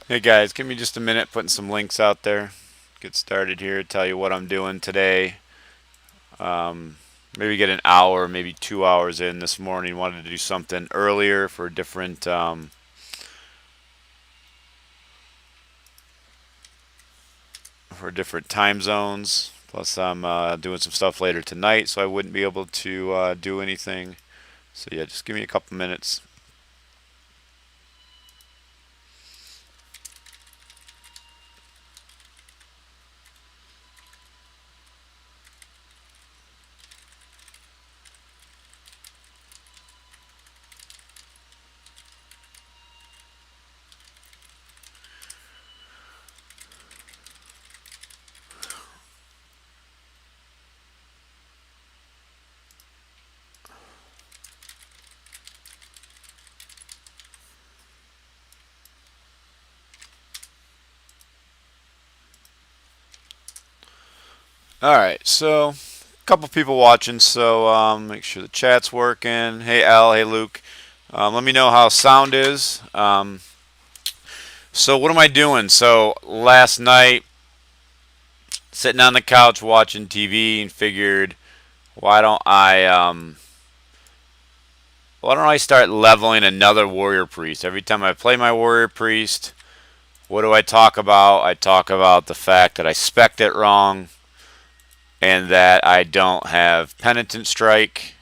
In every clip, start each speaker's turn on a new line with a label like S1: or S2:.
S1: Hey guys, give me just a minute putting some links out there. Get started here, tell you what I'm doing today. Um, Maybe get an hour, maybe 2 hours in this morning. Wanted to do something earlier for different time zones. Plus, I'm doing some stuff later tonight, so I wouldn't be able to do anything. So yeah, just give me a couple minutes. All right, so a couple people watching, so make sure the chat's working. Hey Al, hey Luke. Let me know how sound is. So what am I doing? So last night, sitting on the couch watching TV, and figured, why don't I why don't I start leveling another warrior priest? Every time I play my warrior priest, what do I talk about? I talk about the fact that I spec'd it wrong and that I don't have Penitent Strike,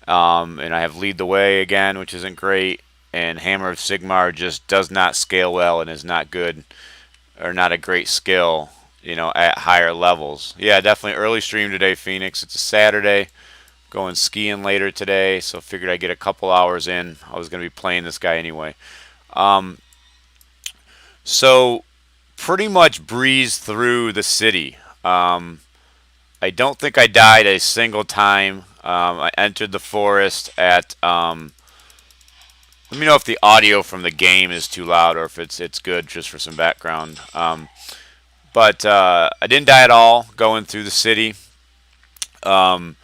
S1: and I have Lead the Way again, which isn't great. And Hammer of Sigmar just does not scale well and is not good or not a great skill, at higher levels. Yeah, definitely early stream today, Phoenix. It's a Saturday. Going skiing later today, so figured I'd get a couple hours in. I was going to be playing this guy anyway. Um, so pretty much breezed through the city. I don't think I died a single time. I entered the forest at. Let me know if the audio from the game is too loud or if it's good just for some background. But I didn't die at all going through the city. Um,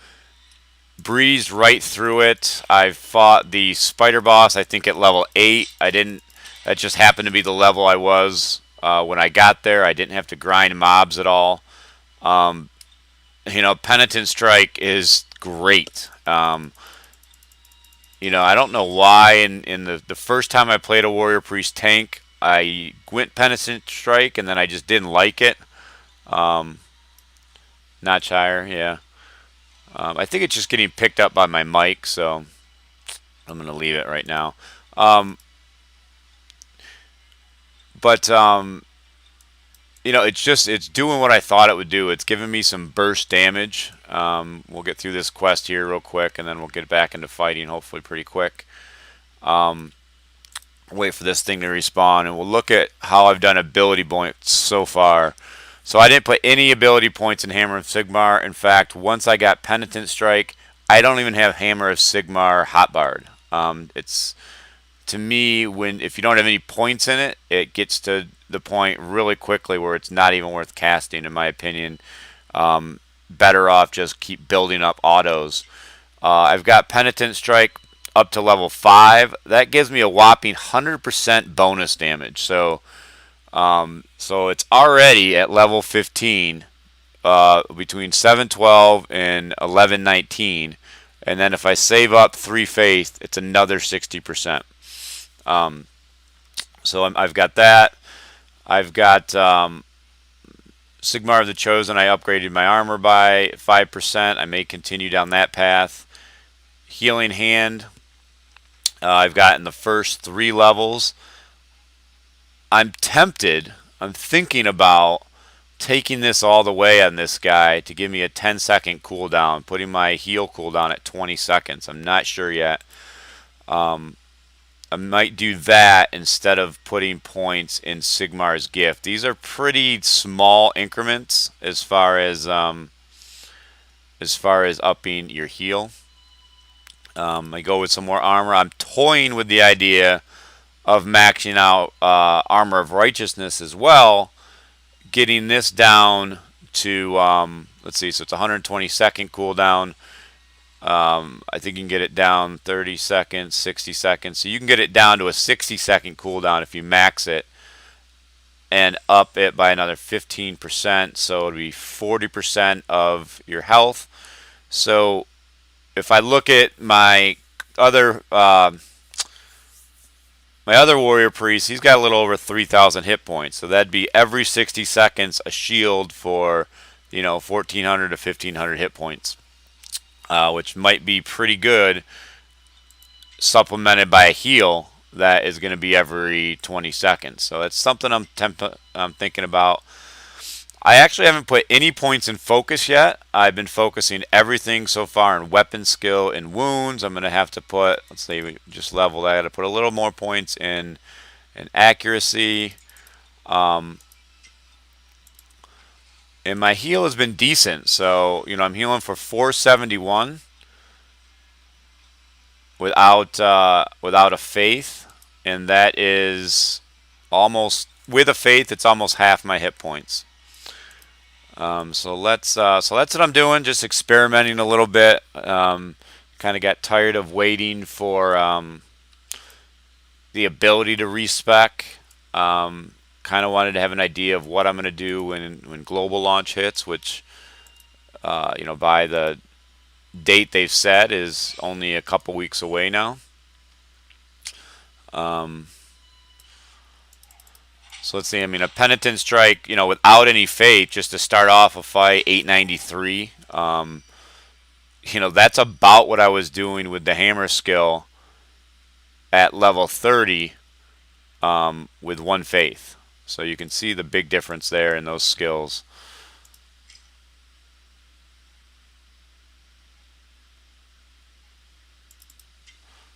S1: Breezed right through it. I fought the spider boss, I think at level 8. I didn't. That just happened to be the level I was when I got there. I didn't have to grind mobs at all. Um, Penitent Strike is great. I don't know why in the first time I played a Warrior Priest tank, I went Penitent Strike and then I just didn't like it. Um, Notch higher, yeah. I think it's just getting picked up by my mic, so I'm going to leave it right now. Um, but it's doing what I thought it would do. It's giving me some burst damage. We'll get through this quest here real quick, and then we'll get back into fighting hopefully pretty quick. Um, Wait for this thing to respawn, and we'll look at how I've done ability points so far. So I didn't put any ability points in Hammer of Sigmar. In fact, once I got Penitent Strike, I don't even have Hammer of Sigmar hotbarred. It's to me when if you don't have any points in it, it gets to the point really quickly where it's not even worth casting, in my opinion. Better off just keep building up autos. I've got Penitent Strike up to level 5. That gives me a whopping 100% bonus damage. So it's already at level 15, between 712 and 1119. And then if I save up 3 faith, it's another 60%. I've got that. I've got Sigmar of the Chosen. I upgraded my armor by 5%. I may continue down that path. Healing Hand. I've gotten the first 3 levels. I'm tempted. I'm thinking about taking this all the way on this guy to give me a 10-second cooldown, putting my heal cooldown at 20 seconds. I'm not sure yet. I might do that instead of putting points in Sigmar's Gift. These are pretty small increments as far as upping your heal. I go with some more armor. I'm toying with the idea of maxing out Armor of Righteousness as well, getting this down to let's see, so it's 120-second cooldown. I think you can get it down 30 seconds, 60 seconds. So you can get it down to a 60-second cooldown if you max it. and up it by another 15%, so it would be 40% of your health. So if I look at other uh, my other warrior priest, he's got a little over 3,000 hit points, so that'd be every 60 seconds a shield for 1,400 to 1,500 hit points, which might be pretty good, supplemented by a heal that is going to be every 20 seconds. So that's something I'm thinking about. I actually haven't put any points in focus yet. I've been focusing everything so far in weapon skill and wounds. I'm going to have to put, let's say we just leveled, I got to put a little more points in accuracy. And my heal has been decent. So, I'm healing for 471 without a faith. And that is almost, with a faith, it's almost half my hit points. So that's what I'm doing, just experimenting a little bit. Kind of got tired of waiting for the ability to respec. Kind of wanted to have an idea of what I'm going to do when global launch hits, which by the date they've set is only a couple weeks away now. So let's see, a Penitent Strike, without any faith, just to start off a fight, 893. That's about what I was doing with the hammer skill at level 30 with one faith. So you can see the big difference there in those skills.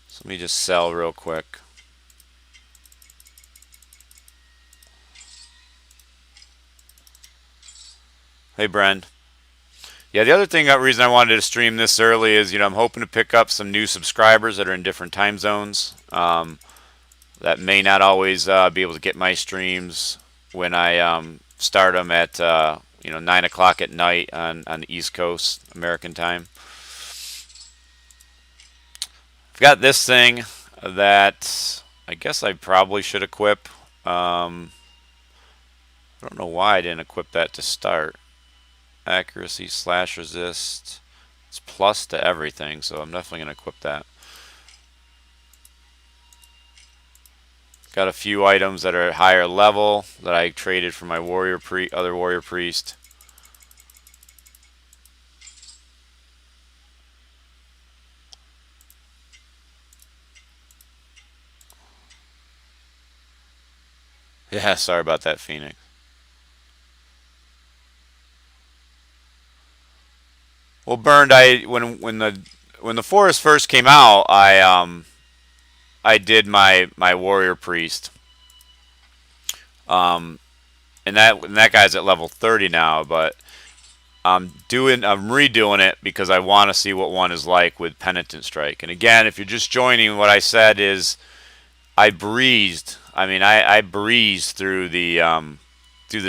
S1: So let me just sell real quick. Hey, Bren. Yeah, the other reason I wanted to stream this early is, I'm hoping to pick up some new subscribers that are in different time zones that may not always be able to get my streams when I start them at 9 o'clock at night on the East Coast American time. I've got this thing that I guess I probably should equip. I don't know why I didn't equip that to start. Accuracy, slash resist, it's plus to everything, so I'm definitely going to equip that. Got a few items that are at higher level that I traded for my other warrior priest. Yeah, sorry about that, Phoenix. Well, Burned, when the forest first came out, I did my warrior priest. And that guy's at level 30 now, but I'm redoing it because I want to see what one is like with Penitent Strike. And again, if you're just joining, what I said is I breezed. I breezed through the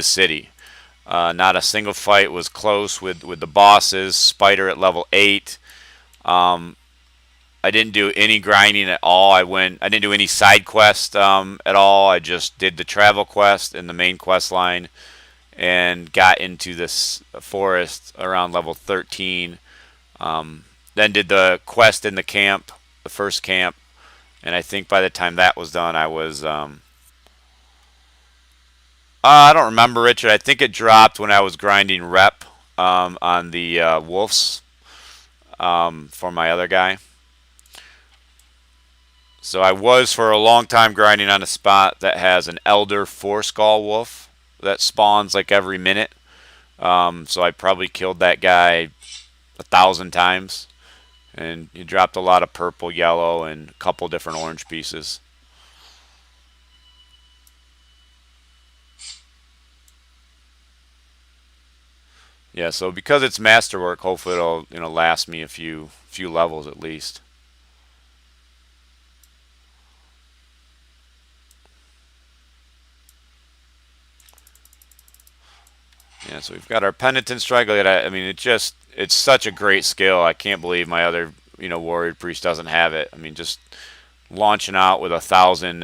S1: city. Not a single fight was close with the bosses. Spider at level 8. I didn't do any grinding at all. I didn't do any side quest at all. I just did the travel quest in the main quest line and got into this forest around level 13. Then did the quest in the camp, the first camp, and I think by the time that was done, I was I don't remember, Richard. I think it dropped when I was grinding rep on the wolves for my other guy. So I was for a long time grinding on a spot that has an elder 4-skull wolf that spawns like every minute. So I probably killed that guy 1,000 times. And he dropped a lot of purple, yellow, and a couple different orange pieces. Yeah, so because it's masterwork, hopefully it'll last me a few levels at least. Yeah, so we've got our Penitent Strike. It's such a great skill. I can't believe my other warrior priest doesn't have it. Just launching out with 1,000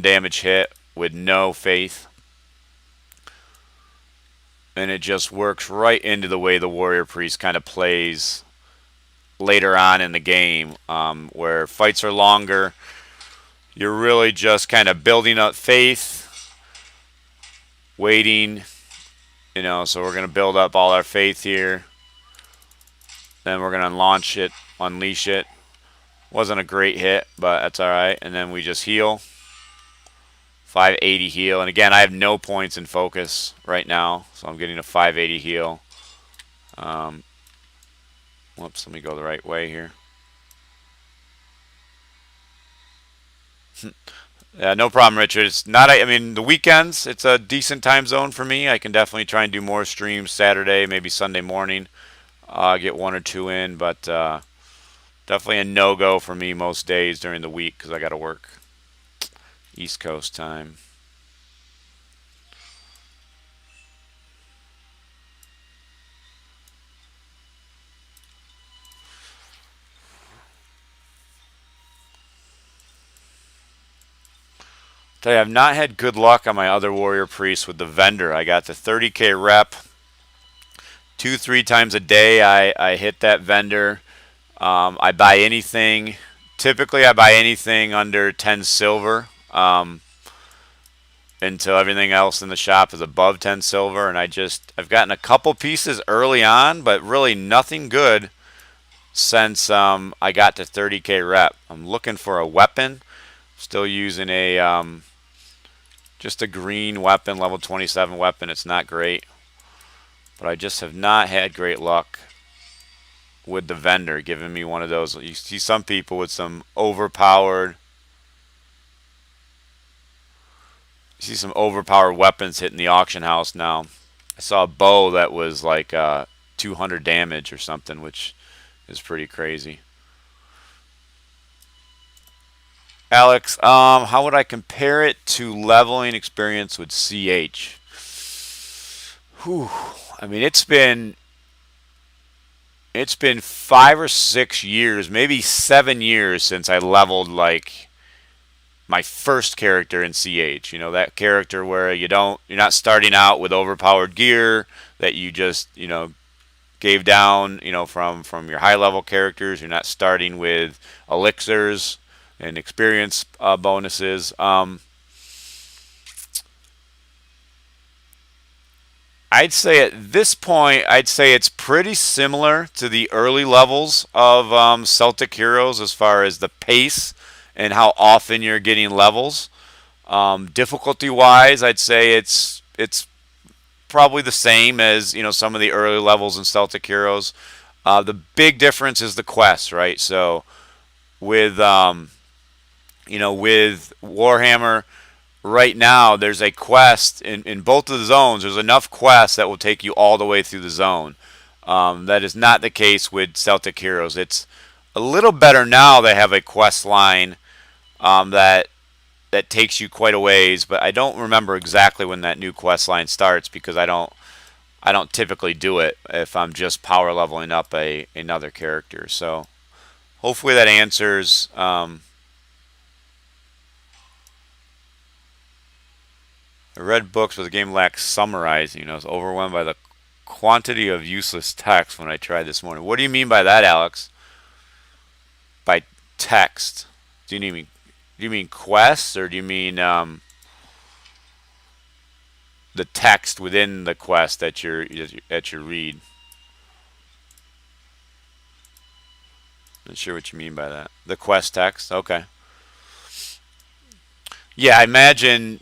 S1: damage hit with no faith. And it just works right into the way the warrior priest kind of plays later on in the game, where fights are longer. You're really just kind of building up faith, waiting, so we're going to build up all our faith here. Then we're going to unleash it. Wasn't a great hit, but that's all right. And then we just heal. 580 heal. And again, I have no points in focus right now, so I'm getting a 580 heal. Whoops, let me go the right way here. Yeah, no problem, Richard. It's not, I mean, the weekends, it's a decent time zone for me. I can definitely try and do more streams Saturday, maybe Sunday morning. Get 1 or 2 in, but definitely a no-go for me most days during the week because I got to work East Coast time. Tell you, I've not had good luck on my other warrior priests with the vendor. I got the 30k rep 2-3 times a day. I hit that vendor. I buy anything. Typically, I buy anything under 10 silver until everything else in the shop is above 10 silver. And I've gotten a couple pieces early on, but really nothing good since I got to 30k rep. I'm looking for a weapon. Still using just a green weapon, level 27 weapon. It's not great. But I just have not had great luck with the vendor giving me one of those. You see some people with some overpowered weapons hitting the auction house now. I saw a bow that was like 200 damage or something, which is pretty crazy. Alex, how would I compare it to leveling experience with CH? Whew. I mean, it's been 5 or 6 years, maybe 7 years since I leveled like my first character in CH. That character where you're not starting out with overpowered gear that you just, gave down, from your high level characters. You're not starting with elixirs and experience bonuses. I'd say at this point, it's pretty similar to the early levels of Celtic Heroes as far as the pace and how often you're getting levels. Difficulty-wise, I'd say it's probably the same as some of the early levels in Celtic Heroes. The big difference is the quest, right? So with with Warhammer. Right now, there's a quest in both of the zones. There's enough quests that will take you all the way through the zone. That is not the case with Celtic Heroes. It's a little better now. They have a quest line that takes you quite a ways, but I don't remember exactly when that new quest line starts because I don't typically do it if I'm just power leveling up another character. So hopefully that answers. I read books, but the game lacks summarizing. I was overwhelmed by the quantity of useless text when I tried this morning. What do you mean by that, Alex? By text? Do you mean quests, or do you mean the text within the quest that you read? Not sure what you mean by that. The quest text? Okay. Yeah, I imagine.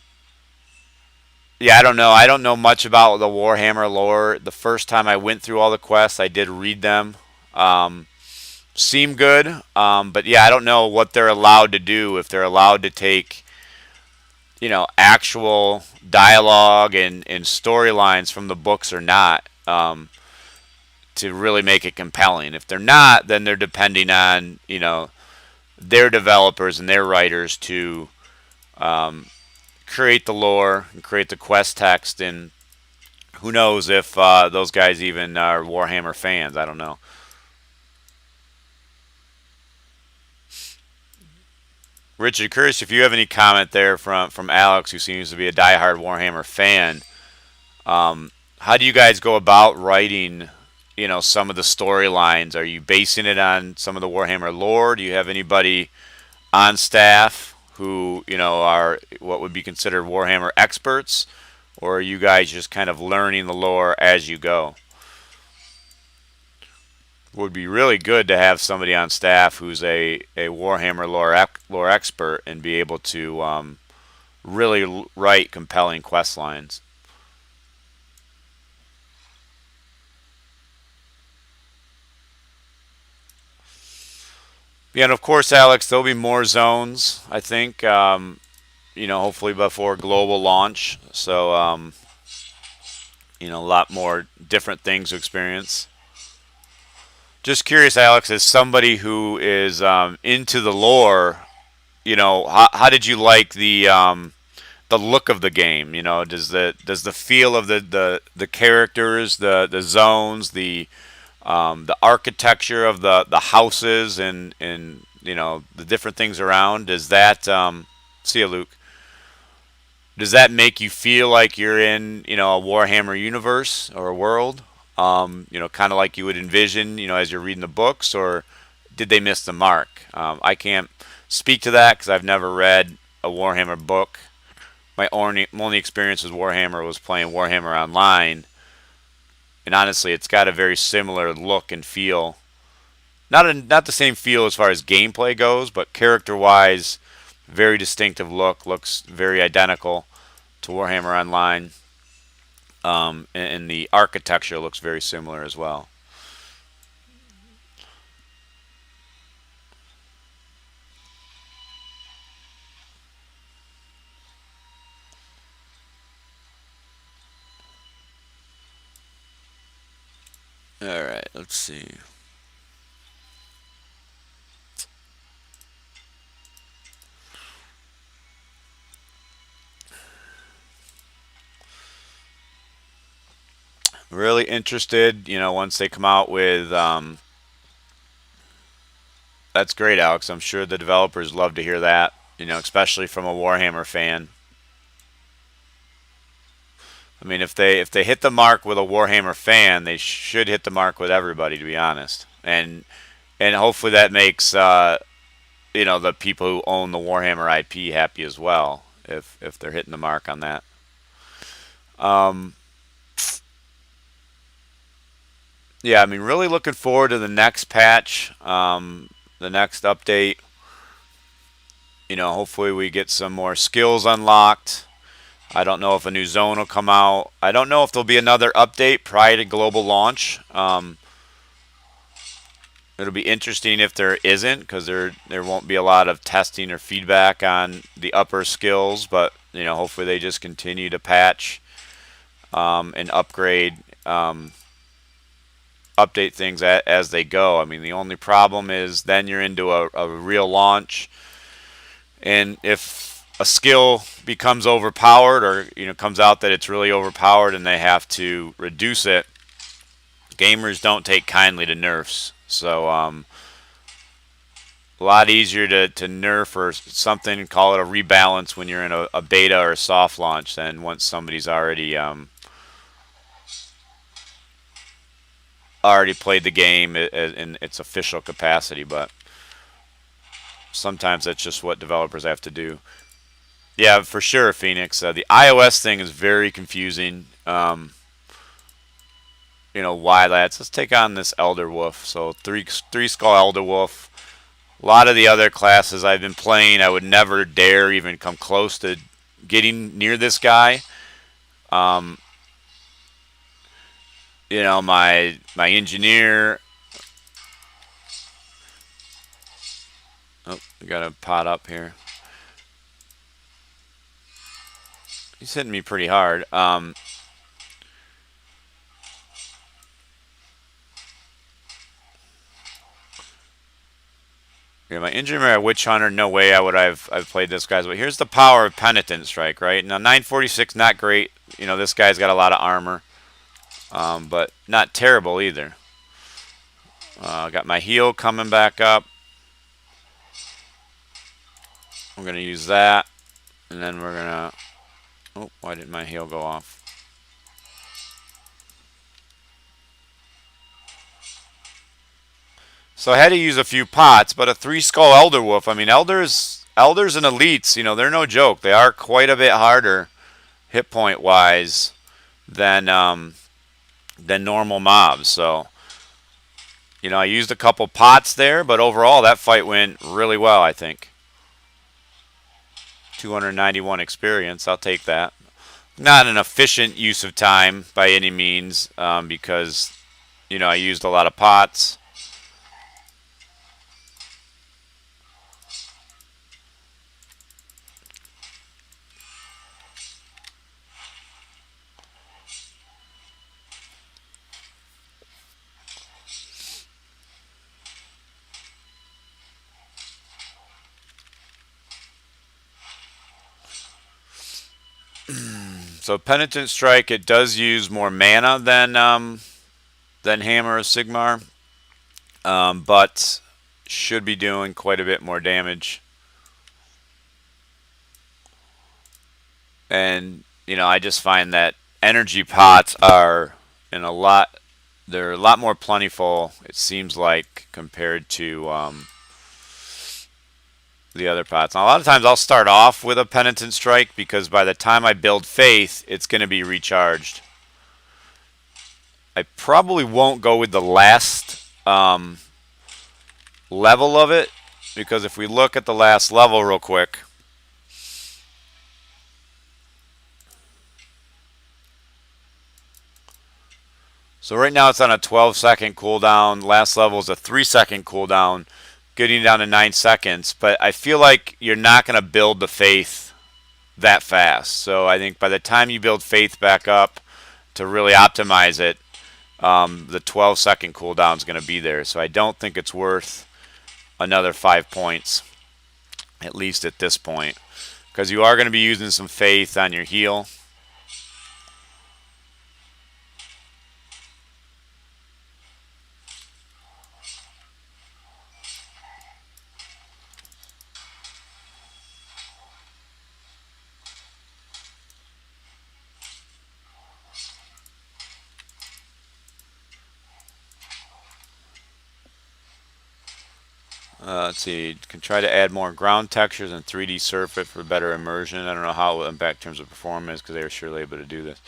S1: Yeah, I don't know. I don't know much about the Warhammer lore. The first time I went through all the quests, I did read them. Seem good, but yeah, I don't know what they're allowed to do. If they're allowed to take, actual dialogue and storylines from the books or not, to really make it compelling. If they're not, then they're depending on their developers and their writers to create the lore and create the quest text, and who knows if those guys even are Warhammer fans. I don't know. Richard, curious if you have any comment there from Alex, who seems to be a diehard Warhammer fan. How do you guys go about writing, some of the storylines? Are you basing it on some of the Warhammer lore? Do you have anybody on staff who, are what would be considered Warhammer experts? Or are you guys just kind of learning the lore as you go? Would be really good to have somebody on staff who's a Warhammer lore expert and be able to really write compelling quest lines. Yeah, and of course, Alex, there'll be more zones, I think, hopefully before global launch. So, a lot more different things to experience. Just curious, Alex, as somebody who is into the lore, how did you like the look of the game? Does the feel of the characters, the zones, the architecture of the houses and the different things around, does that see you, Luke? Does that make you feel like you're in a Warhammer universe or a world? Kind of like you would envision as you're reading the books, or did they miss the mark? I can't speak to that because I've never read a Warhammer book. My only experience with Warhammer was playing Warhammer Online, and honestly, it's got a very similar look and feel. Not the same feel as far as gameplay goes, but character-wise, very distinctive look. Looks very identical to Warhammer Online, and the architecture looks very similar as well. All right, let's see. Really interested, once they come out with. That's great, Alex. I'm sure the developers love to hear that, especially from a Warhammer fan. I mean, if they hit the mark with a Warhammer fan, they should hit the mark with everybody, to be honest. And hopefully that makes the people who own the Warhammer IP happy as well, if they're hitting the mark on that. Um, yeah, I mean, really looking forward to the next patch, the next update. Hopefully we get some more skills unlocked. I don't know if a new zone will come out. I don't know if there'll be another update prior to global launch. It'll be interesting if there isn't, because there won't be a lot of testing or feedback on the upper skills. But hopefully they just continue to patch and upgrade, update things as they go. I mean, the only problem is then you're into a real launch, and if a skill becomes overpowered, or comes out that it's really overpowered and they have to reduce it, gamers don't take kindly to nerfs. So a lot easier to nerf or something, call it a rebalance, when you're in a beta or a soft launch than once somebody's already played the game in its official capacity. But sometimes that's just what developers have to do. Yeah, for sure, Phoenix. The iOS thing is very confusing. Why lads? Let's take on this Elder Wolf. So three skull Elder Wolf. A lot of the other classes I've been playing, I would never dare even come close to getting near this guy. Um, my engineer. Oh, we got a pot up here. He's hitting me pretty hard. Yeah, my engineer, Witch Hunter, no way I've played this guy's. But here's the power of Penitent Strike, right? Now 946, not great. This guy's got a lot of armor, but not terrible either. Got my heal coming back up. We're going to use that. And then we're going to... Oh, why did my hail go off? So I had to use a few pots, but a 3-skull Elder Wolf, I mean, elders and elites, they're no joke. They are quite a bit harder hit point wise than normal mobs. So, I used a couple pots there, but overall that fight went really well, I think. 291 experience, I'll take that. Not an efficient use of time by any means, because I used a lot of pots. So Penitent Strike, it does use more mana than Hammer of Sigmar, but should be doing quite a bit more damage. And I just find that energy pots are they're a lot more plentiful, it seems like, compared to the other pots. Now, a lot of times I'll start off with a Penitent Strike because by the time I build Faith, it's going to be recharged. I probably won't go with the last level of it, because if we look at the last level real quick, so right now it's on a 12-second cooldown. Last level is a 3-second cooldown, getting down to 9 seconds. But I feel like you're not going to build the Faith that fast. So I think by the time you build Faith back up to really optimize it, the 12-second cooldown is going to be there. So I don't think it's worth another 5 points, at least at this point, because you are going to be using some Faith on your heal. Let's see, you can try to add more ground textures and 3D surface for better immersion. I don't know how it will impact in terms of performance, because they are surely able to do this.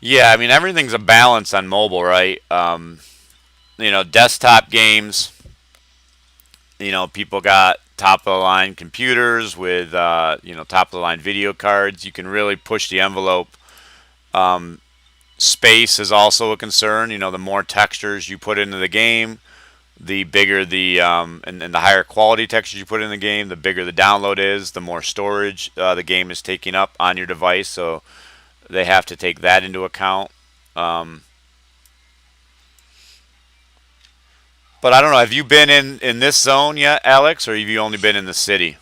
S1: Yeah, I mean, everything's a balance on mobile, right? Desktop games, people got top-of-the-line computers with, top-of-the-line video cards. You can really push the envelope. Space is also a concern. The more textures you put into the game, the bigger and the higher quality textures you put in the game, the bigger the download is, the more storage the game is taking up on your device. So they have to take that into account. But I don't know. Have you been in this zone yet, Alex, or have you only been in the city?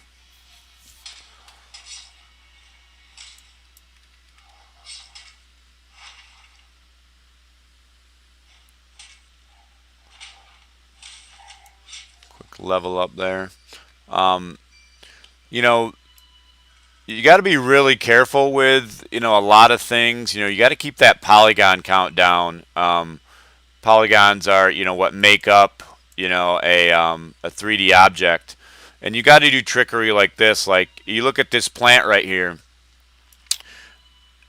S1: Quick level up there. You know, you got to be really careful with a lot of things. You got to keep that polygon count down. Polygons are what make up a 3D object, and you got to do trickery like this. Like, you look at this plant right here,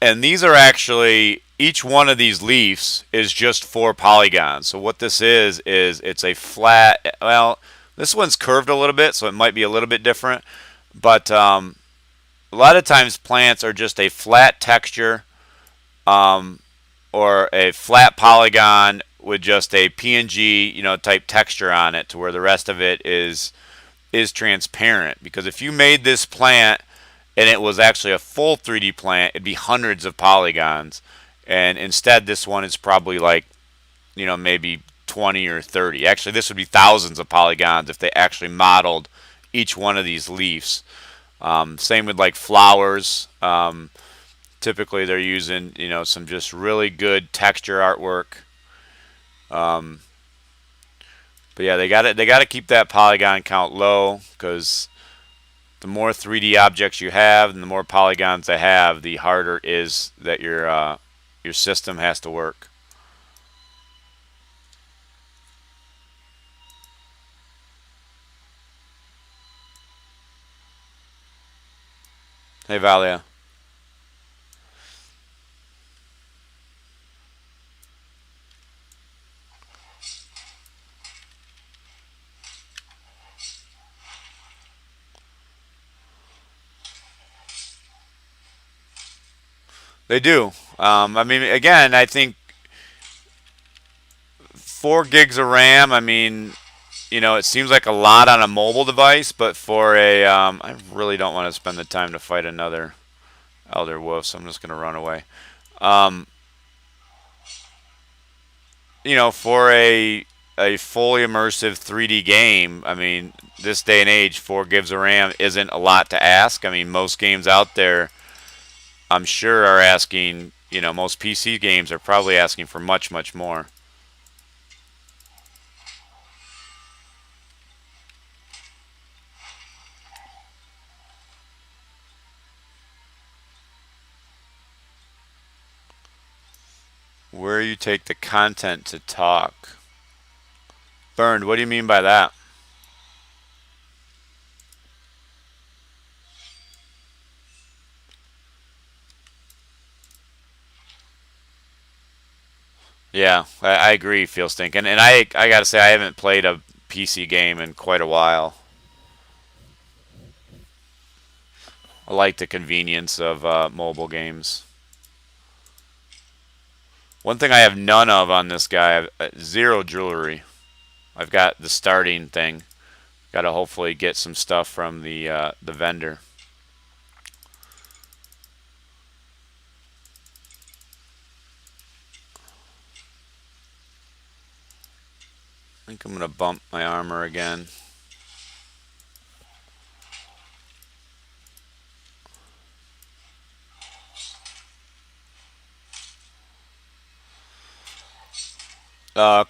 S1: and these are actually, each one of these leaves is just 4 polygons. So what this is it's a flat, well, this one's curved a little bit, so it might be a little bit different, but a lot of times plants are just a flat texture, or a flat polygon with just a PNG, type texture on it, to where the rest of it is transparent. Because if you made this plant and it was actually a full 3D plant, it'd be hundreds of polygons. And instead, this one is probably like, maybe 20 or 30. Actually, this would be thousands of polygons if they actually modeled each one of these leaves. Same with like flowers. Typically, they're using some just really good texture artwork. But yeah, they got to keep that polygon count low, because the more 3D objects you have and the more polygons they have, the harder it is that your system has to work. Hey, Valia. They do. I mean, again, I think 4 gigs of RAM. I mean, you know, it seems like a lot on a mobile device, but for a, I really don't want to spend the time to fight another Elder Wolf, so I'm just going to run away. Um, you know, for a fully immersive 3D game, I mean, this day and age, 4 gigs of RAM isn't a lot to ask. I mean, most games out there, I'm sure, are asking, you know, most PC games are probably asking for much, much more. Where you take the content to talk. Burned, what do you mean by that? Yeah, I agree, Feel Stink. And I got to say, I haven't played a PC game in quite a while. I like the convenience of mobile games. One thing I have none of on this guy, I have zero jewelry. I've got the starting thing. Got to hopefully get some stuff from the vendor. I think I'm gonna bump my armor again.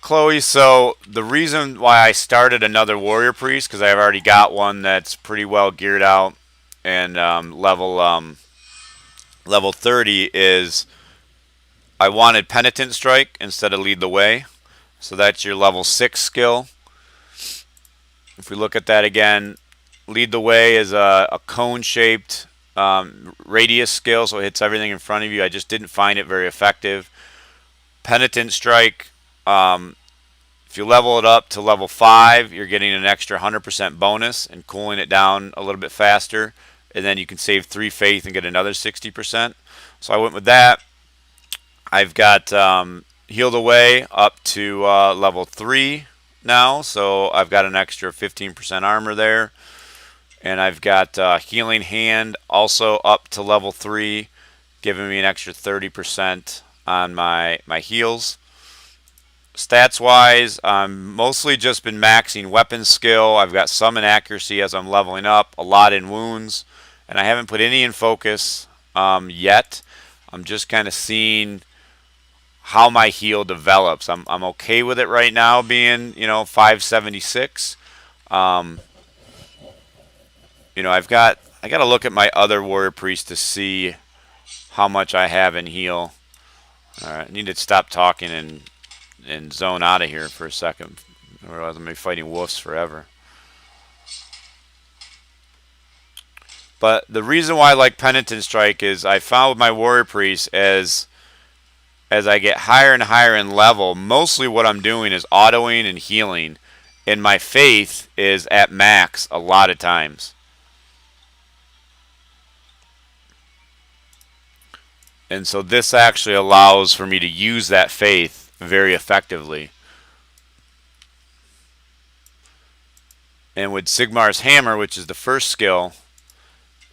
S1: Chloe, so the reason why I started another warrior priest, because I've already got one that's pretty well geared out and level 30, is I wanted Penitent Strike instead of Lead the Way. So that's your level 6 skill. If we look at that again, Lead the Way is a cone-shaped radius skill, so it hits everything in front of you. I just didn't find it very effective. Penitent Strike, if you level it up to level 5, you're getting an extra 100% bonus and cooling it down a little bit faster. And then you can save 3 faith and get another 60%. So I went with that. I've got Healed Away up to level 3 now. So I've got an extra 15% armor there. And I've got Healing Hand also up to level 3, giving me an extra 30% on my heals. Stats wise, mostly just been maxing weapon skill. I've got some in accuracy as I'm leveling up, a lot in wounds, and I haven't put any in focus yet. I'm just kind of seeing how my heal develops. I'm okay with it right now being, you know, 576. You know, I got to look at my other warrior priest to see how much I have in heal. All right, I need to stop talking and zone out of here for a second. Otherwise, I'm going to be fighting wolves forever. But the reason why I like Penitent Strike is I found with my warrior priest as I get higher and higher in level, mostly what I'm doing is autoing and healing, and my faith is at max a lot of times. And so this actually allows for me to use that faith very effectively. And with Sigmar's Hammer, which is the first skill,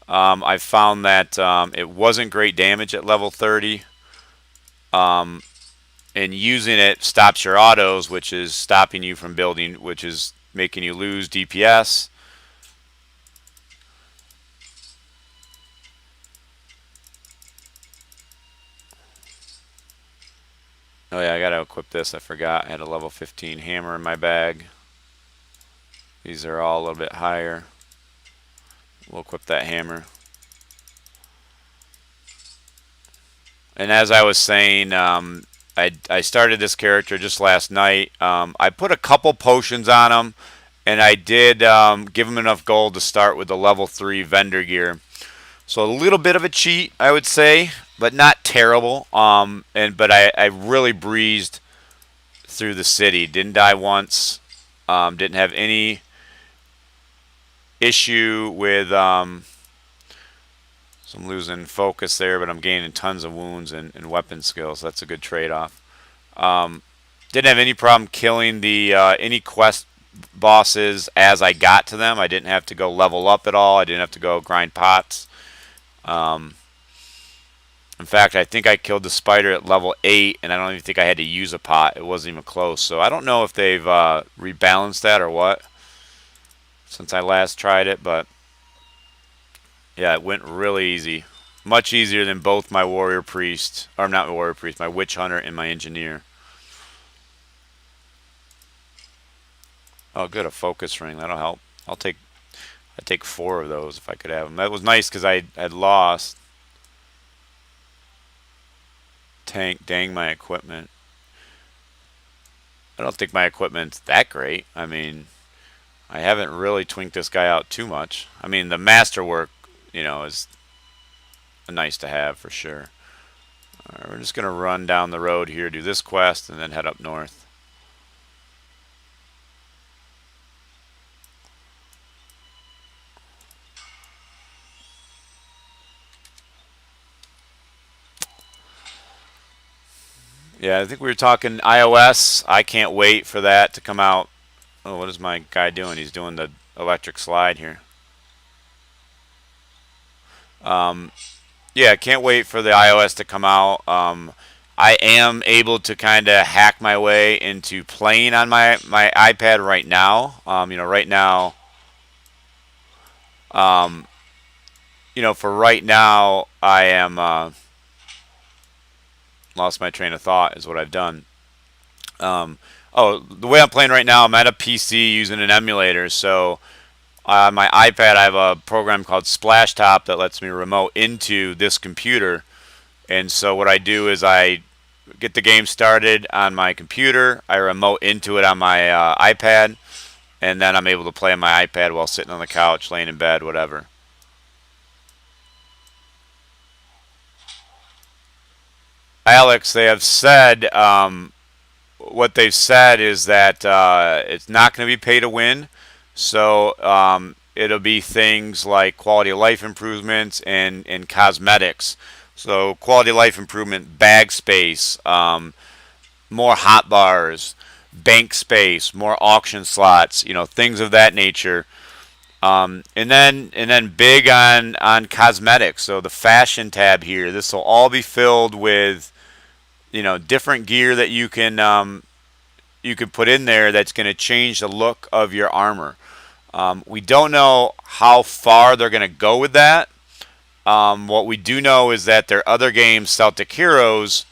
S1: I found that it wasn't great damage at level 30. And using it stops your autos, which is stopping you from building, which is making you lose DPS. Oh yeah, I gotta equip this. I forgot. I had a level 15 hammer in my bag. These are all a little bit higher. We'll equip that hammer. And as I was saying, I started this character just last night. I put a couple potions on him, and I did give him enough gold to start with the level 3 vendor gear. So a little bit of a cheat, I would say, but not terrible. But I really breezed through the city. Didn't die once. Didn't have any issue with. So I'm losing focus there, but I'm gaining tons of wounds and weapon skills. So that's a good trade-off. Didn't have any problem killing the any quest bosses as I got to them. I didn't have to go level up at all. I didn't have to go grind pots. In fact, I think I killed the spider at level 8, and I don't even think I had to use a pot. It wasn't even close. So I don't know if they've rebalanced that or what since I last tried it, but yeah, it went really easy. Much easier than both my warrior priest, or not my warrior priest, my witch hunter and my engineer. Oh, good, a focus ring. That'll help. I'd take 4 of those if I could have them. That was nice because I had lost. Tank, dang my equipment. I don't think my equipment's that great. I mean, I haven't really twinked this guy out too much. I mean, the masterwork, is nice to have for sure. All right, we're just going to run down the road here, do this quest, and then head up north. Yeah, I think we were talking iOS. I can't wait for that to come out. Oh, what is my guy doing? He's doing the electric slide here. Yeah, can't wait for the iOS to come out. I am able to kind of hack my way into playing on my iPad right now. Right now, for right now, I am lost my train of thought is what I've done. The way I'm playing right now, I'm at a PC using an emulator. So on my iPad, I have a program called Splashtop that lets me remote into this computer. And so what I do is I get the game started on my computer, I remote into it on my iPad, and then I'm able to play on my iPad while sitting on the couch, laying in bed, whatever. Alex, they have said, what they've said is that it's not going to be pay to win. So it'll be things like quality of life improvements and cosmetics. So quality of life improvement, bag space, more hot bars, bank space, more auction slots, things of that nature. And then big on cosmetics. So the fashion tab here, this will all be filled with different gear that you can put in there that's going to change the look of your armor. We don't know how far they're going to go with that. What we do know is that their other game, Celtic Heroes,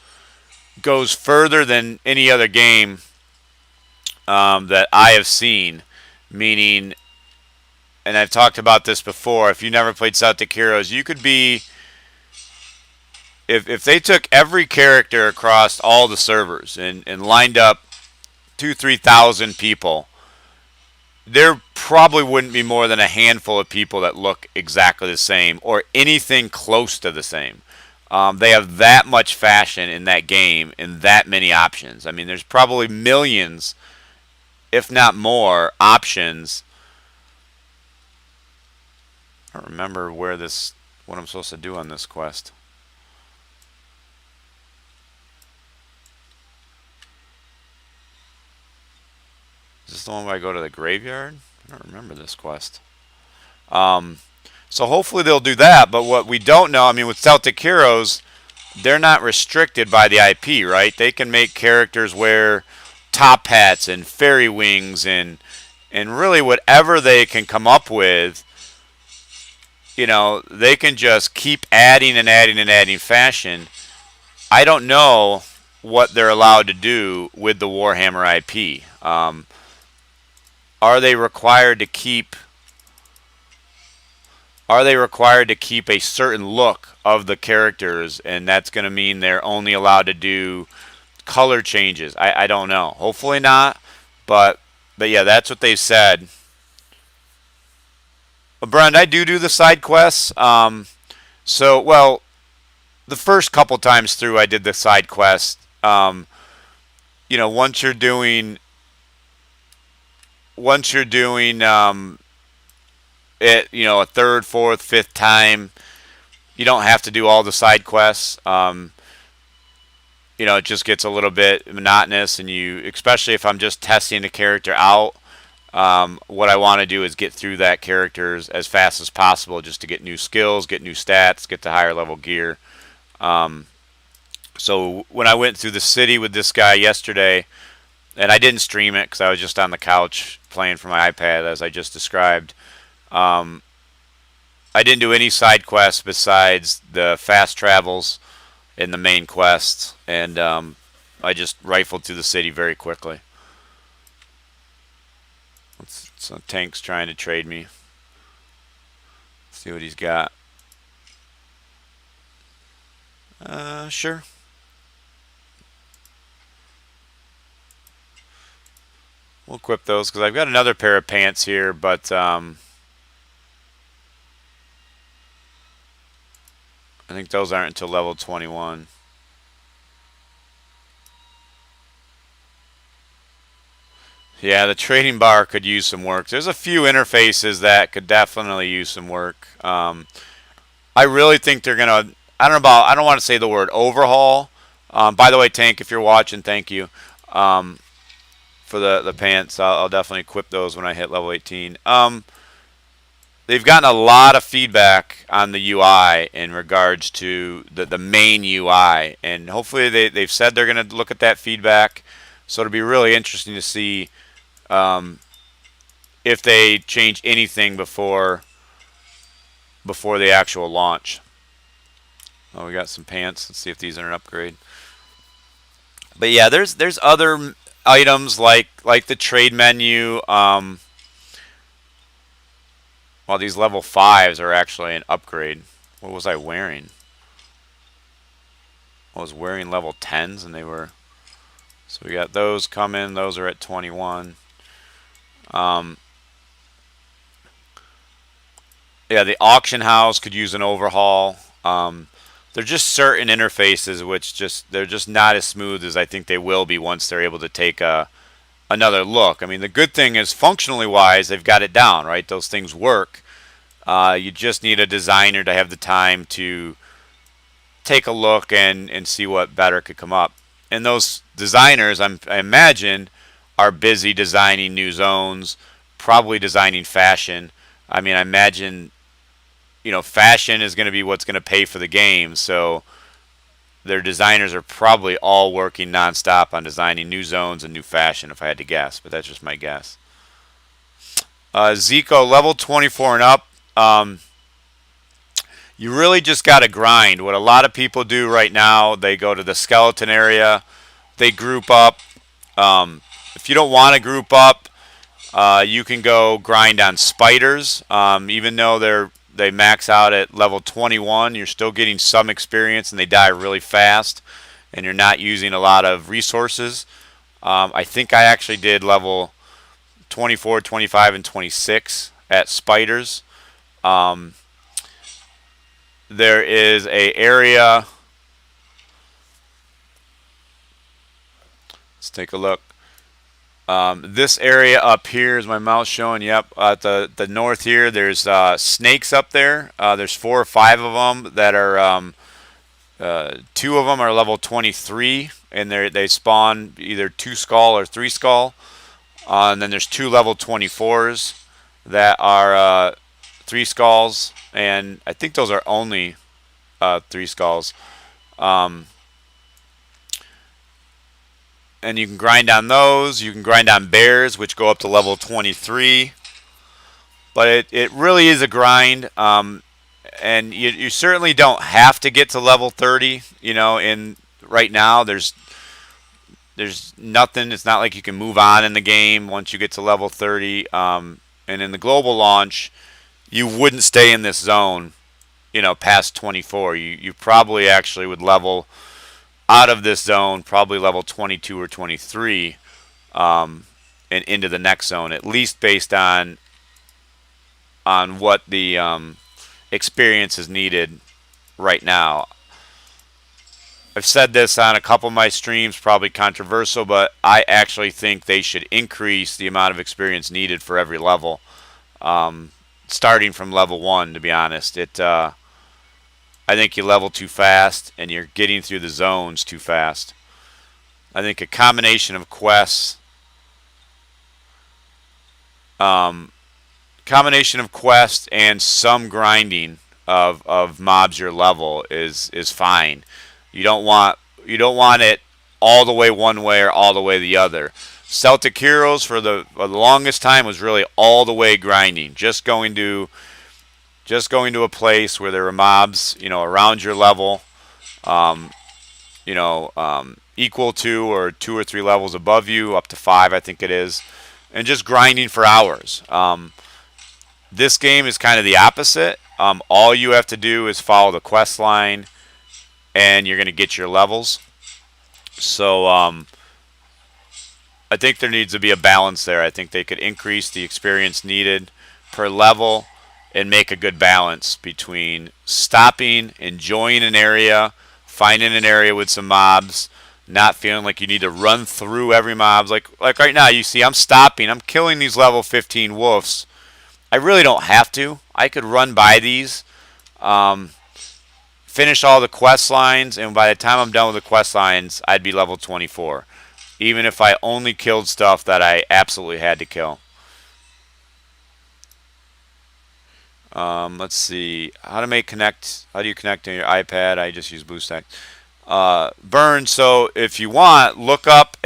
S1: goes further than any other game that I have seen. Meaning, and I've talked about this before, if you never played Celtic Heroes, you could be... If they took every character across all the servers and lined up 2,000-3,000 people, there probably wouldn't be more than a handful of people that look exactly the same or anything close to the same. They have that much fashion in that game and that many options. I mean, there's probably millions, if not more, options. I don't remember what I'm supposed to do on this quest. Is this the one where I go to the graveyard? I don't remember this quest. So hopefully they'll do that. But what we don't know, I mean, with Celtic Heroes, they're not restricted by the IP, right? They can make characters wear top hats and fairy wings and really whatever they can come up with. They can just keep adding and adding and adding fashion. I don't know what they're allowed to do with the Warhammer IP. Are they required to keep are they required to keep a certain look of the characters, and that's going to mean they're only allowed to do color changes? I don't know. Hopefully not, but yeah, that's what they've said. But Brent, I do the side quests. Well, the first couple times through, I did the side quest. Once you're doing it, a third, fourth, fifth time, you don't have to do all the side quests. It just gets a little bit monotonous, and especially if I'm just testing the character out, what I want to do is get through that character as fast as possible, just to get new skills, get new stats, get to higher level gear. So when I went through the city with this guy yesterday, and I didn't stream it because I was just on the couch playing from my iPad, as I just described. I didn't do any side quests besides the fast travels in the main quests, and I just rifled through the city very quickly. Some tank's trying to trade me. Let's see what he's got. Sure. We'll equip those because I've got another pair of pants here, but I think those aren't until level 21. Yeah, the trading bar could use some work. There's a few interfaces that could definitely use some work. I really think they're gonna. I don't want to say the word overhaul. By the way, Tank, if you're watching, thank you for the pants. I'll definitely equip those when I hit level 18. They've gotten a lot of feedback on the UI in regards to the main UI, and hopefully they've said they're going to look at that feedback. So it'll be really interesting to see if they change anything before the actual launch. Oh, we got some pants. Let's see if these are an upgrade. But yeah, there's other items like the trade menu. Well, these level 5s are actually an upgrade. What was I wearing? I was wearing level 10s, and they were. So we got those coming. Those are at 21. Yeah, the auction house could use an overhaul. They're just certain interfaces which they're just not as smooth as I think they will be once they're able to take another look. I mean, the good thing is functionally wise, they've got it down, right? Those things work. You just need a designer to have the time to take a look and see what better could come up. And those designers, I imagine, are busy designing new zones, probably designing fashion. I mean, I imagine, fashion is going to be what's going to pay for the game. So their designers are probably all working nonstop on designing new zones and new fashion, if I had to guess. But that's just my guess. Zico, level 24 and up. You really just got to grind. What a lot of people do right now, they go to the skeleton area, they group up. If you don't want to group up, you can go grind on spiders. Even though they max out at level 21, you're still getting some experience, and they die really fast, and you're not using a lot of resources. I think I actually did level 24, 25, and 26 at spiders. There is a area. Let's take a look. This area up here is my mouse showing. Yep, at the north here, there's snakes up there. There's 4 or 5 of them that are. 2 of them are level 23, and they spawn either 2 skull or 3 skull. And then there's 2 level 24s that are 3 skulls, and I think those are only 3 skulls. And you can grind on those. You can grind on bears, which go up to level 23. But it really is a grind. And you certainly don't have to get to level 30. Right now there's nothing. It's not like you can move on in the game once you get to level 30. And in the global launch, you wouldn't stay in this zone, past 24. You probably actually would level out of this zone, probably level 22 or 23, and into the next zone, at least based on what the experience is needed right now. I've said this on a couple of my streams, probably controversial, but I actually think they should increase the amount of experience needed for every level, starting from level 1. To be honest, I think you level too fast and you're getting through the zones too fast. I think a combination of quests, and some grinding of mobs your level is fine. You don't want it all the way one way or all the way the other. Celtic Heroes for the longest time was really all the way grinding, just going to a place where there were mobs, around your level, equal to or 2 or 3 levels above you, up to 5, I think it is, and just grinding for hours. This game is kind of the opposite. All you have to do is follow the quest line, and you're going to get your levels. So I think there needs to be a balance there. I think they could increase the experience needed per level and make a good balance between stopping, enjoying an area, finding an area with some mobs, not feeling like you need to run through every mob. Like right now, you see I'm stopping. I'm killing these level 15 wolves. I really don't have to. I could run by these, finish all the quest lines, and by the time I'm done with the quest lines, I'd be level 24. Even if I only killed stuff that I absolutely had to kill. Let's see. How do you connect on your iPad? I just use BlueStack. Burn, so if you want, look up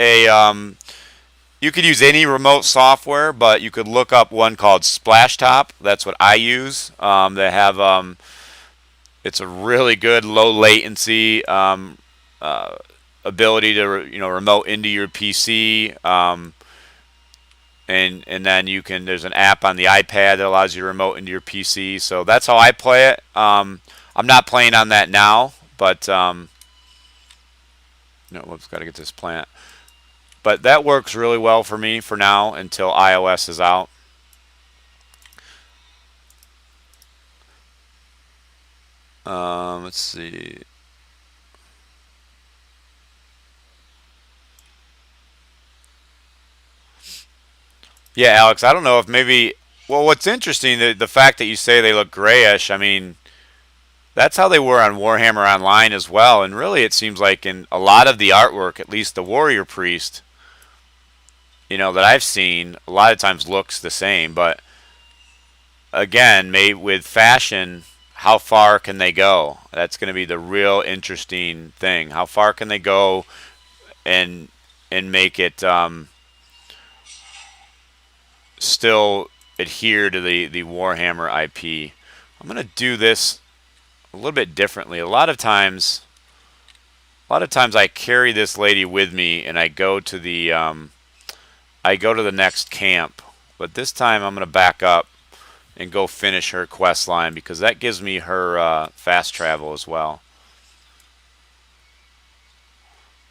S1: you could use any remote software, but you could look up one called Splashtop. That's what I use. They have it's a really good low latency ability to remote into your PC, and then there's an app on the iPad that allows you to remote into your PC. So that's how I play it. I'm not playing on that now, but whoops, got to get this plant. But that works really well for me for now until iOS is out. Let's see. Yeah, Alex, I don't know if maybe. Well, what's interesting, the fact that you say they look grayish, I mean, that's how they were on Warhammer Online as well. And really, it seems like in a lot of the artwork, at least the Warrior Priest, that I've seen, a lot of times looks the same. But again, maybe with fashion, how far can they go? That's going to be the real interesting thing. How far can they go and make it still adhere to the Warhammer IP? I'm going to do this a little bit differently. A lot of times I carry this lady with me and I go to the next camp. But this time I'm going to back up and go finish her quest line because that gives me her fast travel as well.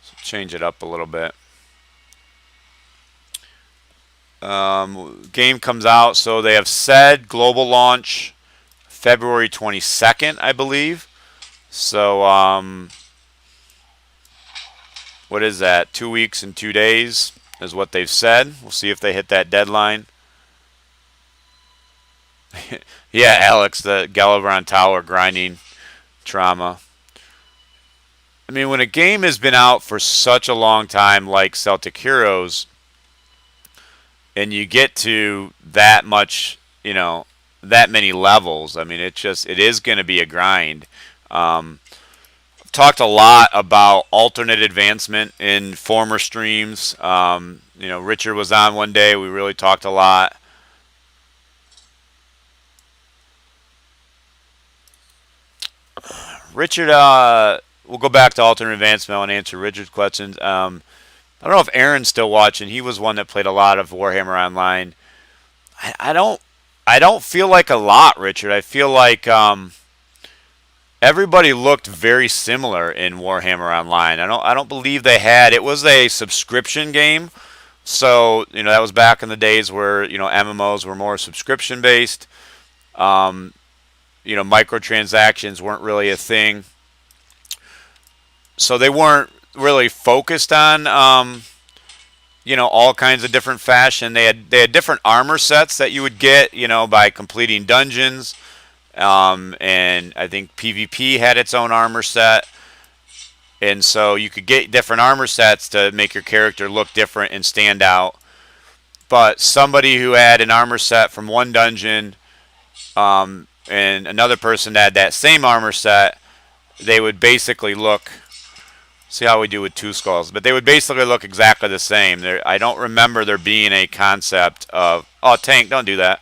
S1: So change it up a little bit. Game comes out, so they have said global launch February 22nd, I believe. So what is that? 2 weeks and 2 days is what they've said. We'll see if they hit that deadline. Yeah, Alex, the Galabron Tower grinding trauma. I mean, when a game has been out for such a long time, like Celtic Heroes, and you get to that much, that many levels, I mean, it is going to be a grind. I've talked a lot about alternate advancement in former streams. Richard was on one day. We really talked a lot. Richard, we'll go back to alternate advancement and answer Richard's questions. I don't know if Aaron's still watching. He was one that played a lot of Warhammer Online. I don't I don't feel like a lot, Richard. I feel like everybody looked very similar in Warhammer Online. I don't believe they had. It was a subscription game, so that was back in the days where MMOs were more subscription based. Um, Microtransactions weren't really a thing, so they weren't really focused on all kinds of different fashion. They had different armor sets that you would get by completing dungeons. And I think PvP had its own armor set, and so you could get different armor sets to make your character look different and stand out. But somebody who had an armor set from one dungeon, and another person that had that same armor set, they would basically look. See how we do with two skulls, but they would basically look exactly the same. I don't remember there being a concept of, oh, tank, don't do that.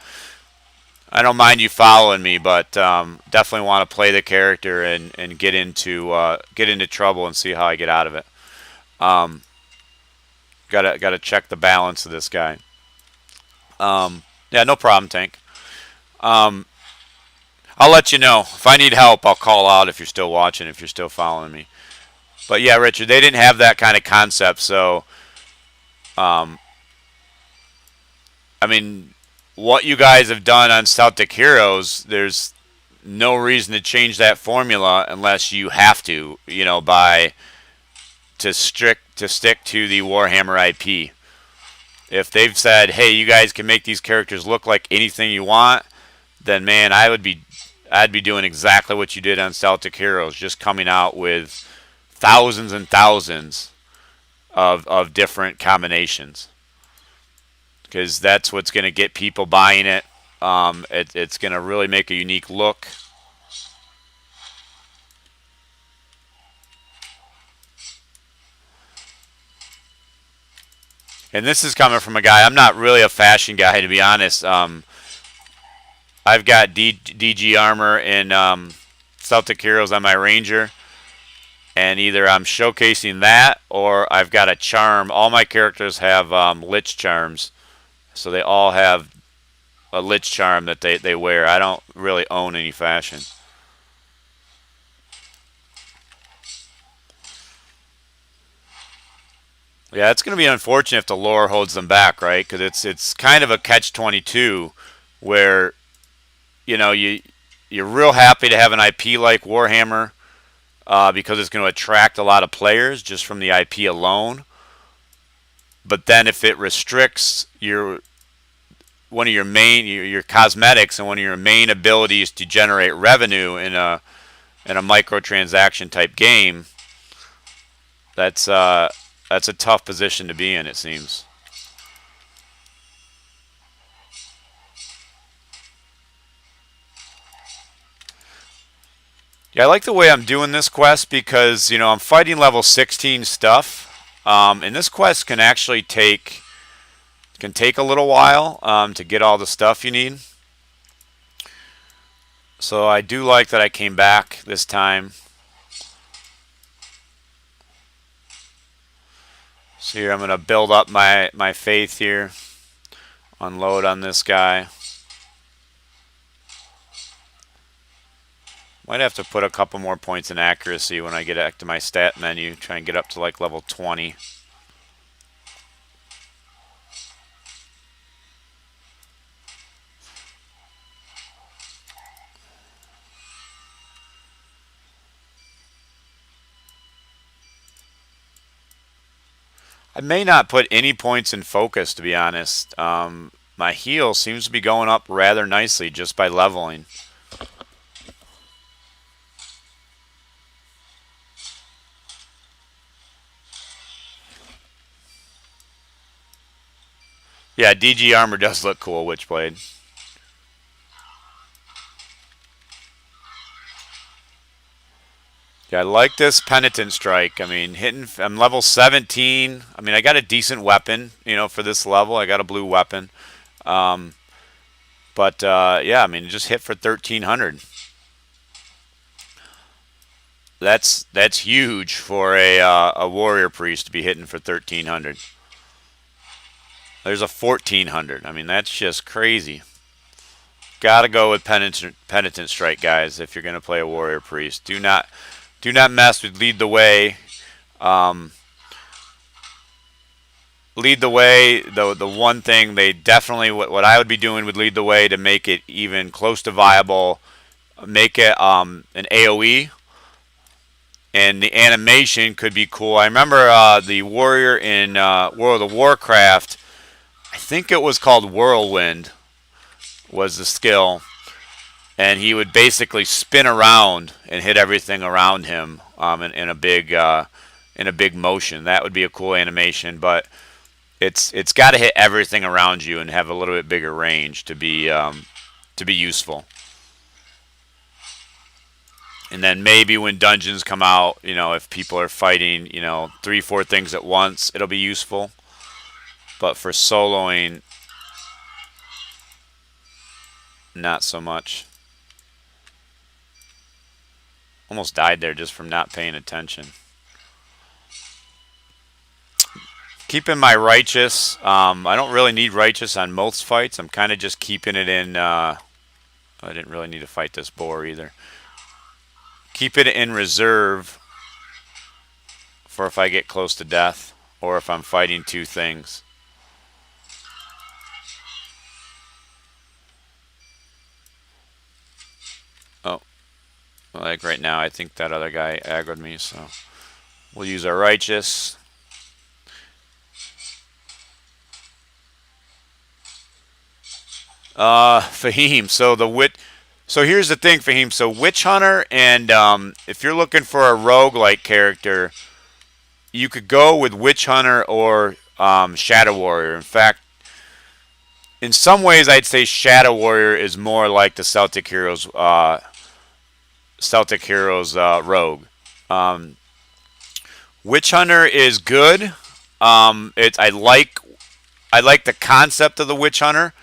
S1: I don't mind you following me, but definitely want to play the character and get into trouble and see how I get out of it. Gotta check the balance of this guy. Yeah, no problem, tank. I'll let you know if I need help. I'll call out if you're still watching, if you're still following me. But yeah, Richard, they didn't have that kind of concept, so I mean, what you guys have done on Celtic Heroes, there's no reason to change that formula unless you have to, to stick to the Warhammer IP. If they've said, "Hey, you guys can make these characters look like anything you want," then man, I'd be doing exactly what you did on Celtic Heroes, just coming out with thousands and thousands of different combinations, because that's what's going to get people buying it. It's going to really make a unique look. And this is coming from a guy, I'm not really a fashion guy, to be honest. I've got DG armor and Celtic Heroes on my Ranger, and either I'm showcasing that or I've got a charm. All my characters have Lich charms, so they all have a Lich charm that they wear. I don't really own any fashion. Yeah, it's going to be unfortunate if the lore holds them back, right? Because it's kind of a catch-22 where you're real happy to have an IP like Warhammer, because it's going to attract a lot of players just from the IP alone. But then if it restricts one of your main your cosmetics and one of your main abilities to generate revenue in a microtransaction type game, that's a tough position to be in, it seems. Yeah, I like the way I'm doing this quest because, I'm fighting level 16 stuff. And this quest can actually take a little while to get all the stuff you need. So I do like that I came back this time. So here I'm going to build up my faith here. Unload on this guy. Might have to put a couple more points in accuracy when I get back to my stat menu. Try and get up to like level 20. I may not put any points in focus, to be honest. My heal seems to be going up rather nicely just by leveling. Yeah, DG armor does look cool, Witchblade. Yeah, I like this Penitent Strike. I mean, I'm level 17. I mean, I got a decent weapon, for this level. I got a blue weapon. But yeah, I mean, just hit for 1,300. That's huge for a warrior priest to be hitting for 1,300. There's a 1,400. I mean, that's just crazy. Gotta go with Penitent Strike, guys. If you're gonna play a warrior priest, do not mess with lead the way. Um, lead the way. The one thing they definitely what I would be doing would lead the way to make it even close to viable. Make it an AOE, and the animation could be cool. I remember the warrior in World of Warcraft. I think it was called Whirlwind. Was the skill, and he would basically spin around and hit everything around him in a big motion. That would be a cool animation, but it's got to hit everything around you and have a little bit bigger range to be useful. And then maybe when dungeons come out, if people are fighting, 3-4 things at once, it'll be useful. But for soloing, not so much. Almost died there just from not paying attention. Keeping my righteous. I don't really need righteous on most fights. I'm kind of just keeping it in. I didn't really need to fight this boar either. Keep it in reserve for if I get close to death or if I'm fighting two things. Oh, like right now, I think that other guy aggroed me, so we'll use our righteous. Fahim. So here's the thing, Fahim. So Witch Hunter, and if you're looking for a roguelike character, you could go with Witch Hunter or Shadow Warrior. In fact, in some ways, I'd say Shadow Warrior is more like the Celtic Heroes rogue. Witch Hunter is good. I like the concept of the Witch Hunter.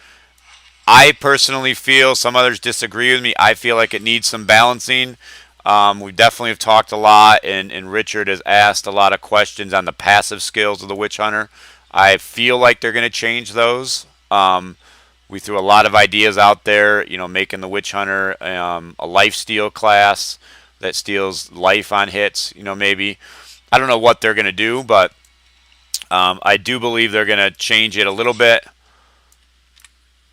S1: I personally feel, some others disagree with me, I feel like it needs some balancing. We definitely have talked a lot, and Richard has asked a lot of questions on the passive skills of the Witch Hunter. I feel like they're going to change those. We threw a lot of ideas out there, making the Witch Hunter a lifesteal class that steals life on hits, maybe. I don't know what they're going to do, but I do believe they're going to change it a little bit.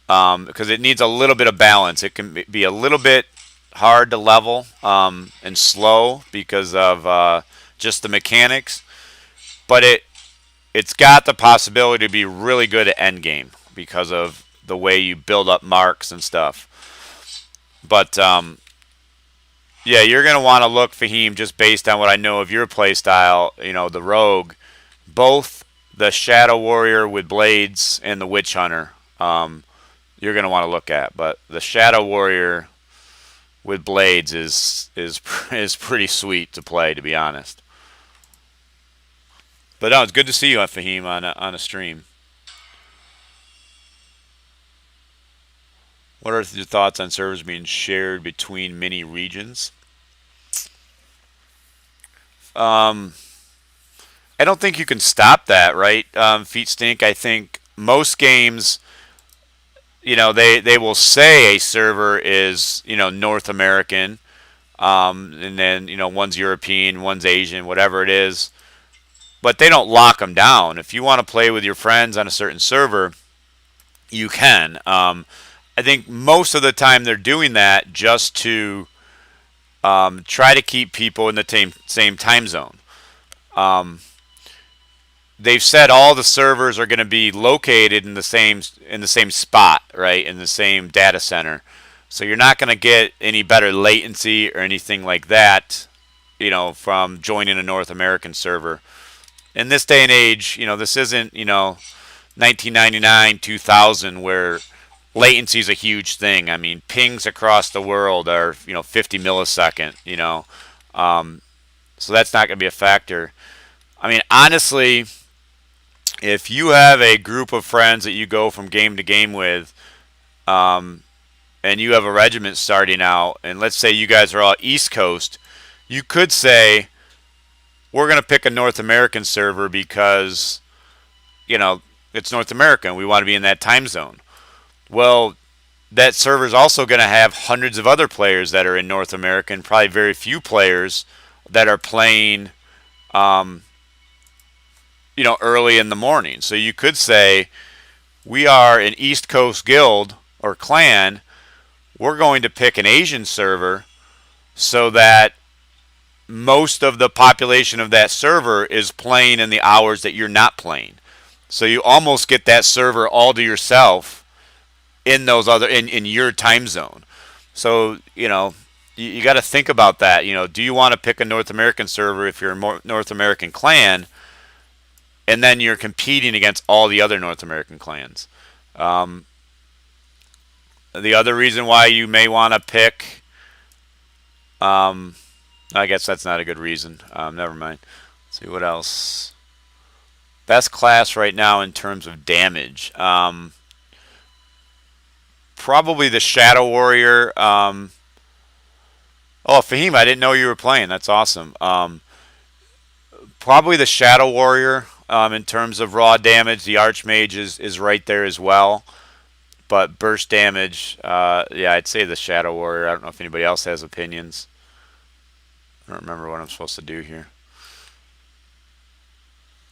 S1: Because it needs a little bit of balance. It can be a little bit hard to level and slow because of just the mechanics, but it's got the possibility to be really good at endgame because of the way you build up marks and stuff. But yeah, you're going to want to look, Fahim, just based on what I know of your playstyle, the rogue, both the Shadow Warrior with blades and the Witch Hunter. You're going to want to look at, but the Shadow Warrior with blades is pretty sweet to play, to be honest. But no, it's good to see you, Fahim, on a stream. What are your thoughts on servers being shared between mini regions? I don't think you can stop that, right? Feet Stink. I think most games, they will say a server is, North American, and then, one's European, one's Asian, whatever it is. But they don't lock them down. If you want to play with your friends on a certain server, you can. I think most of the time they're doing that just to try to keep people in the same time zone. They've said all the servers are going to be located in the same spot, right, in the same data center. So you're not going to get any better latency or anything like that, from joining a North American server. In this day and age, this isn't, 1999, 2000, where latency is a huge thing. I mean, pings across the world are, 50 millisecond, so that's not going to be a factor. I mean, honestly, if you have a group of friends that you go from game to game with, and you have a regiment starting out, and let's say you guys are all East Coast, you could say, we're going to pick a North American server because, it's North America and we want to be in that time zone. Well, that server is also going to have hundreds of other players that are in North America, and probably very few players that are playing, early in the morning. So you could say, we are an East Coast guild or clan. We're going to pick an Asian server so that most of the population of that server is playing in the hours that you're not playing. So you almost get that server all to yourself in those other in your time zone. So you got to think about that. Do you want to pick a North American server if you're a North American clan, and then you're competing against all the other North American clans? The other reason why you may want to pick, I guess that's not a good reason. Never mind. Let's see what else. Best class right now in terms of damage. Probably the Shadow Warrior. Oh, Fahim, I didn't know you were playing. That's awesome. Probably the Shadow Warrior in terms of raw damage. The Archmage is right there as well. But burst damage, yeah, I'd say the Shadow Warrior. I don't know if anybody else has opinions. I don't remember what I'm supposed to do here.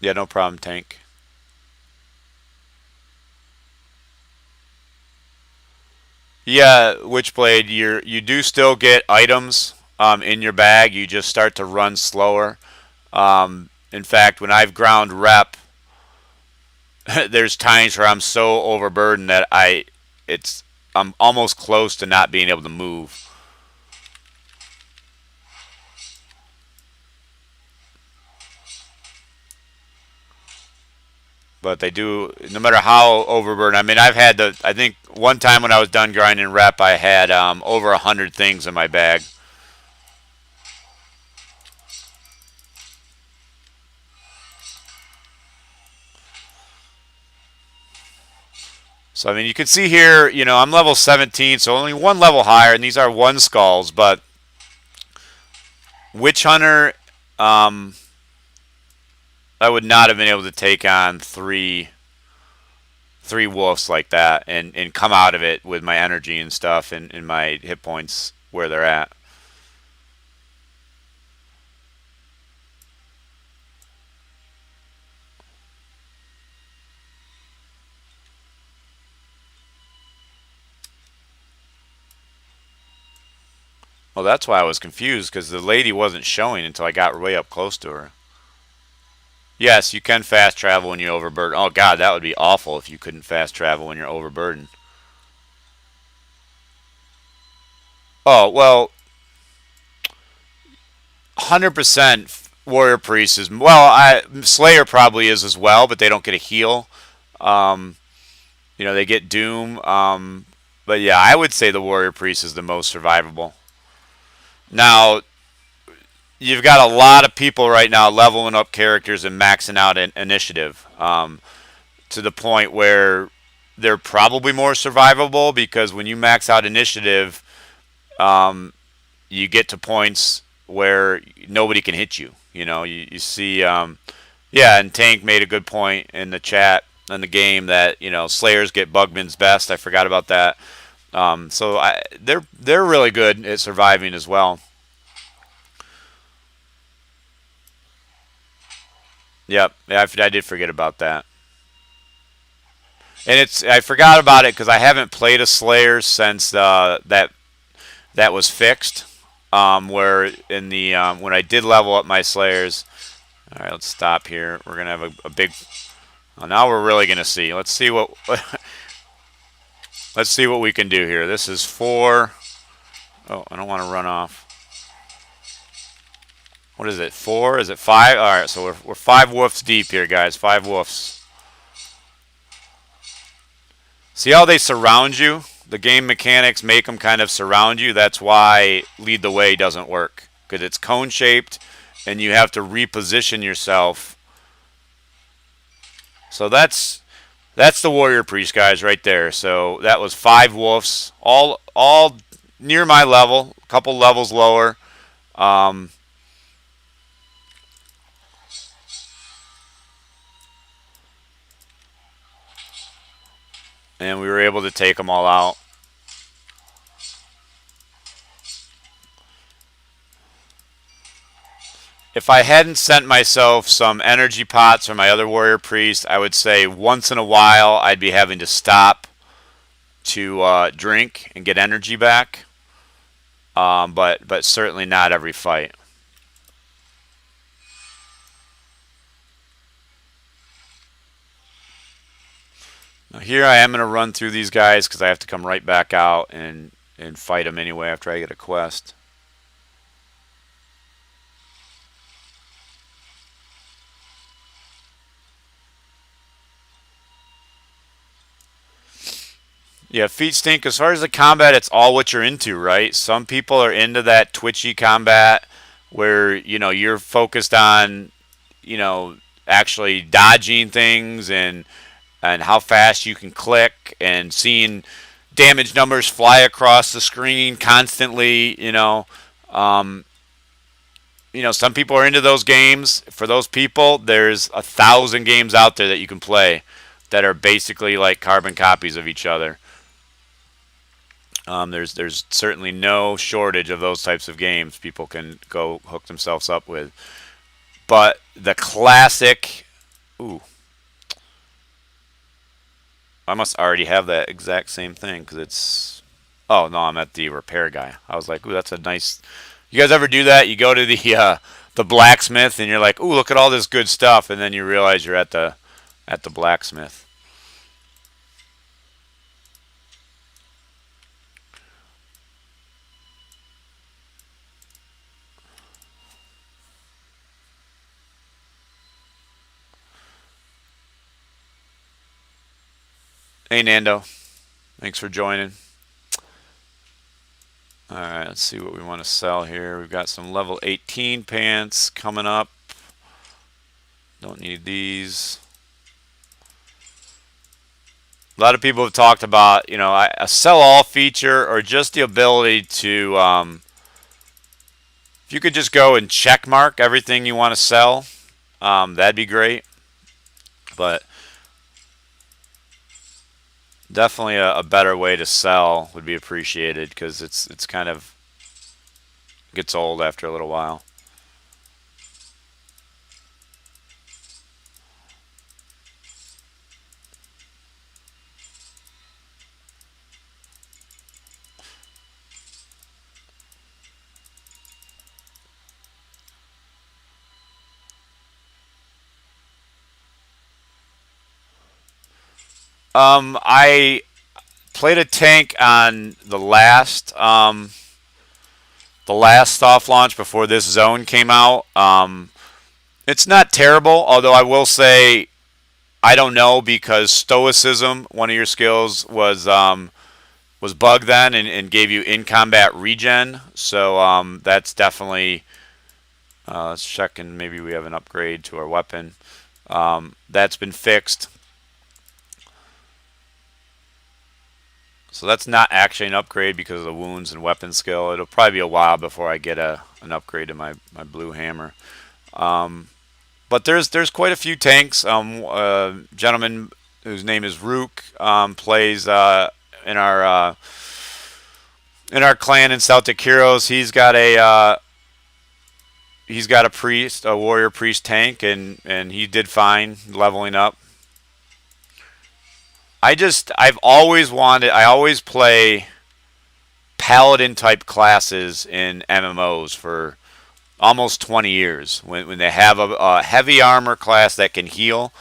S1: Yeah, no problem, Tank. Yeah, Witchblade, you do still get items in your bag. You just start to run slower. In fact, when I've ground rep, there's times where I'm so overburdened that I'm almost close to not being able to move. But they do, no matter how overburdened. I mean, I think one time when I was done grinding rep, I had over 100 things in my bag. So, I mean, you can see here, I'm level 17, so only one level higher, and these are one skulls, but Witch Hunter, I would not have been able to take on three wolves like that and come out of it with my energy and stuff and my hit points where they're at. Well, that's why I was confused, because the lady wasn't showing until I got way up close to her. Yes, you can fast travel when you're overburdened. Oh, God, that would be awful if you couldn't fast travel when you're overburdened. Oh, well, 100% Warrior Priest is... Well, Slayer probably is as well, but they don't get a heal. They get Doom. But, yeah, I would say the Warrior Priest is the most survivable. Now, you've got a lot of people right now leveling up characters and maxing out initiative to the point where they're probably more survivable, because when you max out initiative, you get to points where nobody can hit you. You see, yeah, and Tank made a good point in the chat in the game that Slayers get Bugman's best. I forgot about that. So they're really good at surviving as well. Yep, yeah, I did forget about that. And I forgot about it because I haven't played a Slayer since that was fixed. Where in the when I did level up my Slayers. All right, let's stop here. We're gonna have a big. Well, now we're really gonna see. Let's see what let's see what we can do here. This is 4. Oh, I don't want to run off. What is it? 4? Is it 5? All right, so we're 5 woofs deep here, guys. 5 woofs. See how they surround you? The game mechanics make them kind of surround you. That's why Lead the Way doesn't work, because it's cone shaped, and you have to reposition yourself. So that's the Warrior Priest, guys, right there. So that was 5 woofs, all near my level, a couple levels lower. And we were able to take them all out. if I hadn't sent myself some energy pots from my other warrior priest, I would say once in a while I'd be having to stop to drink and get energy back. But certainly not every fight. Now here I am going to run through these guys because I have to come right back out and fight them anyway after I get a quest. Yeah, feet stink. As far as the combat, it's all what you're into, right? Some people are into that twitchy combat where, you're focused on, you know, actually dodging things and how fast you can click and seeing damage numbers fly across the screen constantly, some people are into those games. For those people, there's 1,000 games out there that you can play that are basically like carbon copies of each other. There's certainly no shortage of those types of games people can go hook themselves up with. But the classic, ooh, I must already have that exact same thing because it's. Oh no, I'm at the repair guy. I was like, ooh, that's a nice. You guys ever do that? You go to the blacksmith and you're like, ooh, look at all this good stuff, and then you realize you're at the blacksmith. Hey Nando, thanks for joining. All right, let's see what we want to sell here. We've got some level 18 pants coming up. Don't need these. A lot of people have talked about, a sell-all feature or just the ability to, if you could just go and check mark everything you want to sell, that'd be great. But definitely a better way to sell would be appreciated because it's kind of gets old after a little while. I played a tank on the last soft launch before this zone came out. It's not terrible, although I will say I don't know because stoicism, one of your skills, was bugged then and gave you in combat regen. So that's definitely. Let's check and maybe we have an upgrade to our weapon. That's been fixed. So that's not actually an upgrade because of the wounds and weapon skill. It'll probably be a while before I get an upgrade to my blue hammer. But there's quite a few tanks. A gentleman whose name is Rook plays in our clan in Celtic Heroes. He's got a priest, a warrior priest tank, and he did fine leveling up. I always play paladin type classes in MMOs for almost 20 years. When they have a heavy armor class that can heal,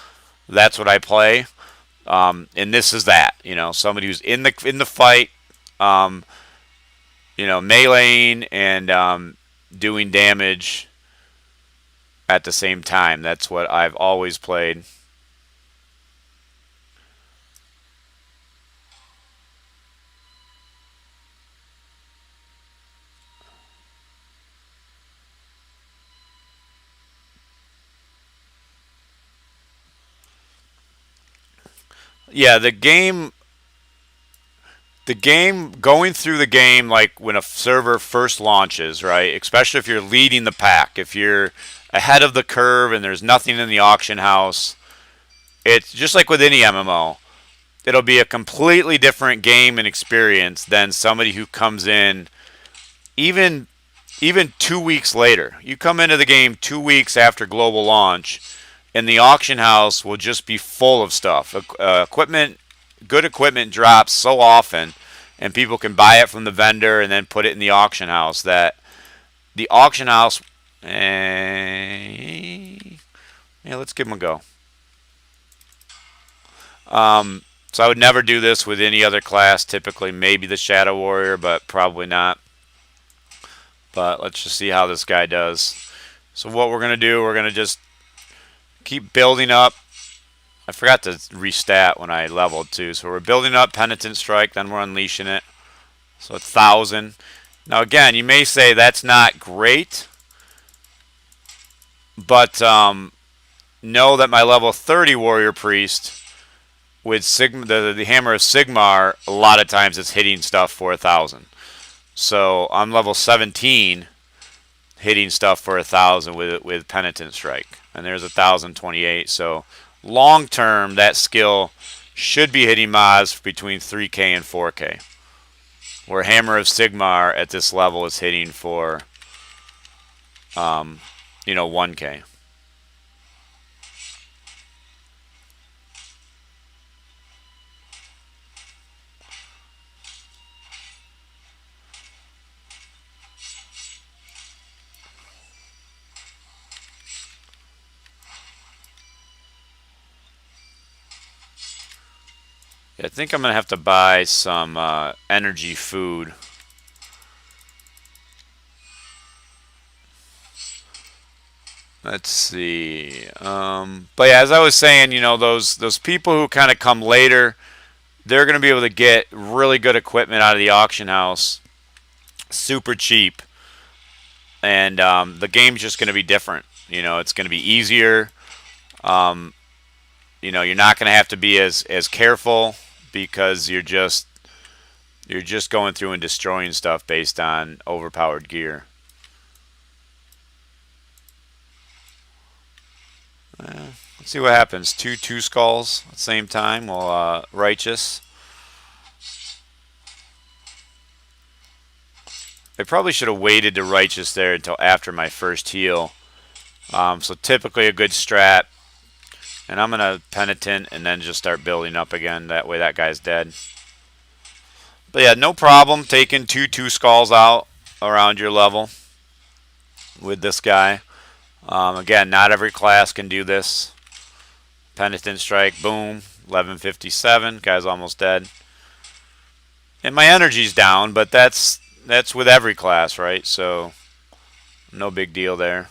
S1: that's what I play. And this is that, somebody who's in the fight, meleeing and doing damage at the same time. That's what I've always played. Yeah, the game going through the game like when a server first launches, right? Especially if you're leading the pack, if you're ahead of the curve and there's nothing in the auction house, it's just like with any MMO. It'll be a completely different game and experience than somebody who comes in even even 2 weeks later. You come into the game 2 weeks after global launch, and the auction house will just be full of stuff. Equipment, good equipment drops so often, and people can buy it from the vendor and then put it in the auction house that the auction house, yeah, let's give them a go. So I would never do this with any other class. Typically, maybe the Shadow Warrior, but probably not. But let's just see how this guy does. So what we're going to do, we're going to just keep building up. I forgot to restat when I leveled too. So we're building up Penitent Strike, then we're unleashing it. So 1,000. Now again, you may say that's not great, but know that my level 30 Warrior Priest with the Hammer of Sigmar, a lot of times it's hitting stuff for 1,000. So I'm level 17, hitting stuff for 1,000 with Penitent Strike, and there's 1,028. So long term, that skill should be hitting mods between 3K and 4K. Where Hammer of Sigmar at this level is hitting for, 1K. I think I'm going to have to buy some energy food. Let's see. But yeah, as I was saying, those people who kind of come later, they're going to be able to get really good equipment out of the auction house, super cheap. And the game's just going to be different. It's going to be easier. You're not going to have to be as careful because you're just going through and destroying stuff based on overpowered gear. Let's see what happens. Two skulls at the same time. Well, righteous. I probably should have waited to righteous there until after my first heal. So typically a good strat. And I'm going to Penitent and then just start building up again. That way that guy's dead. But yeah, no problem taking two skulls out around your level with this guy. Again, not every class can do this. Penitent Strike, boom, 1157. Guy's almost dead. And my energy's down, but that's with every class, right? So no big deal there.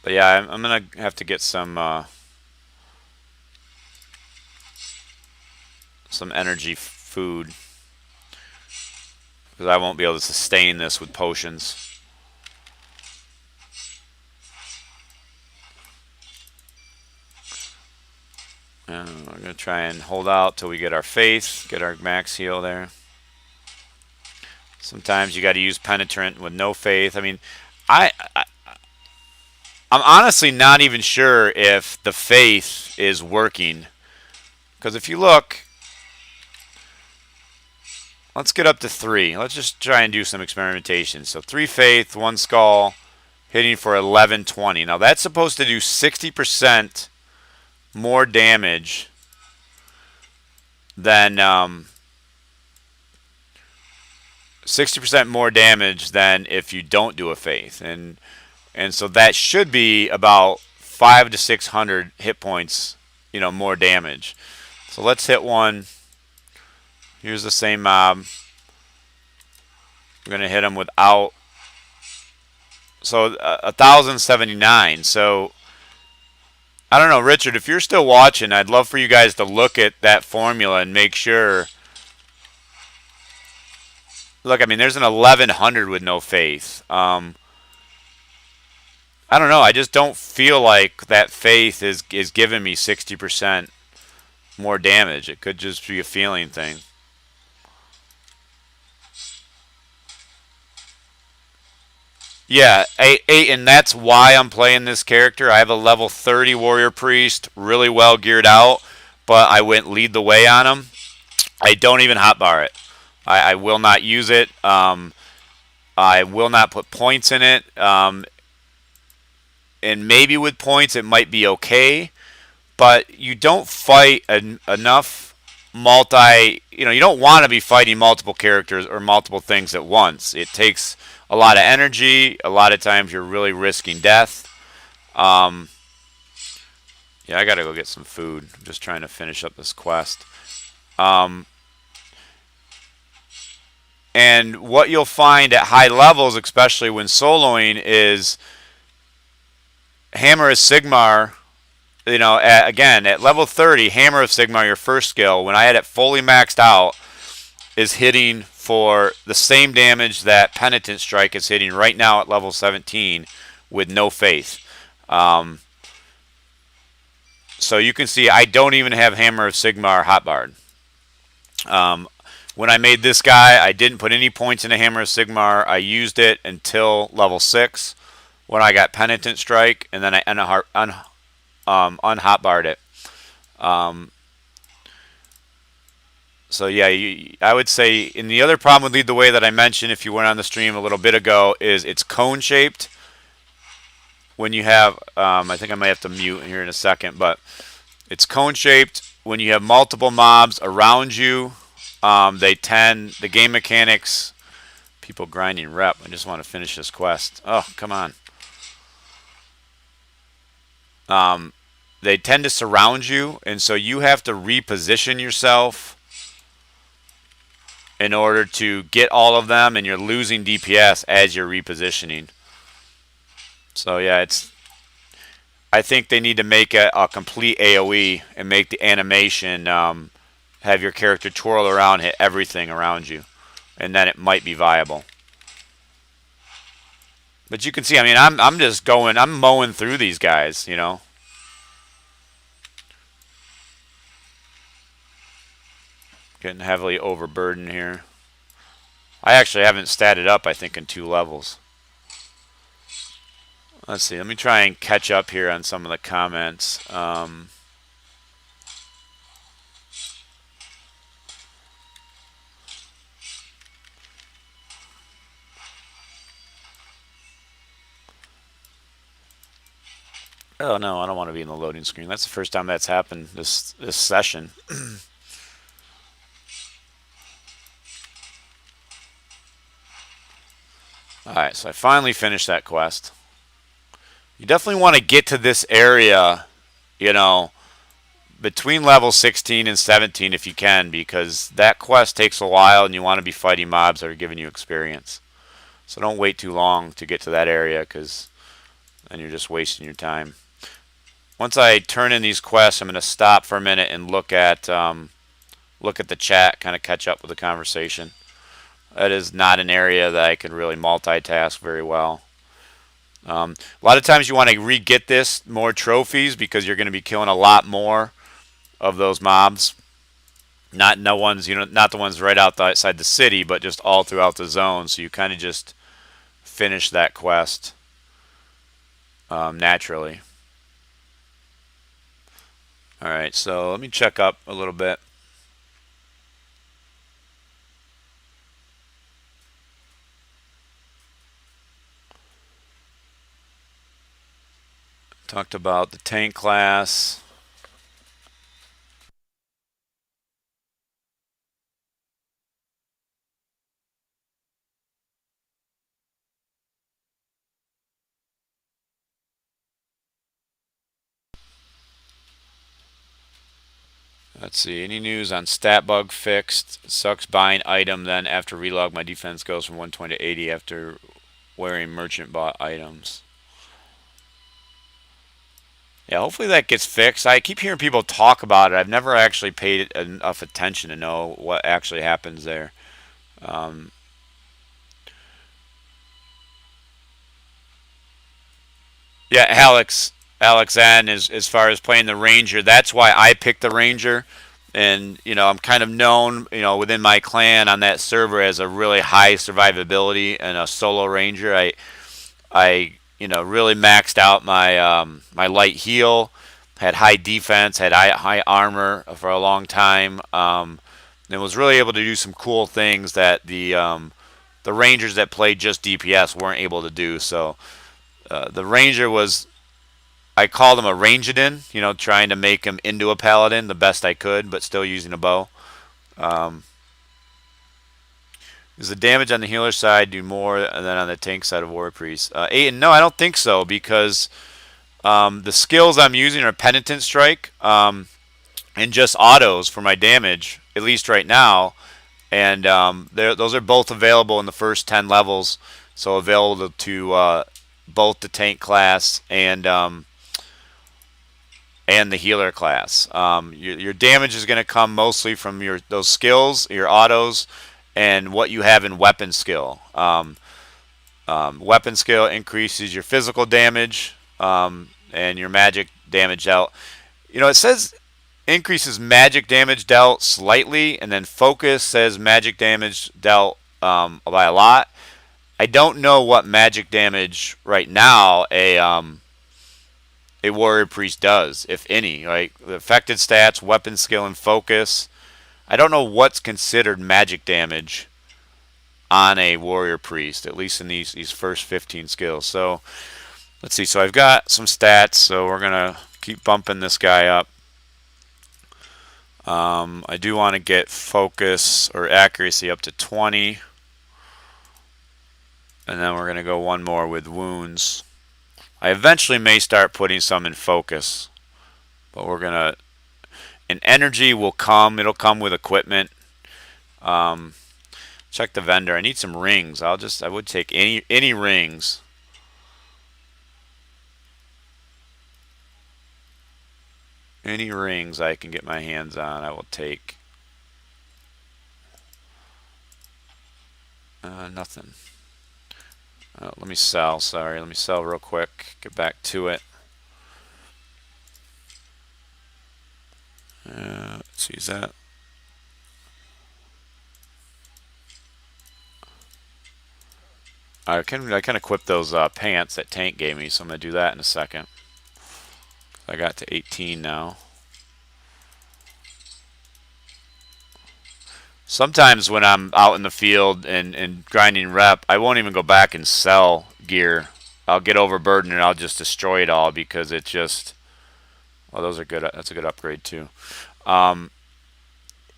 S1: But yeah, I'm going to have to get some energy food because I won't be able to sustain this with potions. And we're going to try and hold out till we get our faith, get our max heal there. Sometimes you got to use Penitent with no faith. I mean, I'm honestly not even sure if the faith is working. Because if you look, let's get up to 3. Let's just try and do some experimentation. So 3 faith, 1 skull, hitting for 1120. Now that's supposed to do 60% more damage than 60% more damage than if you don't do a faith. And so that should be about 500 to 600 hit points, more damage. So let's hit one. Here's the same mob. We're going to hit him without. So 1,079. So I don't know, Richard, if you're still watching, I'd love for you guys to look at that formula and make sure. Look, I mean, there's an 1,100 with no faith. I don't know. I just don't feel like that faith is giving me 60% more damage. It could just be a feeling thing. Yeah, 8, and that's why I'm playing this character. I have a level 30 Warrior Priest, really well geared out, but I went lead the way on him. I don't even hotbar it. I will not use it. I will not put points in it. And maybe with points it might be okay, but you don't fight enough you don't want to be fighting multiple characters or multiple things at once. It takes a lot of energy. A lot of times you're really risking death. Um, yeah, I gotta go get some food. I'm just trying to finish up this quest. Um, and what you'll find at high levels, especially when soloing, is Hammer of Sigmar. Again, at level 30, Hammer of Sigmar, your first skill, when I had it fully maxed out, is hitting for the same damage that Penitent Strike is hitting right now at level 17 with no faith. So you can see I don't even have Hammer of Sigmar hotbarred. When I made this guy, I didn't put any points into Hammer of Sigmar. I used it until level 6 when I got Penitent Strike, and then I unhotbarred it. So yeah, I would say, and the other problem with Lead the Way that I mentioned if you went on the stream a little bit ago is it's cone shaped. When you have, I think I might have to mute here in a second, but it's cone shaped. When you have multiple mobs around you, the game mechanics, people grinding rep. I just want to finish this quest. Oh, come on. They tend to surround you, and so you have to reposition yourself in order to get all of them, and you're losing DPS as you're repositioning. So yeah, I think they need to make a complete AoE and make the animation have your character twirl around, hit everything around you, and then it might be viable. But you can see, I mean, I'm just going, I'm mowing through these guys, you know. Getting heavily overburdened here. I actually haven't statted up, I think, in 2 levels. Let's see. Let me try and catch up here on some of the comments. Oh no, I don't want to be in the loading screen. That's the first time that's happened this session. Alright, so I finally finished that quest. You definitely want to get to this area, you know, between level 16 and 17 if you can, because that quest takes a while and you want to be fighting mobs that are giving you experience. So don't wait too long to get to that area, because then you're just wasting your time. Once I turn in these quests, I'm going to stop for a minute and look at the chat, kind of catch up with the conversation. That is not an area that I can really multitask very well. A lot of times you want to re-get this more trophies because you're going to be killing a lot more of those mobs. Not the ones right outside the city, but just all throughout the zone. So you kind of just finish that quest naturally. All right, so let me check up a little bit. Talked about the tank class. Let's see, any news on stat bug fixed? Sucks buying item, then after relog my defense goes from 120 to 80 after wearing merchant bought items. Yeah, hopefully that gets fixed. I keep hearing people talk about it. I've never actually paid enough attention to know what actually happens there. Yeah, Alex N, as far as playing the Ranger, that's why I picked the Ranger. And, I'm kind of known, within my clan on that server as a really high survivability and a solo Ranger. I really maxed out my my light heal, had high defense, had high armor for a long time, and was really able to do some cool things that the the Rangers that played just DPS weren't able to do. So the Ranger was, I called him a Rangedin, you know, trying to make him into a Paladin the best I could, but still using a bow. Does the damage on the healer side do more than on the tank side of Warrior Priest? Aiden, no, I don't think so, because the skills I'm using are Penitent Strike and just autos for my damage, at least right now. And those are both available in the first 10 levels, so available to both the tank class and the healer class. Your damage is going to come mostly from those skills, your autos, and what you have in weapon skill. Weapon skill increases your physical damage and your magic damage dealt. You know, it says increases magic damage dealt slightly, and then focus says magic damage dealt by a lot. I don't know what magic damage right now a warrior priest does, if any. Like the affected stats, weapon skill, and focus. I don't know what's considered magic damage on a warrior priest, at least in these first 15 skills. So let's see. So I've got some stats, so we're gonna keep bumping this guy up. I do want to get focus or accuracy up to 20. And then we're going to go one more with wounds. I eventually may start putting some in focus. But we're going to... And energy will come. It'll come with equipment. Check the vendor. I need some rings. I would take any rings. Any rings I can get my hands on, I will take. Nothing. Let me sell. Sorry, let me sell real quick. Get back to it. Let's use that. I can equip those pants that Tank gave me, so I'm gonna do that in a second. I got to 18 now. Sometimes when I'm out in the field and grinding rep, I won't even go back and sell gear. I'll get overburdened and I'll just destroy it all because it just... Well, those are good. That's a good upgrade too. I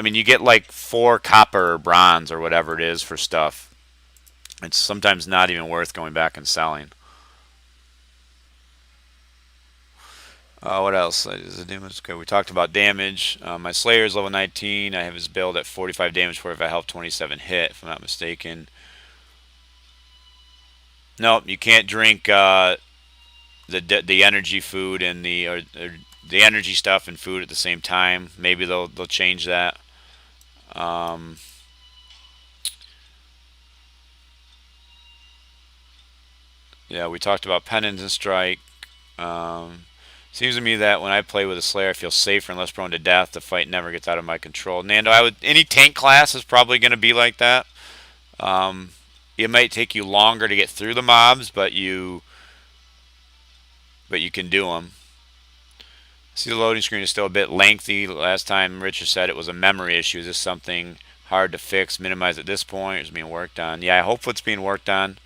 S1: mean, you get like 4 copper or bronze or whatever it is for stuff. It's sometimes not even worth going back and selling. What else? Is the damage? Okay, we talked about damage. My Slayer is level 19. I have his build at 45 damage for if I help 27 hit, if I'm not mistaken. Nope, you can't drink the energy food and the energy stuff and food at the same time. Maybe they'll change that. Yeah, we talked about Penitent Strike. Seems to me that when I play with a Slayer, I feel safer and less prone to death. The fight never gets out of my control. Nando, any tank class is probably going to be like that. It might take you longer to get through the mobs, but you can do them. See, the loading screen is still a bit lengthy. Last time Richard said it was a memory issue. Is this something hard to fix, minimize at this point? It's being worked on. Yeah, I hope it's being worked on.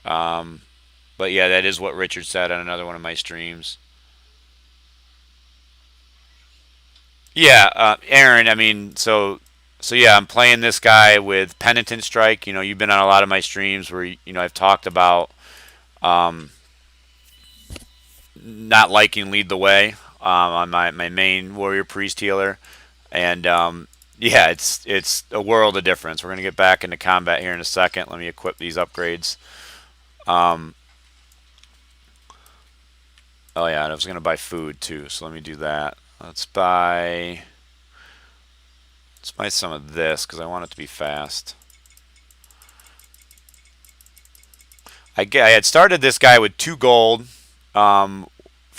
S1: But yeah, that is what Richard said on another one of my streams. Yeah, Aaron, I mean, so yeah, I'm playing this guy with Penitent Strike. You know, you've been on a lot of my streams where, you know, I've talked about not liking Lead the Way on my main Warrior Priest healer. And yeah, it's a world of difference. We're going to get back into combat here in a second. Let me equip these upgrades. Oh yeah, and I was going to buy food too, so let me do that. Let's buy some of this because I want it to be fast. I had started this guy with 2 gold from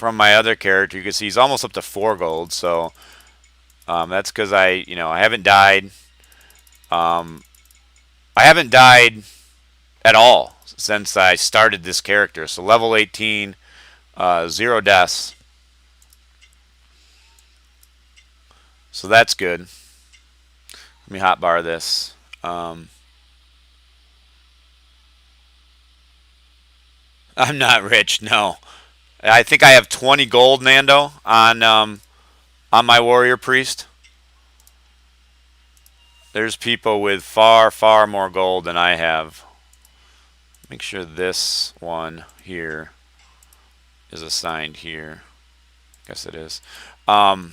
S1: my other character. You can see he's almost up to 4 gold, so that's because I haven't died. I haven't died at all since I started this character. So level 18, 0 deaths. So that's good. Let me hotbar this. I'm not rich. No, I think I have 20 gold, Nando, on my warrior priest. There's people with far, far more gold than I have. Make sure this one here is assigned here. Guess it is. Um,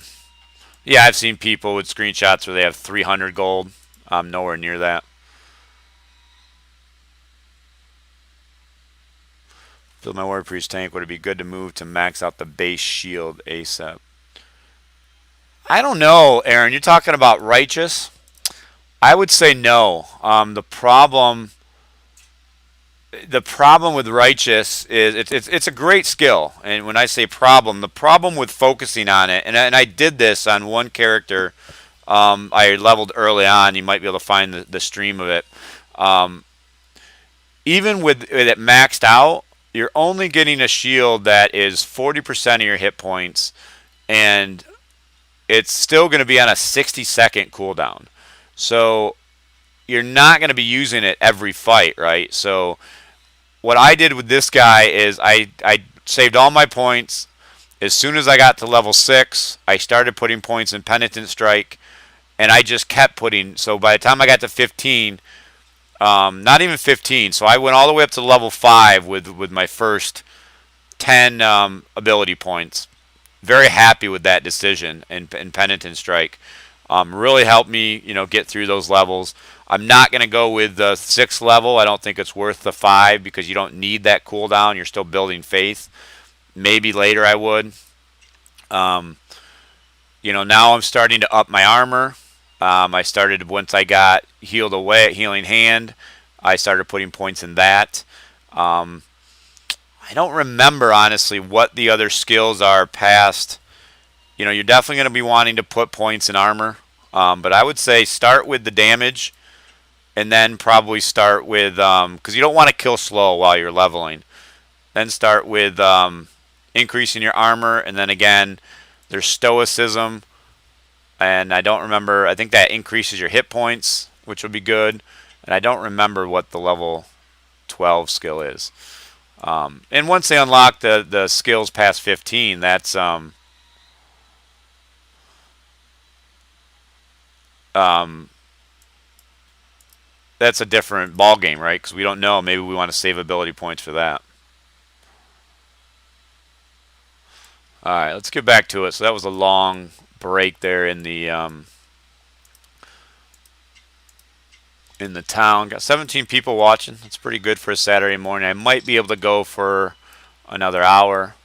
S1: yeah, I've seen people with screenshots where they have 300 gold. I'm nowhere near that. Build my warrior priest tank. Would it be good to move to max out the base shield ASAP? I don't know, Aaron. You're talking about righteous. I would say no. The problem with righteous is it's a great skill, and when I say problem, the problem with focusing on it, and I did this on one character, I leveled early on. You might be able to find the stream of it. Um, Even with it maxed out, you're only getting a shield that is 40% of your hit points, and it's still going to be on a 60-second cooldown. So you're not going to be using it every fight, right? So what I did with this guy is I saved all my points. As soon as I got to level 6, I started putting points in Penitent Strike, and I just kept putting. So by the time I got to 15, not even 15, so I went all the way up to level 5 with my first 10 ability points. Very happy with that decision in Penitent Strike. Really helped me, get through those levels. I'm not going to go with the 6th level. I don't think it's worth the 5 because you don't need that cooldown. You're still building faith. Maybe later I would. Um, now I'm starting to up my armor. I started once I got healed away, healing hand. I started putting points in that. Um, I don't remember honestly what the other skills are past. You're definitely going to be wanting to put points in armor, but I would say start with the damage, and then probably start with because you don't want to kill slow while you're leveling. Then start with increasing your armor, and then again, there's stoicism, and I don't remember. I think that increases your hit points, which would be good. And I don't remember what the level 12 skill is. And once they unlock the skills past 15, um, that's a different ball game, right? Because we don't know. Maybe we want to save ability points for that. All right, let's get back to it. So that was a long break there in the town. Got 17 people watching. That's pretty good for a Saturday morning. I might be able to go for another hour.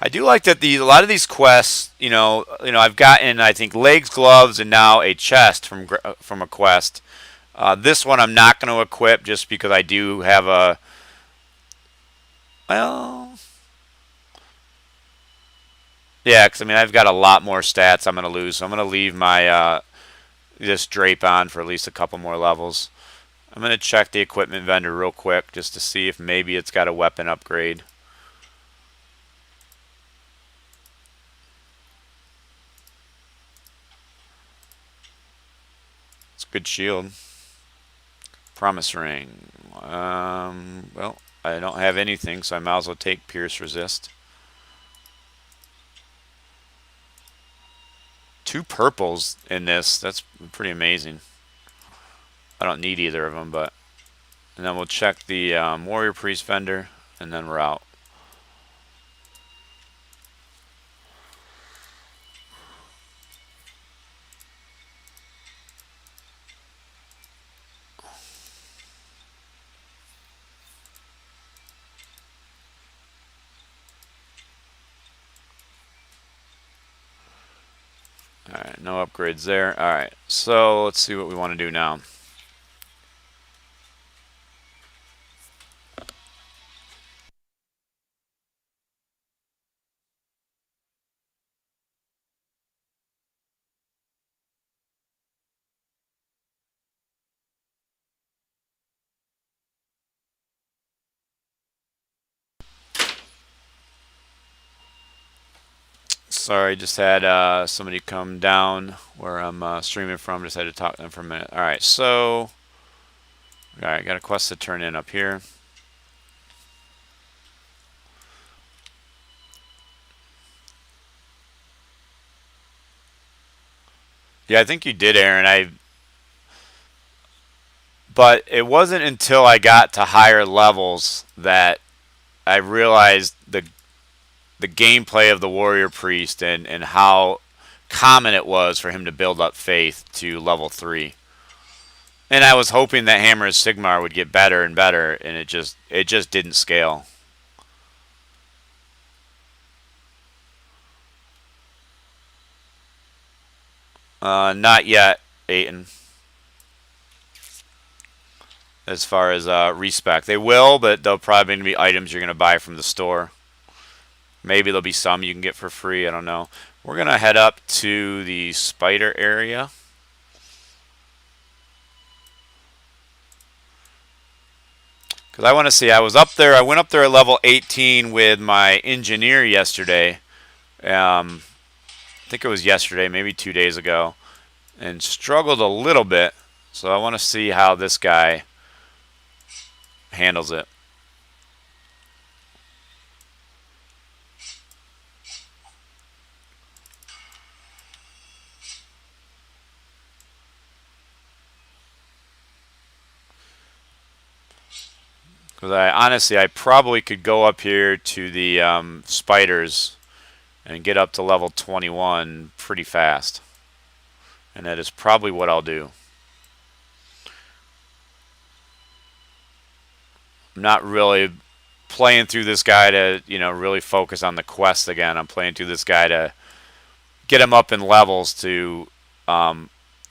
S1: I do like that a lot of these quests, I've gotten I think legs, gloves, and now a chest from a quest. This one I'm not going to equip just because I do have well, yeah, because I've got a lot more stats I'm going to lose, so I'm going to leave my this drape on for at least a couple more levels. I'm going to check the equipment vendor real quick just to see if maybe it's got a weapon upgrade. It's a good shield. Promise ring. Well, I don't have anything, so I might as well take Pierce Resist. 2 purples in this. That's pretty amazing. I don't need either of them, but... And then we'll check the Warrior Priest vendor, and then we're out. Alright, no upgrades there. Alright, so let's see what we want to do now. Sorry, just had somebody come down where I'm streaming from. Just had to talk to them for a minute. Alright, so... Alright, got a quest to turn in up here. Yeah, I think you did, Aaron. But it wasn't until I got to higher levels that I realized the gameplay of the warrior priest and how common it was for him to build up faith to level 3. And I was hoping that Hammer of Sigmar would get better and better, and it just didn't scale. Not yet, Aiton. As far as respec, they will, but they'll probably be items you're gonna buy from the store. Maybe there'll be some you can get for free. I don't know. We're gonna head up to the spider area. Because I want to see. I was up there. I went up there at level 18 with my engineer yesterday. I think it was yesterday, maybe 2 days ago, and struggled a little bit. So I want to see how this guy handles it. Because I probably could go up here to the spiders and get up to level 21 pretty fast. And that is probably what I'll do. I'm not really playing through this guy to, really focus on the quest again. I'm playing through this guy to get him up in levels to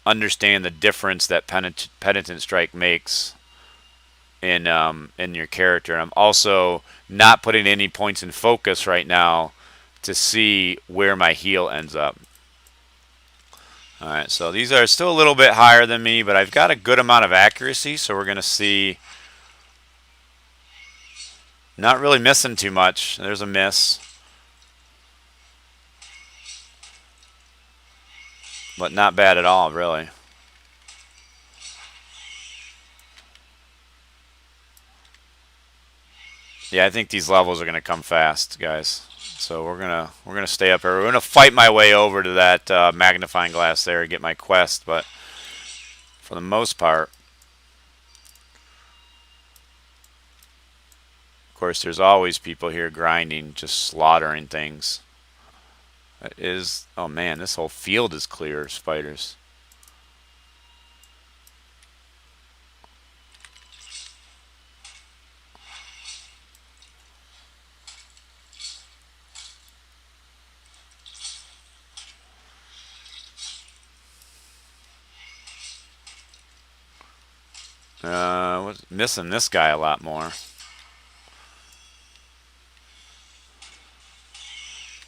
S1: understand the difference that Penitent Strike makes in your character. I'm also not putting any points in focus right now to see where my heal ends up. Alright, so these are still a little bit higher than me, but I've got a good amount of accuracy, so we're going to see. Not really missing too much. There's a miss. But not bad at all, really. Yeah, I think these levels are going to come fast, guys. So we're gonna stay up here. We're gonna fight my way over to that magnifying glass there and get my quest, but for the most part, of course, there's always people here grinding, just slaughtering things. That is, oh man, this whole field is clear of spiders. Missing this guy a lot more.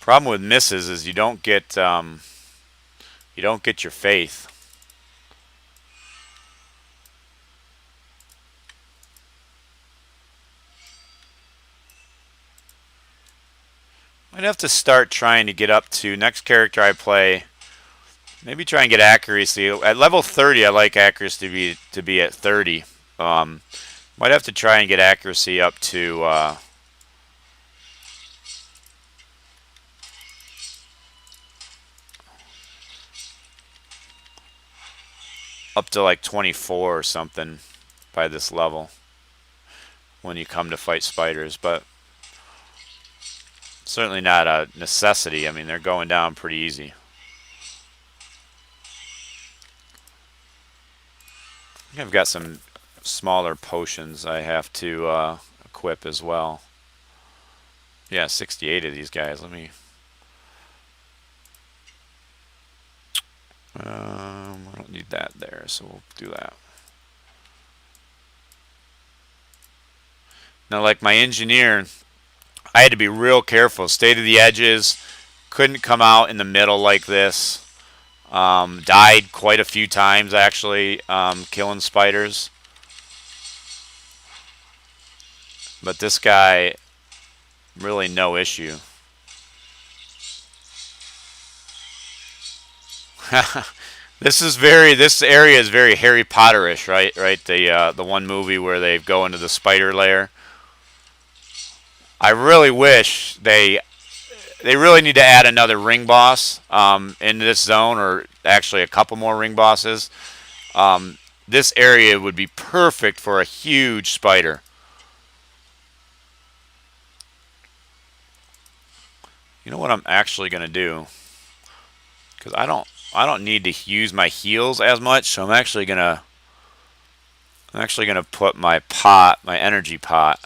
S1: Problem with misses is you don't get your faith. I'd have to start trying to get up to next character I play. Maybe try and get accuracy at level 30. I like accuracy to be at 30. Might have to try and get accuracy up to like 24 or something by this level when you come to fight spiders, but certainly not a necessity. I mean, they're going down pretty easy. I've got some smaller potions I have to equip as well. Yeah, 68 of these guys. Let me. I don't need that there, so we'll do that. Now, like my engineer, I had to be real careful. Stay to the edges. Couldn't come out in the middle like this. Died quite a few times, actually, killing spiders. But this guy, really no issue. This area is very Harry Potterish, right? Right, the one movie where they go into the spider lair. I really wish they they really need to add another ring boss in this zone, or actually a couple more ring bosses. This area would be perfect for a huge spider. You know what I'm actually gonna do? Because I don't need to use my heals as much, so I'm actually gonna put my pot, my energy pot,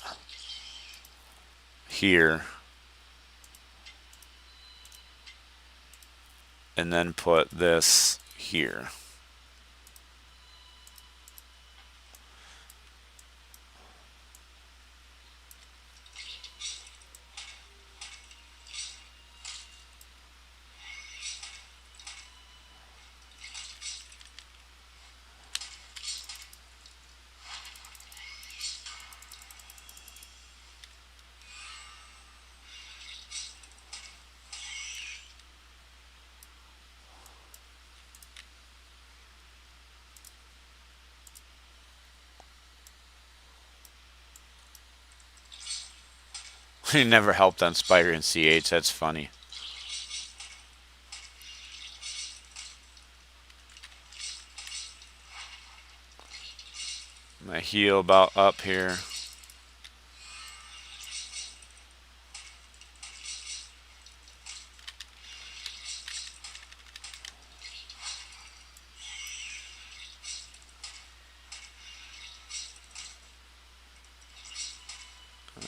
S1: here, and then put this here. He never helped on Spider and CH. That's funny. My heal about up here.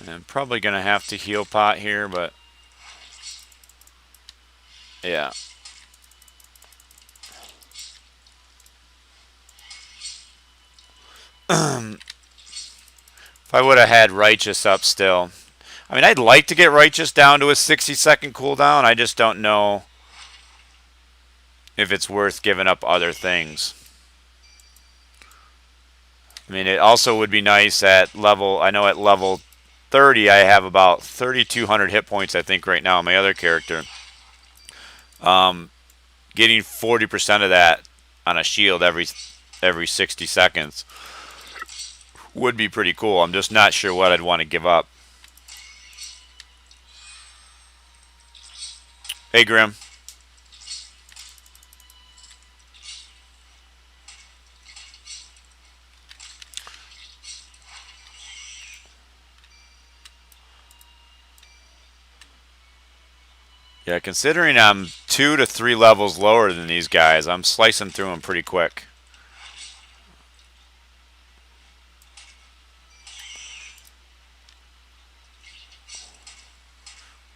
S1: I'm probably going to have to heal pot here, but yeah. If I would have had Righteous up still. I mean, I'd like to get Righteous down to a 60-second cooldown. I just don't know if it's worth giving up other things. I mean, it also would be nice at level, I know at level 30 I have about 3,200 hit points, I think, right now on my other character. Getting 40% of that on a shield every 60 seconds would be pretty cool. I'm just not sure what I'd want to give up. Hey, Grim. Yeah, considering I'm 2 to 3 levels lower than these guys, I'm slicing through them pretty quick.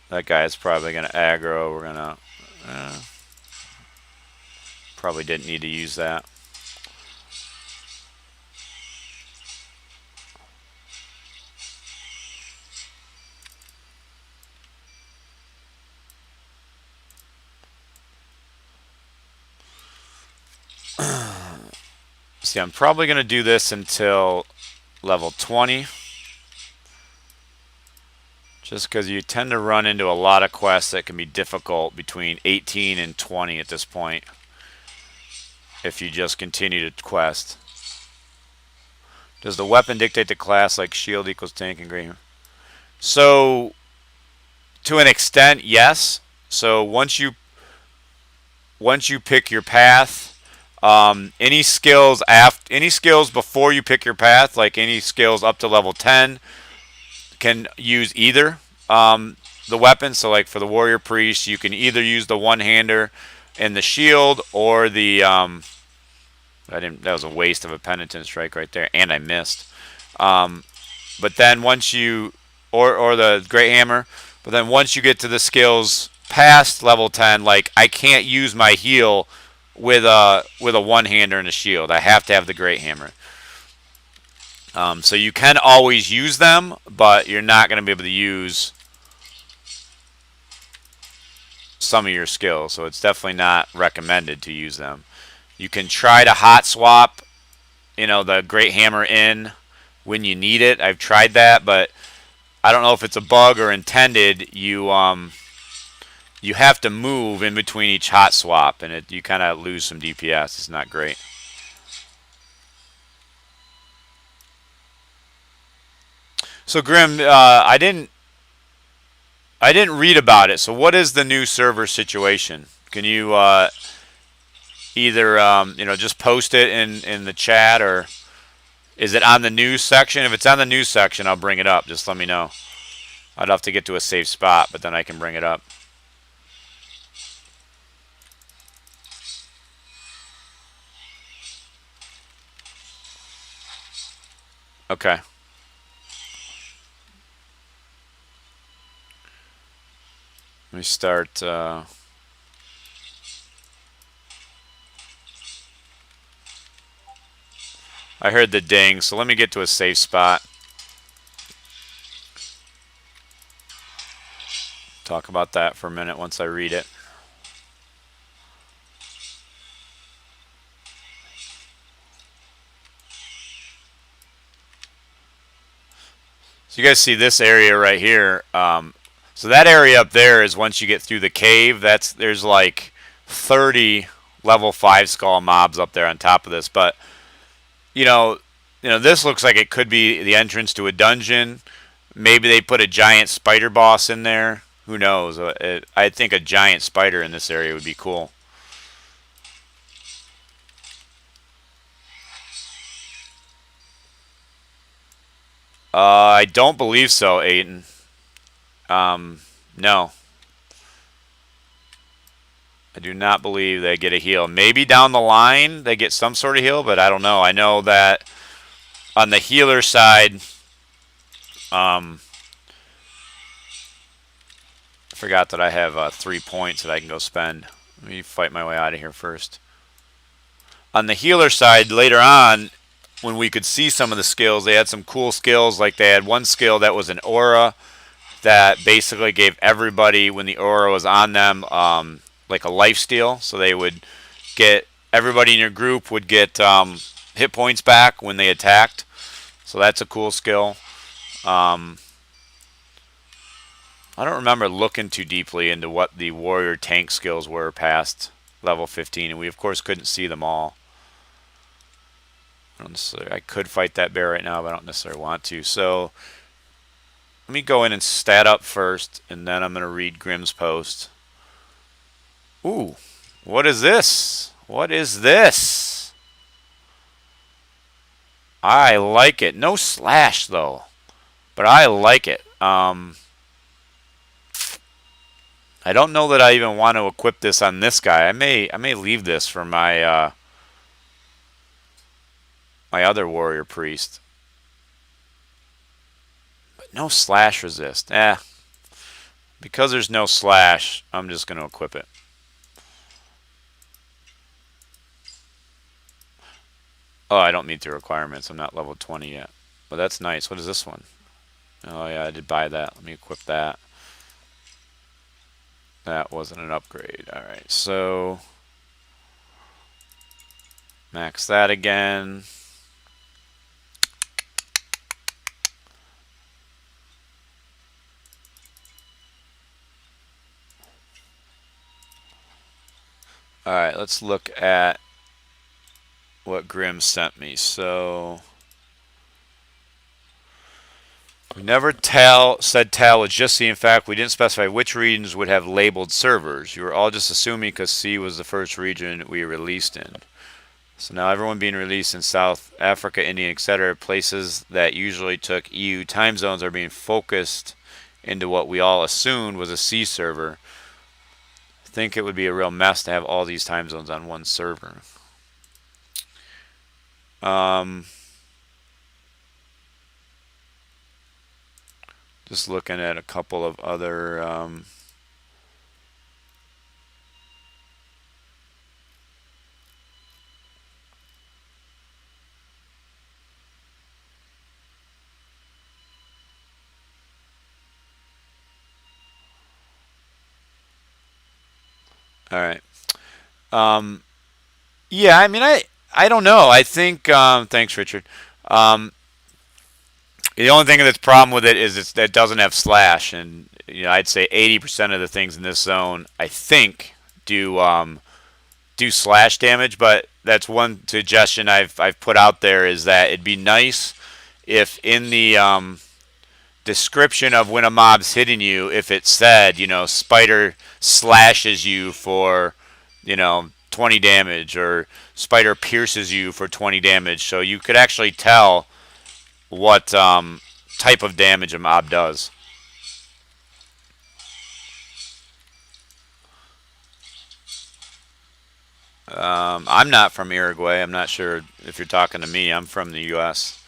S1: That guy's probably going to aggro. We're going to... probably didn't need to use that. See, I'm probably going to do this until level 20. Just because you tend to run into a lot of quests that can be difficult between 18 and 20 at this point, if you just continue to quest. Does the weapon dictate the class, like shield equals tank and great? So, to an extent, yes. So once you pick your path, any skills before you pick your path, like any skills up to level 10, can use either the weapon. So like for the warrior priest, you can either use the one-hander and the shield, or the that was a waste of a penitent strike right there, and I missed. But then once you or the great hammer, but then once you get to the skills past level 10, like I can't use my heal with a one-hander and a shield. I have to have the great hammer. So you can always use them, but you're not going to be able to use some of your skills. So it's definitely not recommended to use them. You can try to hot swap, the great hammer in when you need it. I've tried that, but I don't know if it's a bug or intended. You have to move in between each hot swap, and you kind of lose some DPS. It's not great. So Grim, I didn't I didn't read about it. So what is the new server situation? Can you either just post it in the chat, or is it on the news section? If it's on the news section, I'll bring it up. Just let me know. I'd have to get to a safe spot, but then I can bring it up. Okay. Let me start. I heard the ding, so let me get to a safe spot. Talk about that for a minute once I read it. So you guys see this area right here. So that area up there is once you get through the cave. There's like 30 level 5 skull mobs up there on top of this. But this looks like it could be the entrance to a dungeon. Maybe they put a giant spider boss in there. Who knows? I think a giant spider in this area would be cool. I don't believe so, Aiden. No. I do not believe they get a heal. Maybe down the line they get some sort of heal, but I don't know. I know that on the healer side, I forgot that I have 3 points that I can go spend. Let me fight my way out of here first. On the healer side, later on, when we could see some of the skills, they had some cool skills. Like they had one skill that was an aura that basically gave everybody, when the aura was on them, like a life steal. So they would get, everybody in your group would get hit points back when they attacked. So that's a cool skill. I don't remember looking too deeply into what the warrior tank skills were past level 15, and we of course couldn't see them all. I could fight that bear right now, but I don't necessarily want to. So let me go in and stat up first, and then I'm going to read Grimm's post. Ooh, what is this? What is this? I like it. No slash though, but I like it. I don't know that I even want to equip this on this guy. I may leave this for my my other warrior priest. But no slash resist. Because there's no slash, I'm just going to equip it. Oh, I don't meet the requirements. I'm not level 20 yet. But that's nice. What is this one? Oh yeah, I did buy that. Let me equip that. That wasn't an upgrade. Alright, so max that again. Alright, let's look at what Grimm sent me. So we never said Tal was just C. In fact, we didn't specify which regions would have labeled servers. You were all just assuming because C was the first region we released in. So now everyone being released in South Africa, India, etc., places that usually took EU time zones are being focused into what we all assumed was a C server. I think it would be a real mess to have all these time zones on one server. Just looking at a couple of other all right. Yeah, I mean, I don't know. I think thanks, Richard. The only thing that's problem with it is it doesn't have slash, and I'd say 80% of the things in this zone I think do slash damage. But that's one suggestion I've put out there, is that it'd be nice if in the description of when a mob's hitting you, if it said, spider slashes you for, 20 damage, or spider pierces you for 20 damage. So you could actually tell what type of damage a mob does. I'm not from Uruguay. I'm not sure if you're talking to me. I'm from the U.S.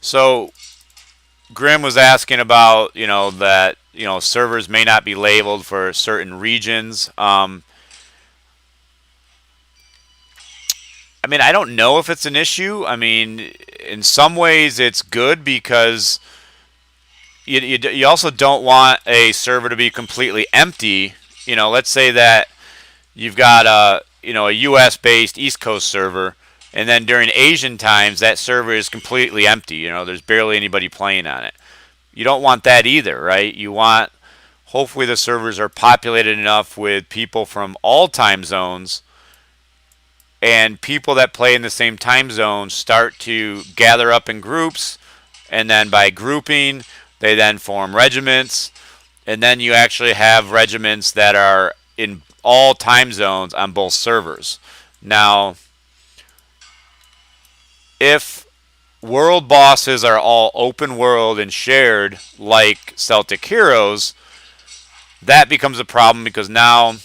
S1: So Grim was asking about, that, servers may not be labeled for certain regions. I mean, I don't know if it's an issue. I mean, in some ways it's good because you also don't want a server to be completely empty. Let's say that you've got a U.S. based East Coast server, and then during Asian times that server is completely empty. There's barely anybody playing on it. You don't want that either, right? You want, hopefully the servers are populated enough with people from all time zones, and people that play in the same time zone start to gather up in groups, and then by grouping they then form regiments, and then you actually have regiments that are in all time zones on both servers. Now, if world bosses are all open world and shared like Celtic Heroes, that becomes a problem, because now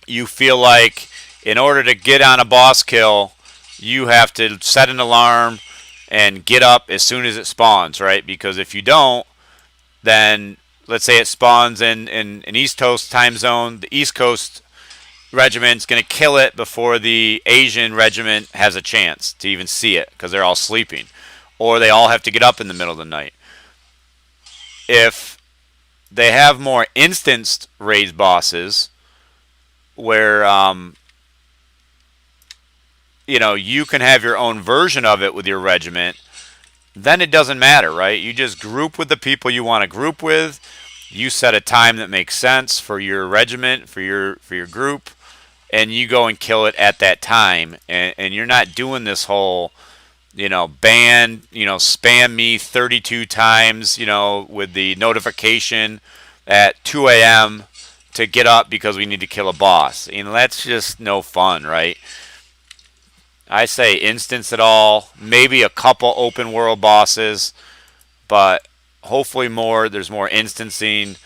S1: you feel like in order to get on a boss kill, you have to set an alarm and get up as soon as it spawns, right? Because if you don't, then let's say it spawns in an East Coast time zone, the East Coast regiment's going to kill it before the Asian regiment has a chance to even see it, because they're all sleeping. Or they all have to get up in the middle of the night. If they have more instanced raid bosses, where you can have your own version of it with your regiment, then it doesn't matter, right? You just group with the people you want to group with. You set a time that makes sense for your regiment, for your group, and you go and kill it at that time. And you're not doing this whole, spam me 32 times, with the notification at 2 a.m. to get up because we need to kill a boss. That's just no fun, right? I say instance it all, maybe a couple open world bosses, but hopefully there's more instancing,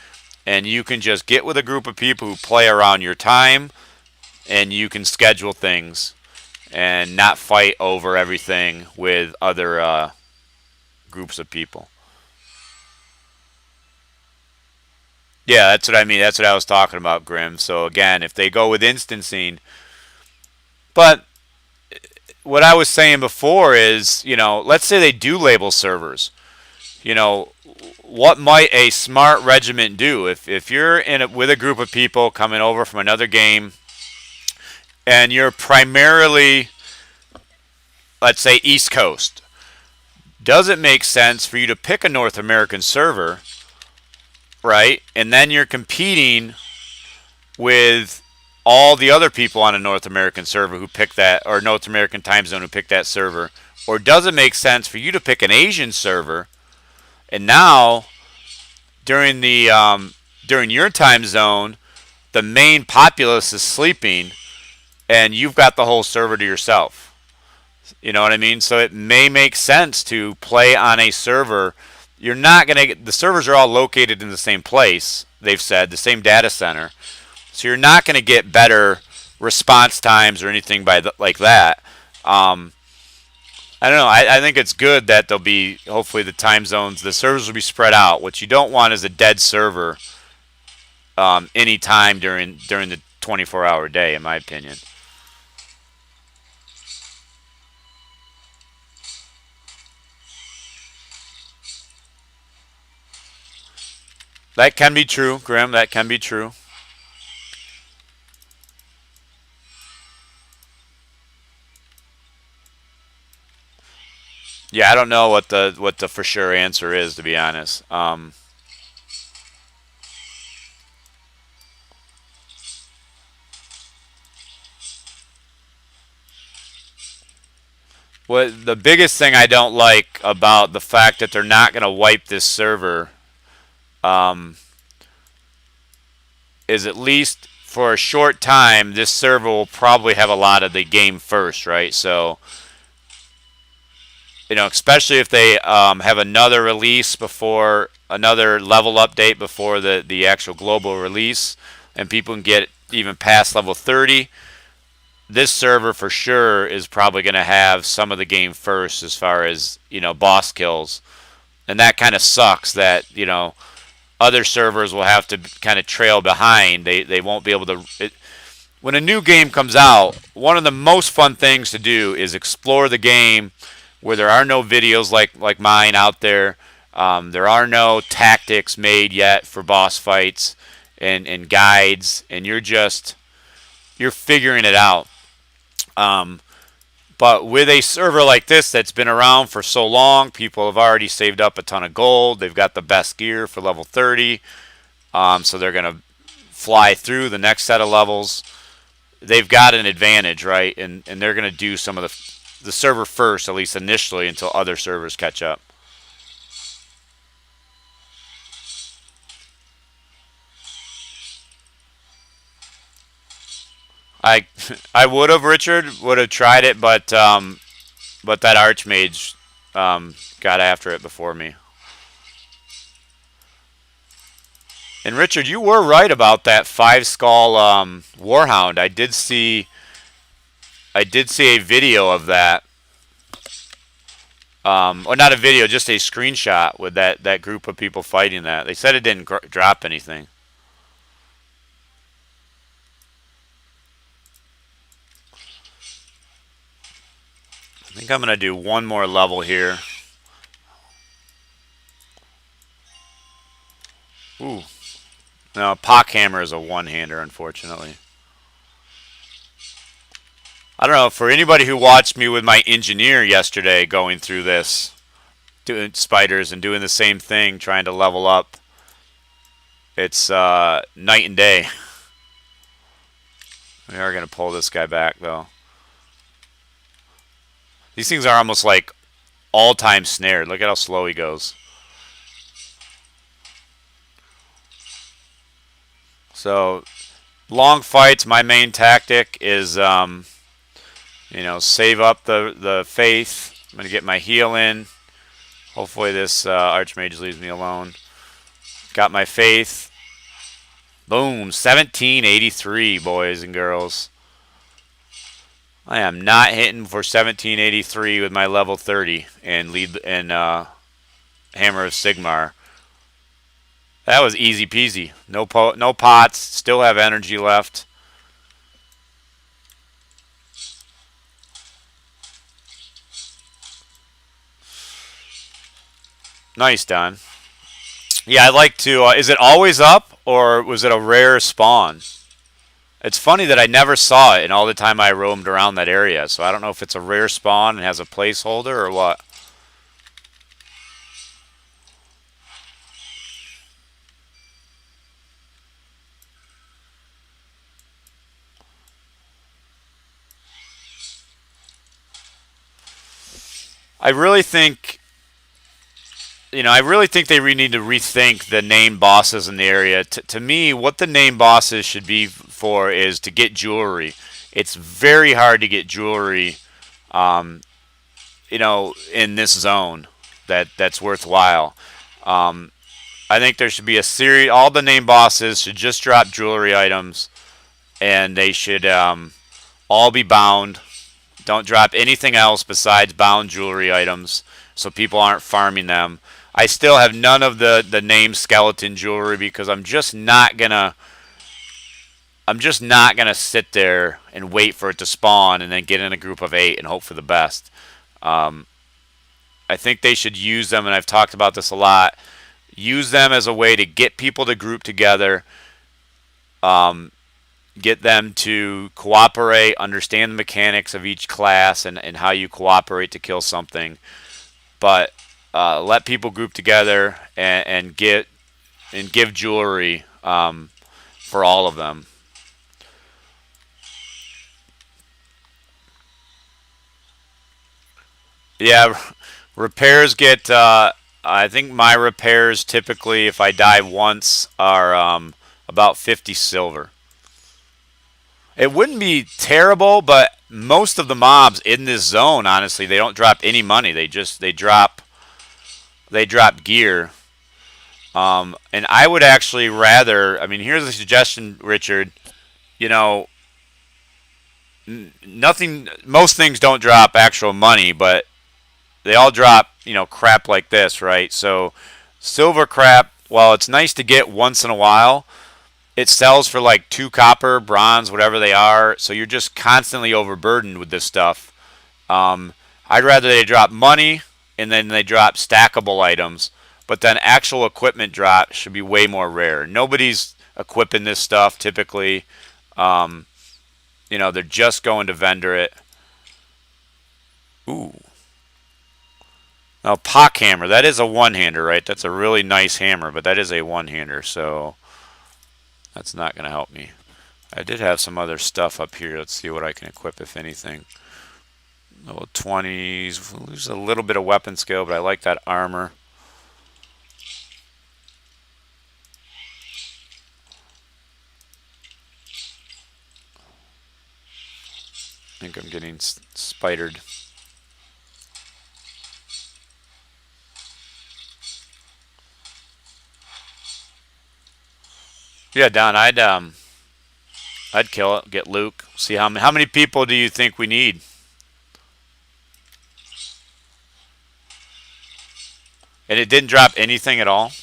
S1: and you can just get with a group of people who play around your time, and you can schedule things and not fight over everything with other groups of people. Yeah, that's what I mean. That's what I was talking about, Grim. So again, if they go with instancing, but what I was saying before is, let's say they do label servers. What might a smart regiment do if you're with a group of people coming over from another game, and you're primarily, let's say, East Coast? Does it make sense for you to pick a North American server, right? And then you're competing with all the other people on a North American server who pick that, or North American time zone who pick that server? Or does it make sense for you to pick an Asian server, and now during your time zone, the main populace is sleeping, and you've got the whole server to yourself? You know what I mean? So it may make sense to play on a server. You're not going to get, the servers are all located in the same place, they've said, the same data center. So you're not going to get better response times or anything like that. I don't know. I think it's good that there'll be, hopefully the time zones, the servers will be spread out. What you don't want is a dead server any time during the 24-hour day, in my opinion. That can be true, Grim. That can be true. Yeah, I don't know what the for sure answer is, to be honest. what the biggest thing I don't like about the fact that they're not going to wipe this server um, is at least for a short time, this server will probably have a lot of the game first, right? So, especially if they have another release before another level update before the actual global release, and people can get even past level 30. This server for sure is probably going to have some of the game first as far as boss kills, and that kind of sucks that other servers will have to kind of trail behind. They won't be able to. When a new game comes out, one of the most fun things to do is explore the game where there are no videos like mine out there. There are no tactics made yet for boss fights and guides, and you're figuring it out. But with a server like this that's been around for so long, people have already saved up a ton of gold. They've got the best gear for level 30, so they're going to fly through the next set of levels. They've got an advantage, right? And they're going to do some of the server first, at least initially, until other servers catch up. I I would have tried it, but that Archmage got after it before me. And Richard, you were right about that 5 skull Warhound. I did see a video of that. Or not a video, just a screenshot with that group of people fighting that. They said it didn't drop anything. I think I'm going to do one more level here. Ooh. No, Pockhammer is a one-hander, unfortunately. I don't know, for anybody who watched me with my engineer yesterday going through this, doing spiders and doing the same thing, trying to level up, it's night and day. We are going to pull this guy back, though. These things are almost like all-time snared. Look at how slow he goes. So, long fights, my main tactic is, save up the faith. I'm going to get my heal in. Hopefully this Archmage leaves me alone. Got my faith. Boom, 1783, boys and girls. I am not hitting for 1783 with my level 30 and Hammer of Sigmar. That was easy peasy. No pots. Still have energy left. Nice, Don. Yeah, I'd like to. Is it always up, or was it a rare spawn? It's funny that I never saw it in all the time I roamed around that area, so I don't know if it's a rare spawn and has a placeholder or what. I really think, they really need to rethink the name bosses in the area. To me, what the name bosses should be for is to get jewelry. It's very hard to get jewelry, in this zone that's worthwhile. I think there should be a series. All the name bosses should just drop jewelry items, and they should all be bound. Don't drop anything else besides bound jewelry items, so people aren't farming them. I still have none of the name skeleton jewelry because I'm just not gonna sit there and wait for it to spawn and then get in a group of 8 and hope for the best. I think they should use them, and I've talked about this a lot. Use them as a way to get people to group together, get them to cooperate, understand the mechanics of each class and how you cooperate to kill something. But let people group together and give jewelry for all of them. Yeah, repairs get. I think my repairs typically, if I die once, are about 50 silver. It wouldn't be terrible, but most of the mobs in this zone, honestly, they don't drop any money. They drop gear. And I would actually rather. I mean, here's a suggestion, Richard. You know, nothing. Most things don't drop actual money, but they all drop, crap like this, right? So silver crap, while it's nice to get once in a while, it sells for like 2 copper, bronze, whatever they are. So you're just constantly overburdened with this stuff. I'd rather they drop money and then they drop stackable items, but then actual equipment drop should be way more rare. Nobody's equipping this stuff typically. They're just going to vendor it. Ooh. Now, pock hammer, that is a one-hander, right? That's a really nice hammer, but that is a one-hander, so that's not going to help me. I did have some other stuff up here. Let's see what I can equip, if anything. Level 20s. We'll lose a little bit of weapon skill, but I like that armor. I think I'm getting spidered. Yeah, Don, I'd kill it. Get Luke. See how many people do you think we need? And it didn't drop anything at all.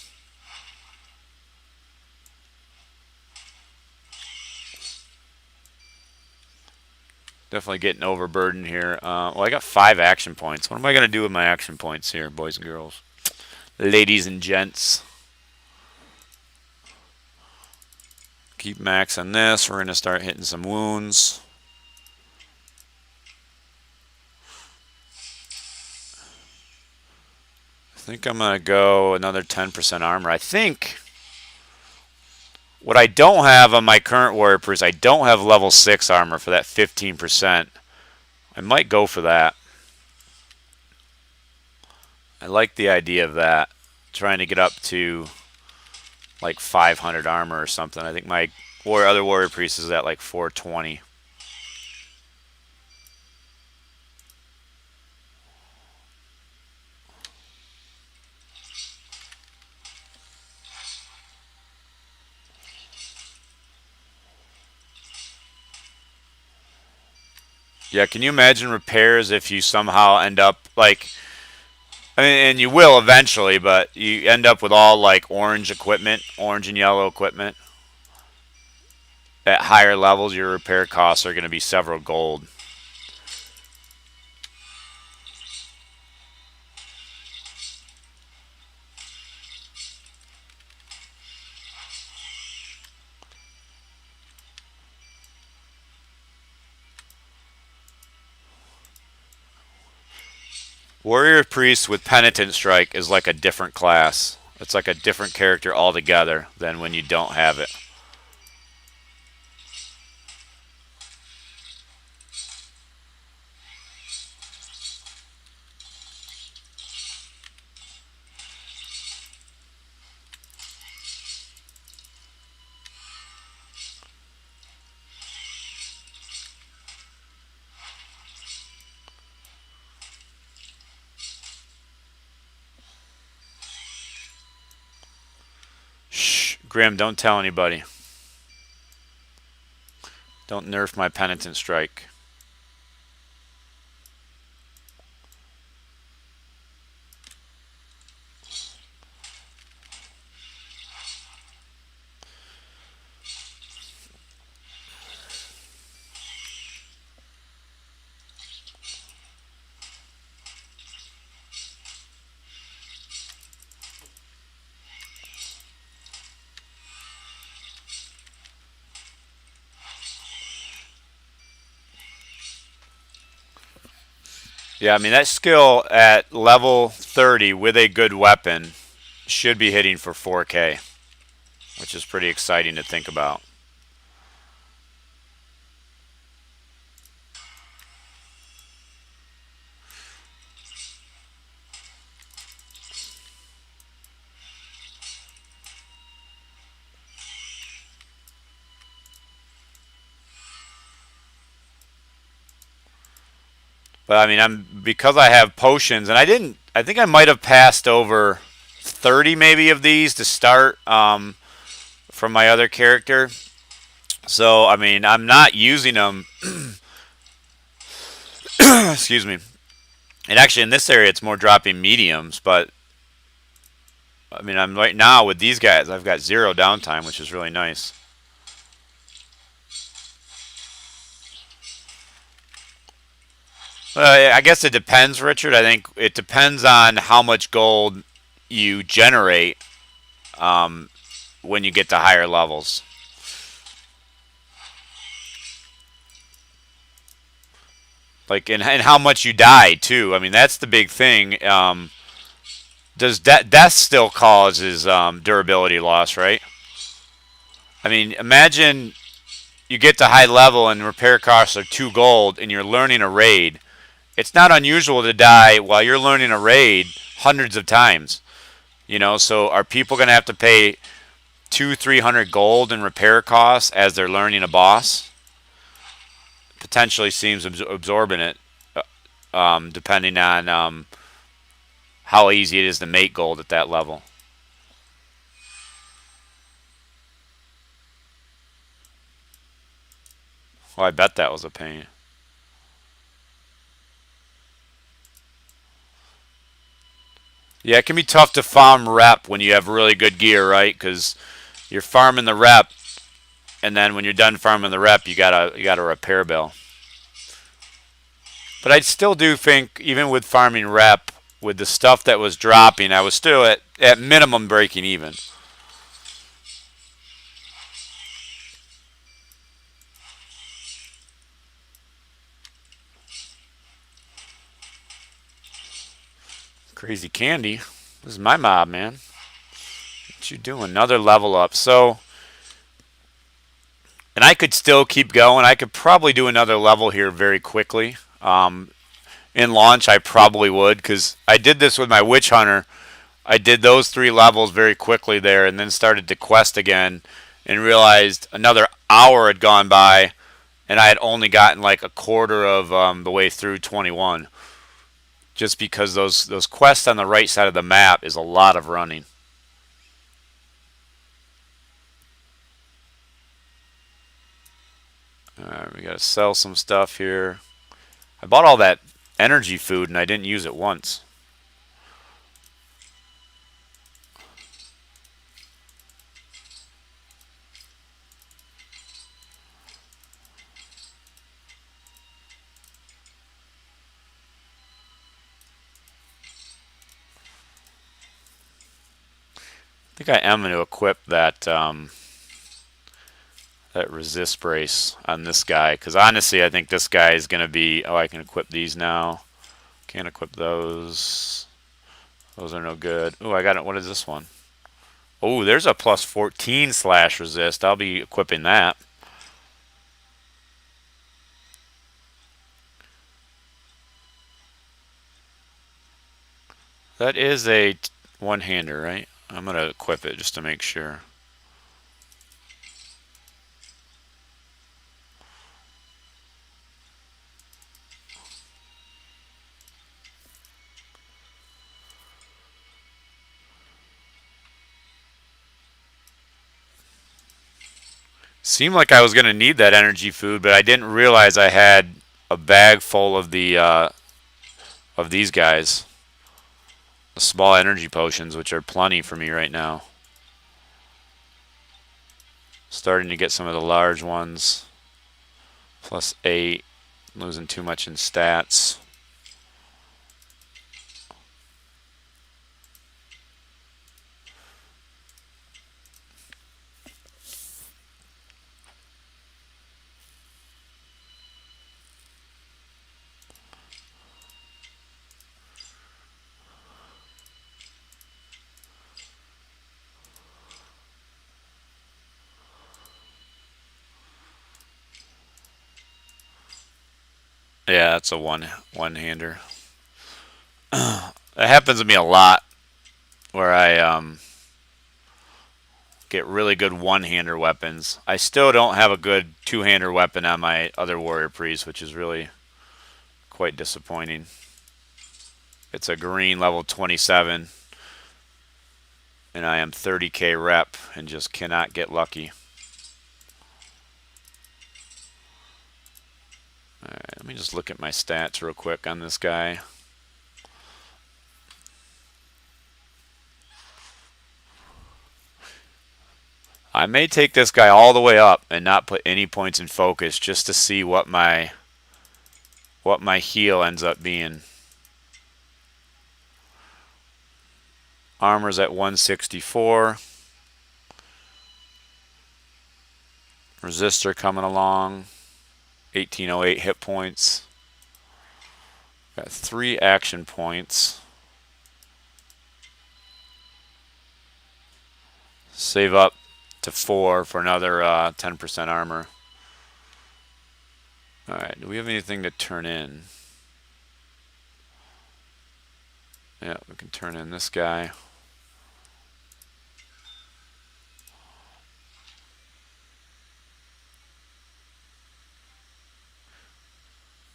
S1: Definitely getting overburdened here. Well, I got 5 action points. What am I going to do with my action points here, boys and girls? Ladies and gents. Keep max on this. We're going to start hitting some wounds. I think I'm going to go another 10% armor. I think what I don't have on my current warrior priest, I don't have level 6 armor for that 15%. I might go for that. I like the idea of that. Trying to get up to like 500 armor or something. I think my other warrior priest is at like 420. Yeah, can you imagine repairs if you somehow end up like, I mean, and you will eventually, but you end up with all like orange equipment, orange and yellow equipment. At higher levels, your repair costs are going to be several gold. Warrior Priest with Penitent Strike is like a different class. It's like a different character altogether than when you don't have it. Shh, Grim, don't tell anybody. Don't nerf my Penitent Strike. Yeah, I mean, that skill at level 30 with a good weapon should be hitting for 4K, which is pretty exciting to think about. But I mean, because I have potions, and I think I might have passed over 30 maybe of these to start from my other character. So I mean, I'm not using them. Excuse me. And actually, in this area, it's more dropping mediums. But I mean, I'm right now with these guys. I've got 0 downtime, which is really nice. I guess it depends, Richard. I think it depends on how much gold you generate when you get to higher levels. Like, and how much you die, too. I mean, that's the big thing. Does death still causes durability loss, right? I mean, imagine you get to high level and repair costs are 2 gold and you're learning a raid. It's not unusual to die while you're learning a raid hundreds of times. You know, so are people going to have to pay 200-300 gold in repair costs as they're learning a boss? Potentially seems absorbent, depending on how easy it is to make gold at that level. Well, I bet that was a pain. Yeah, it can be tough to farm rep when you have really good gear, right? Because you're farming the rep, and then when you're done farming the rep, you got a repair bill. But I still do think, even with farming rep, with the stuff that was dropping, I was still at minimum breaking even. Crazy Candy. This is my mob, man. What you doing? Another level up. So, and I could still keep going. I could probably do another level here very quickly. In launch, I probably would, because I did this with my Witch Hunter. I did those 3 levels very quickly there, and then started to quest again, and realized another hour had gone by, and I had only gotten like a quarter of the way through 21. Just because those quests on the right side of the map is a lot of running. Alright, we gotta sell some stuff here. I bought all that energy food and I didn't use it once. I think I am going to equip that that resist brace on this guy, because honestly I think this guy is going to be... Oh, I can equip these now. Can't equip those. Those are no good. Oh, I got it. What is this one? Oh, there's a plus 14 slash resist. I'll be equipping that. That is a one-hander, right? I'm going to equip it just to make sure. Seemed like I was going to need that energy food, but I didn't realize I had a bag full of these guys. The small energy potions, which are plenty for me right now. Starting to get some of the large ones. Plus 8. Losing too much in stats. Yeah, that's a one-hander. That happens to me a lot, where I get really good one-hander weapons. I still don't have a good two-hander weapon on my other warrior priest, which is really quite disappointing. It's a green level 27, and I am 30k rep and just cannot get lucky. Alright, let me just look at my stats real quick on this guy. I may take this guy all the way up and not put any points in focus just to see what my heal ends up being. Armor's at 164. Resistor coming along. 1808 hit points. Got 3 action points. Save up to 4 for another 10% armor. Alright, do we have anything to turn in? Yeah, we can turn in this guy.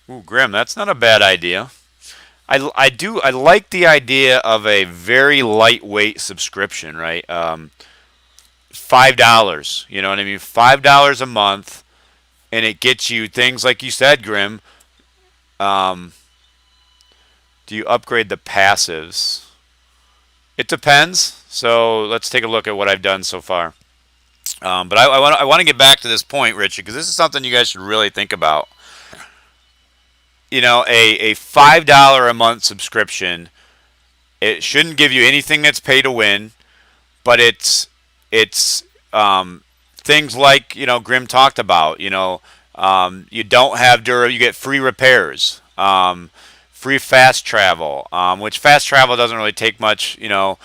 S1: Ooh, Grim, that's not a bad idea. I like the idea of a very lightweight subscription, right? $5, you know what I mean? $5 a month, and it gets you things like you said, Grim. Do you upgrade the passives? It depends. So let's take a look at what I've done so far. But I want to get back to this point, Richard, because this is something you guys should really think about. You know, a $5 a month subscription, it shouldn't give you anything that's pay to win, but it's things like, you know, Grim talked about. You know, you don't have you get free repairs, free fast travel, which fast travel doesn't really take much. You know,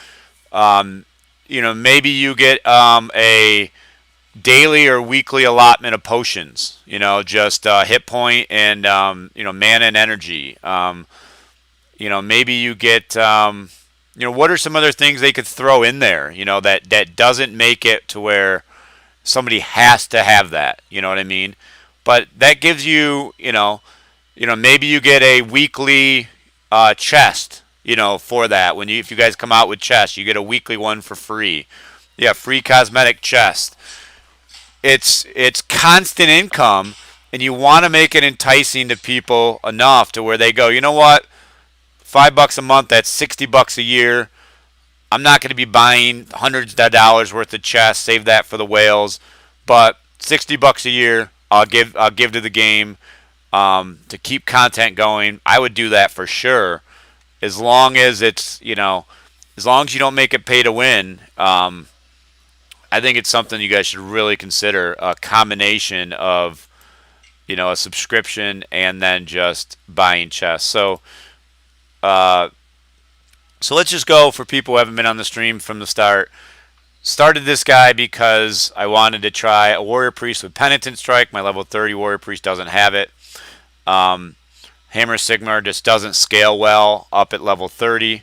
S1: maybe you get a daily or weekly allotment of potions, you know, just hit point and mana and energy. Maybe you get what are some other things they could throw in there, you know, that doesn't make it to where somebody has to have that, you know what I mean? But that gives you, maybe you get a weekly chest, for that. If you guys come out with chests, you get a weekly one for free. Yeah, free cosmetic chest. It's constant income, and you want to make it enticing to people enough to where they go, you know what, $5 a month, that's $60 a year. I'm not going to be buying hundreds of dollars worth of chests. Save that for the whales. But $60 a year, I'll give to the game to keep content going. I would do that for sure, as long as it's as long as you don't make it pay to win. I think it's something you guys should really consider, a combination of, a subscription and then just buying chests. So let's just go for people who haven't been on the stream from the start. Started this guy because I wanted to try a Warrior Priest with Penitent Strike. My level 30 Warrior Priest doesn't have it. Hammer Sigmar just doesn't scale well up at level 30.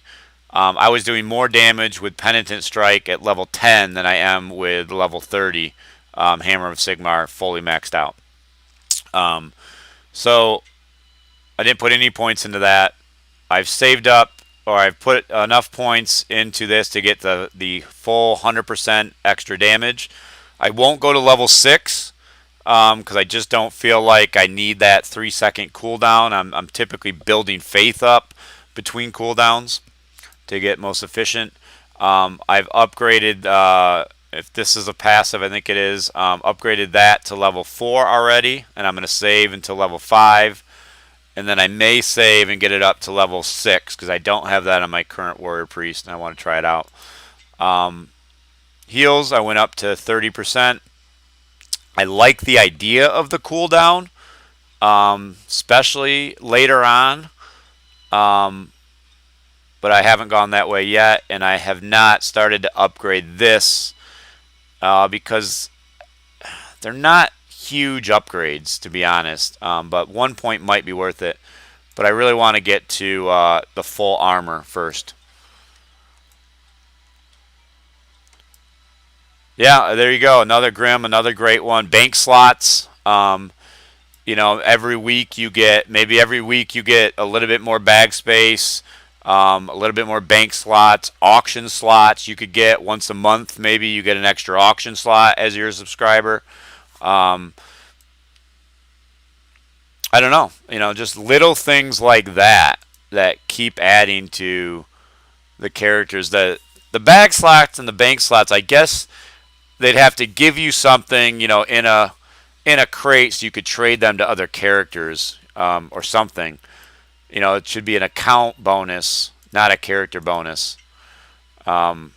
S1: I was doing more damage with Penitent Strike at level 10 than I am with level 30 Hammer of Sigmar fully maxed out. So I didn't put any points into that. I've saved up, or I've put enough points into this to get the full 100% extra damage. I won't go to level 6 because I just don't feel like I need that 3-second cooldown. I'm typically building faith up between cooldowns to get most efficient. I've upgraded, if this is a passive, I think it is, upgraded that to level 4 already, and I'm going to save until level 5. And then I may save and get it up to level 6 because I don't have that on my current Warrior Priest and I want to try it out. Heals, I went up to 30%. I like the idea of the cooldown, especially later on. But I haven't gone that way yet, and I have not started to upgrade this because they're not huge upgrades, to be honest, but 1 point might be worth it. But I really want to get to the full armor first. Yeah, there you go. Another Grim, another great one. Bank slots. You know, every week you get a little bit more bag space, a little bit more bank slots, auction slots. You could get once a month. Maybe you get an extra auction slot as you're a subscriber. Um, I don't know. You know, just little things like that that keep adding to the characters. The bag slots and the bank slots, I guess they'd have to give you something, you know, in a crate so you could trade them to other characters, or something. You know, it should be an account bonus, not a character bonus. Um,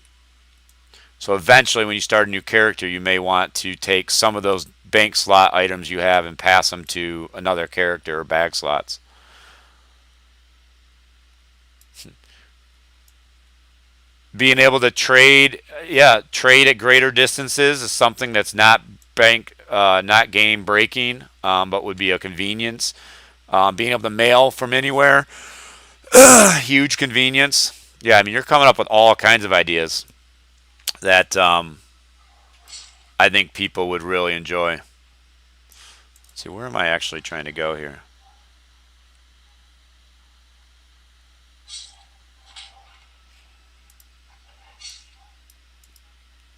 S1: so eventually, when you start a new character, you may want to take some of those bank slot items you have and pass them to another character or bag slots. Being able to trade, yeah, trade at greater distances is something that's not game breaking, but would be a convenience. Being able to mail from anywhere, huge convenience. Yeah, I mean, you're coming up with all kinds of ideas that I think people would really enjoy. Let's see, where am I actually trying to go here?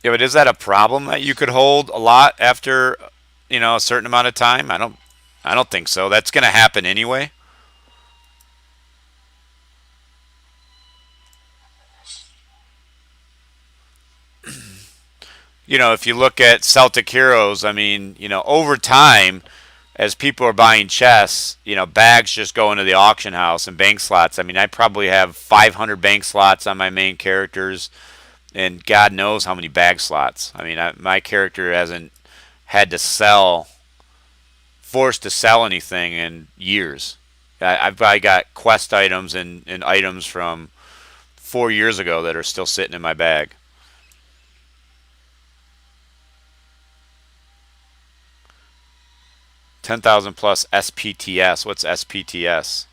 S1: Yeah, but is that a problem that you could hold a lot after, you know, a certain amount of time? I don't think so. That's going to happen anyway. You know, if you look at Celtic Heroes, I mean, you know, over time, as people are buying chests, you know, bags just go into the auction house and bank slots. I mean, I probably have 500 bank slots on my main characters, and God knows how many bag slots. I mean, my character hasn't had to forced to sell anything in years. I've probably got quest items and items from 4 years ago that are still sitting in my bag. 10,000 plus SPTS. What's SPTS?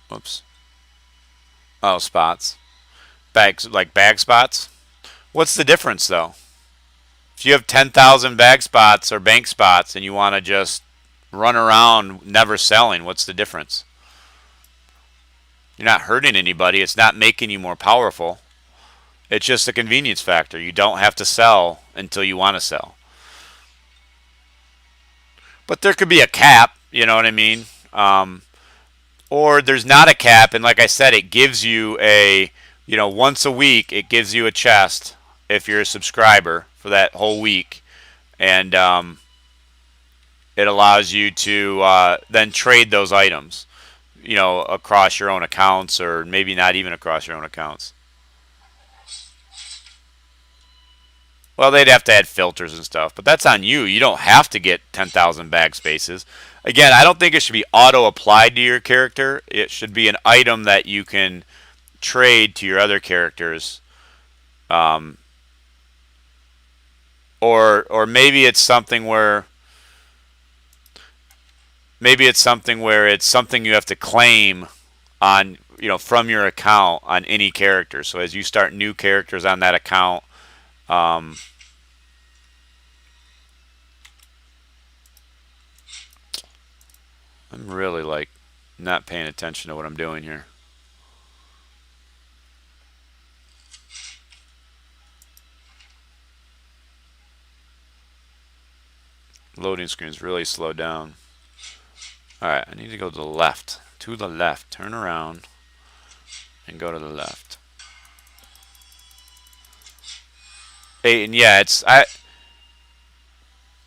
S1: Whoops. Oh, spots. Bags, like bag spots? What's the difference though? If you have 10,000 bag spots or bank spots and you want to just run around never selling, what's the difference? You're not hurting anybody. It's not making you more powerful. It's just a convenience factor. You don't have to sell until you want to sell. But there could be a cap, you know what I mean? Or there's not a cap, and like I said, it gives you you know, once a week, it gives you a chest if you're a subscriber for that whole week. And it allows you to then trade those items, you know, across your own accounts, or maybe not even across your own accounts. Well, they'd have to add filters and stuff, but that's on you. You don't have to get 10,000 bag spaces. Again, I don't think it should be auto applied to your character. It should be an item that you can trade to your other characters. Um, or maybe it's something where it's something you have to claim on, you know, from your account on any character. So as you start new characters on that account, um, I'm really like not paying attention to what I'm doing here. Loading screen's really slowed down. Alright, I need to go to the left. To the left. Turn around and go to the left. Hey, and yeah,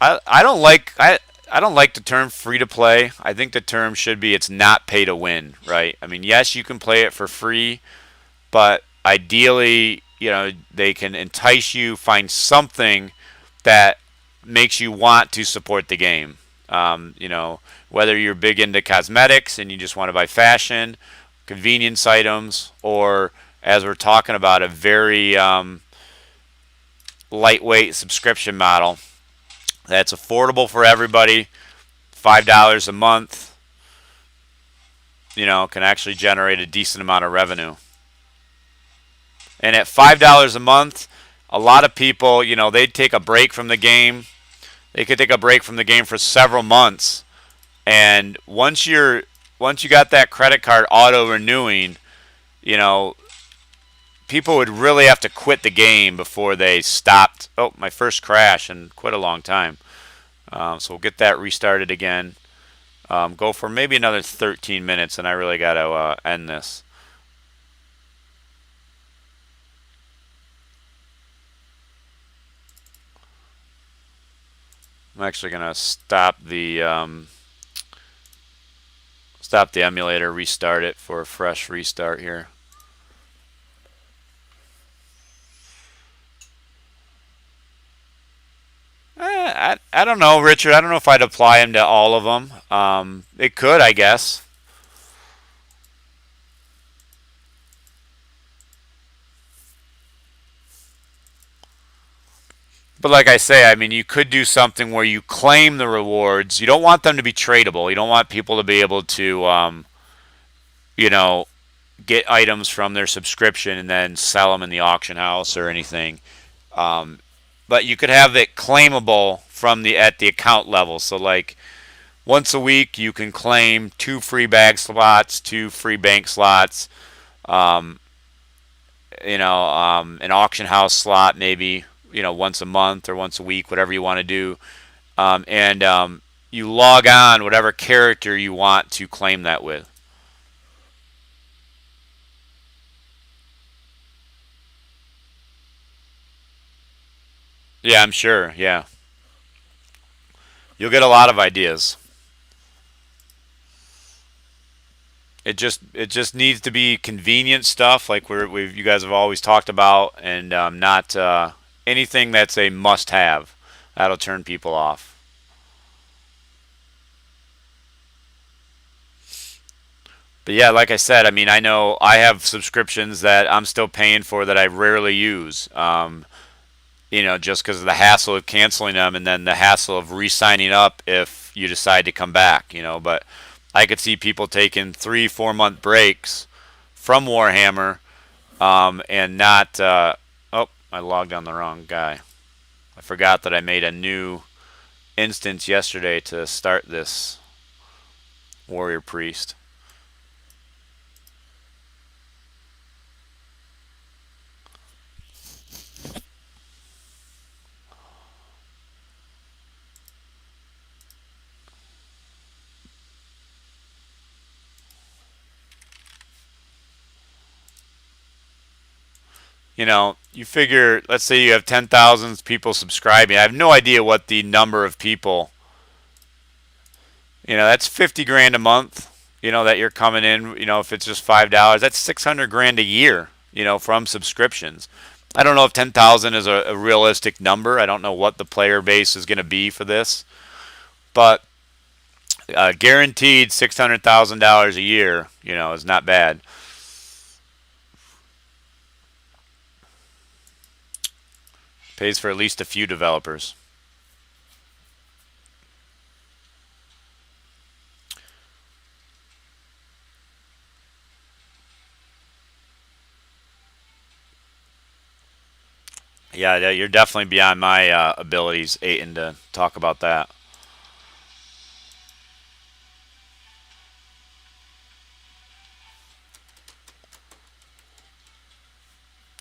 S1: I don't like I don't like the term free to play. I think the term should be it's not pay to win, right? I mean, yes, you can play it for free, but ideally, you know, they can entice you, find something that makes you want to support the game. You know, whether you're big into cosmetics and you just want to buy fashion, convenience items, or as we're talking about, a very lightweight subscription model that's affordable for everybody. $5 a month, can actually generate a decent amount of revenue. And at $5 a month, a lot of people, they'd take a break from the game. They could take a break from the game for several months. And once you got that credit card auto renewing, you know, people would really have to quit the game before they stopped. Oh, my first crash in quite a long time. So we'll get that restarted again. Go for maybe another 13 minutes, and I really got to end this. I'm actually going to stop the emulator, restart it for a fresh restart here. I don't know, Richard. I don't know if I'd apply them to all of them. It could, I guess. But like I say, I mean, you could do something where you claim the rewards. You don't want them to be tradable. You don't want people to be able to, you know, get items from their subscription and then sell them in the auction house or anything. Um, but you could have it claimable from the at the account level. So like once a week, you can claim 2 free bag slots, 2 free bank slots, um, an auction house slot maybe, once a month or once a week, whatever you want to do. And you log on whatever character you want to claim that with. Yeah, I'm sure. Yeah. You'll get a lot of ideas. It just needs to be convenient stuff like you guys have always talked about, and not anything that's a must-have. That'll turn people off. But yeah, like I said, I mean, I know I have subscriptions that I'm still paying for that I rarely use. Just because of the hassle of canceling them and then the hassle of re-signing up if you decide to come back. But I could see people taking 3, 4 month breaks from Warhammer, and not. Oh, I logged on the wrong guy. I forgot that I made a new instance yesterday to start this warrior priest. You figure, let's say you have 10,000 people subscribing. I have no idea what the number of people, that's 50 grand a month, that you're coming in, if it's just $5, that's 600 grand a year, from subscriptions. I don't know if 10,000 is a realistic number. I don't know what the player base is going to be for this, but guaranteed $600,000 a year, is not bad. Pays for at least a few developers. Yeah, you're definitely beyond my abilities, Aiden, to talk about that.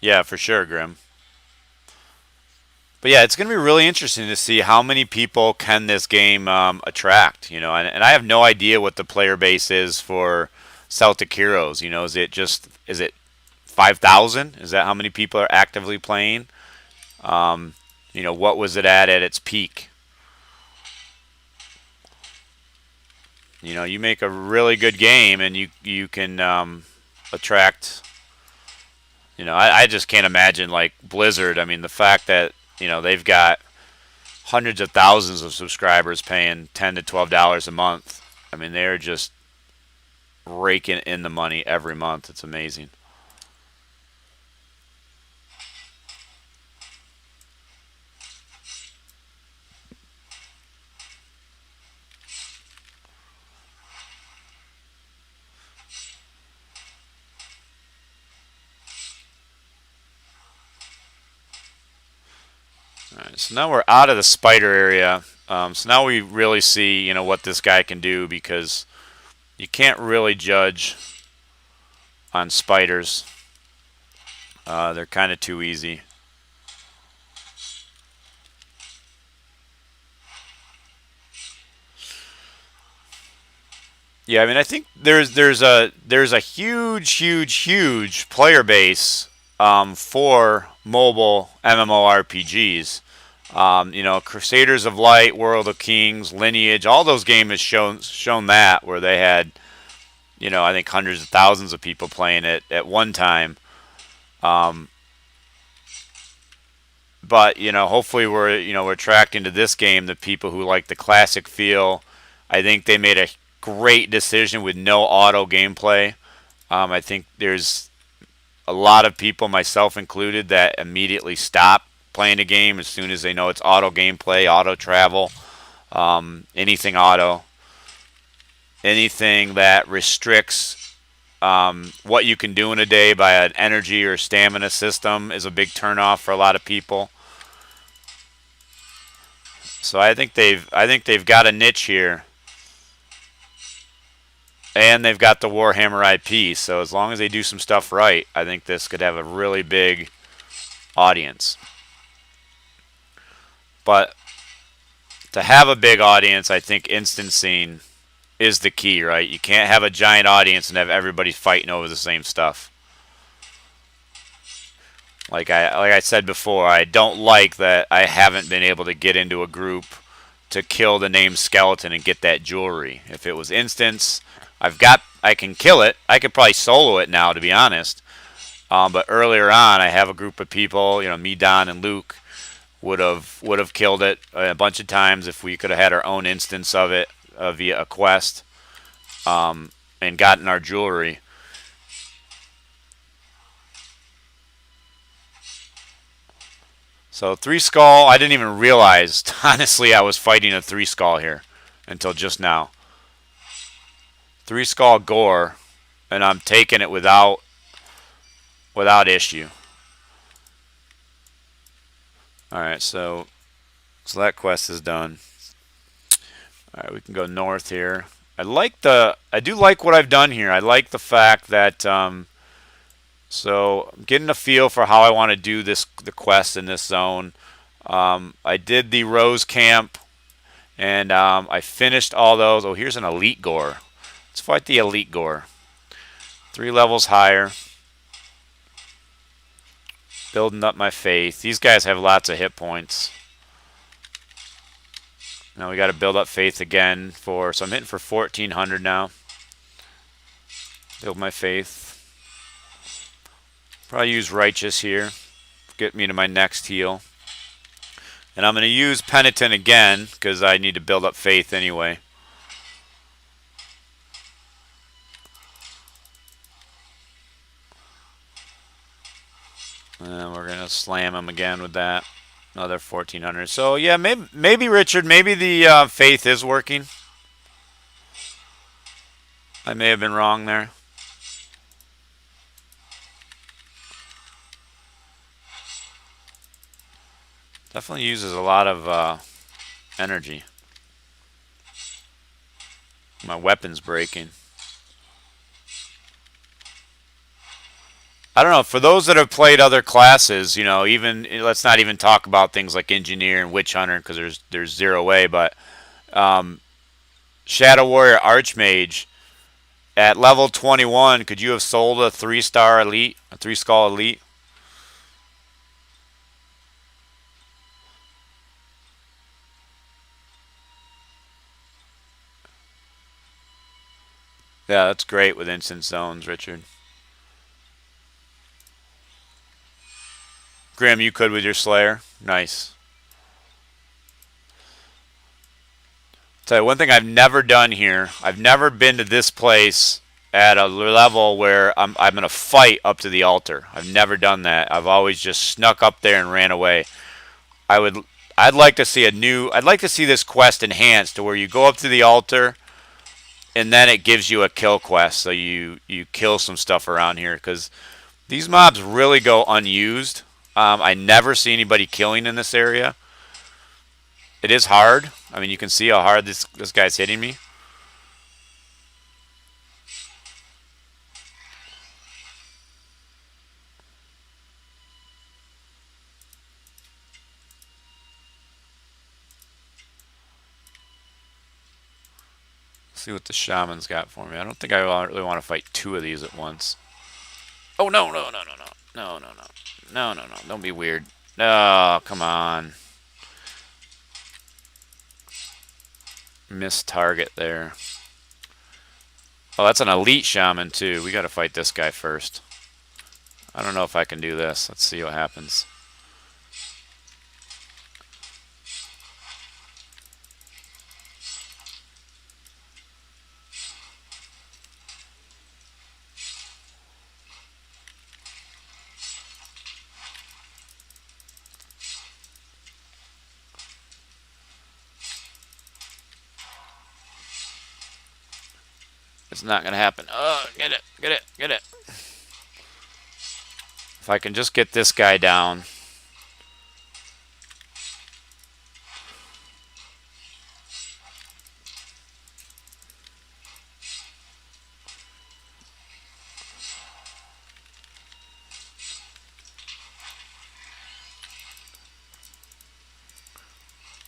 S1: Yeah, for sure, Grim. But yeah, it's going to be really interesting to see how many people can this game attract. And I have no idea what the player base is for Celtic Heroes. Is it 5,000? Is that how many people are actively playing? What was it at its peak? You make a really good game and you can attract. I just can't imagine like Blizzard. I mean, the fact that they've got hundreds of thousands of subscribers paying $10 to $12 a month. I mean, they're just raking in the money every month. It's amazing. Alright, so now we're out of the spider area. So now we really see, what this guy can do, because you can't really judge on spiders. They're kind of too easy. Yeah, I mean, I think there's a huge player base for mobile MMORPGs. Crusaders of Light, World of Kings, Lineage, all those games have shown that, where they had, I think hundreds of thousands of people playing it at one time. But hopefully we're attracting to this game the people who like the classic feel. I think they made a great decision with no auto gameplay. I think there's a lot of people, myself included, that immediately stop playing a game as soon as they know it's auto gameplay, auto travel, anything auto, anything that restricts what you can do in a day by an energy or stamina system is a big turnoff for a lot of people. So I think they've got a niche here, and they've got the Warhammer IP. So as long as they do some stuff right, I think this could have a really big audience. But to have a big audience, I think instancing is the key, right? You can't have a giant audience and have everybody fighting over the same stuff. Like I said before, I don't like that I haven't been able to get into a group to kill the named skeleton and get that jewelry. If it was instance, I can kill it. I could probably solo it now, to be honest. But earlier on, I have a group of people, me, Don, and Luke would have killed it a bunch of times if we could have had our own instance of it via a quest, and gotten our jewelry. So 3 skull, I didn't even realize, honestly, I was fighting a 3 skull here until just now. 3 skull gore, and I'm taking it without issue. Alright, so that quest is done. Alright, we can go north here. I do like what I've done here. I like the fact that so I'm getting a feel for how I want to do the quest in this zone. I did the Rose Camp, and I finished all those. Oh, here's an Elite Gore. Let's fight the Elite Gore. 3 levels higher. Building up my faith. These guys have lots of hit points. Now we got to build up faith again so I'm hitting for 1400 now. Build my faith. Probably use Righteous here. Get me to my next heal. And I'm going to use Penitent again because I need to build up faith anyway. And we're going to slam him again with that. Another 1400. So yeah, maybe Richard, maybe the faith is working. I may have been wrong there. Definitely uses a lot of energy. My weapon's breaking. I don't know. For those that have played other classes, even let's not even talk about things like Engineer and Witch Hunter because there's 0 way. But Shadow Warrior Archmage at level 21, could you have sold a 3-star elite, a 3-skull elite? Yeah, that's great with instant zones, Richard. Grim, you could with your Slayer. Nice. Tell you one thing I've never done here. I've never been to this place at a level where I'm going to fight up to the altar. I've never done that. I've always just snuck up there and ran away. I'd like to see I'd like to see this quest enhanced to where you go up to the altar and then it gives you a kill quest, so you kill some stuff around here, because these mobs really go unused. I never see anybody killing in this area. It is hard. I mean, you can see how hard this guy's hitting me. See what the shaman's got for me. I don't think I really want to fight two of these at once. Oh, no, no, no, no, no. No, no, no. No, no, no. Don't be weird. Oh, come on. Missed target there. Oh, that's an elite shaman, too. We got to fight this guy first. I don't know if I can do this. Let's see what happens. It's not going to happen. Oh, get it, get it, get it. If I can just get this guy down.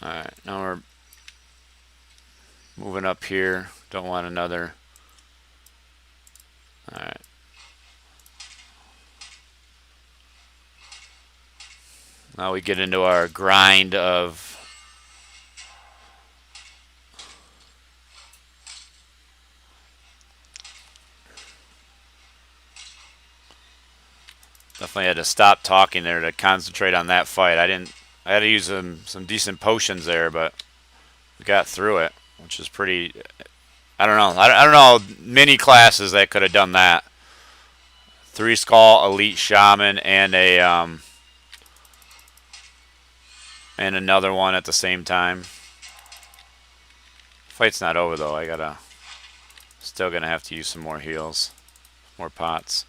S1: Alright, now we're moving up here. Don't want another. Alright. Now we get into our grind of definitely had to stop talking there to concentrate on that fight. I had to use some decent potions there, but we got through it, which is pretty. I don't know. I don't know many classes that could have done that. 3 skull elite shaman and a and another one at the same time. Fight's not over though. Still gonna have to use some more heals, more pots.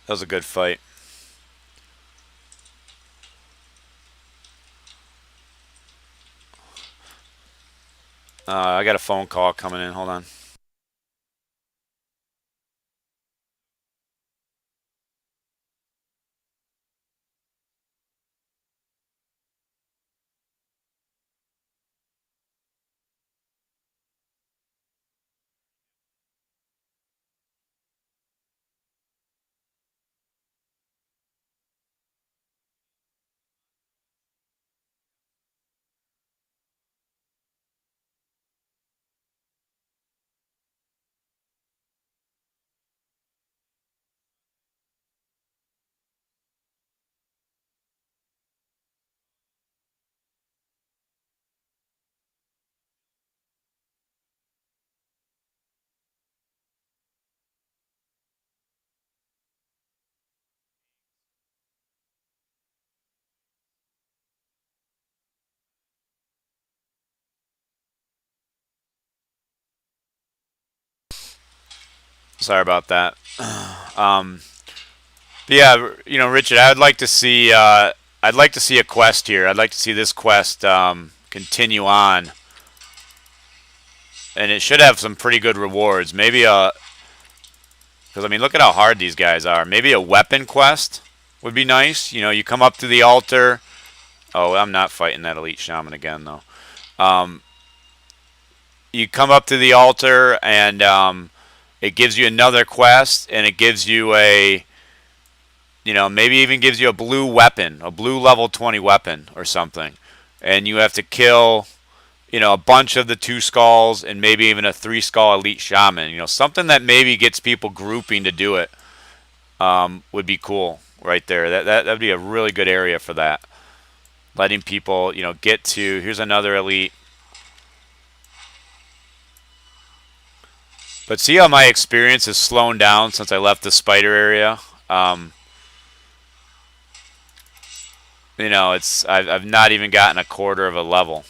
S1: That was a good fight. I got a phone call coming in. Hold on. Sorry about that. But yeah, you know, Richard, I'd like to see a quest here. I'd like to see this quest continue on, and it should have some pretty good rewards. Maybe because I mean, look at how hard these guys are. Maybe a weapon quest would be nice. You know, you come up to the altar. Oh, I'm not fighting that elite shaman again though. You come up to the altar and it gives you another quest, and it gives you a, you know, maybe even gives you a blue weapon, a blue level 20 weapon or something. And you have to kill, you know, a bunch of the 2 skulls and maybe even a 3 skull elite shaman. You know, something that maybe gets people grouping to do it would be cool right there. That'd be a really good area for that. Letting people, you know, get to, here's another elite. But see how my experience has slowed down since I left the spider area? You know, I've not even gotten a quarter of a level.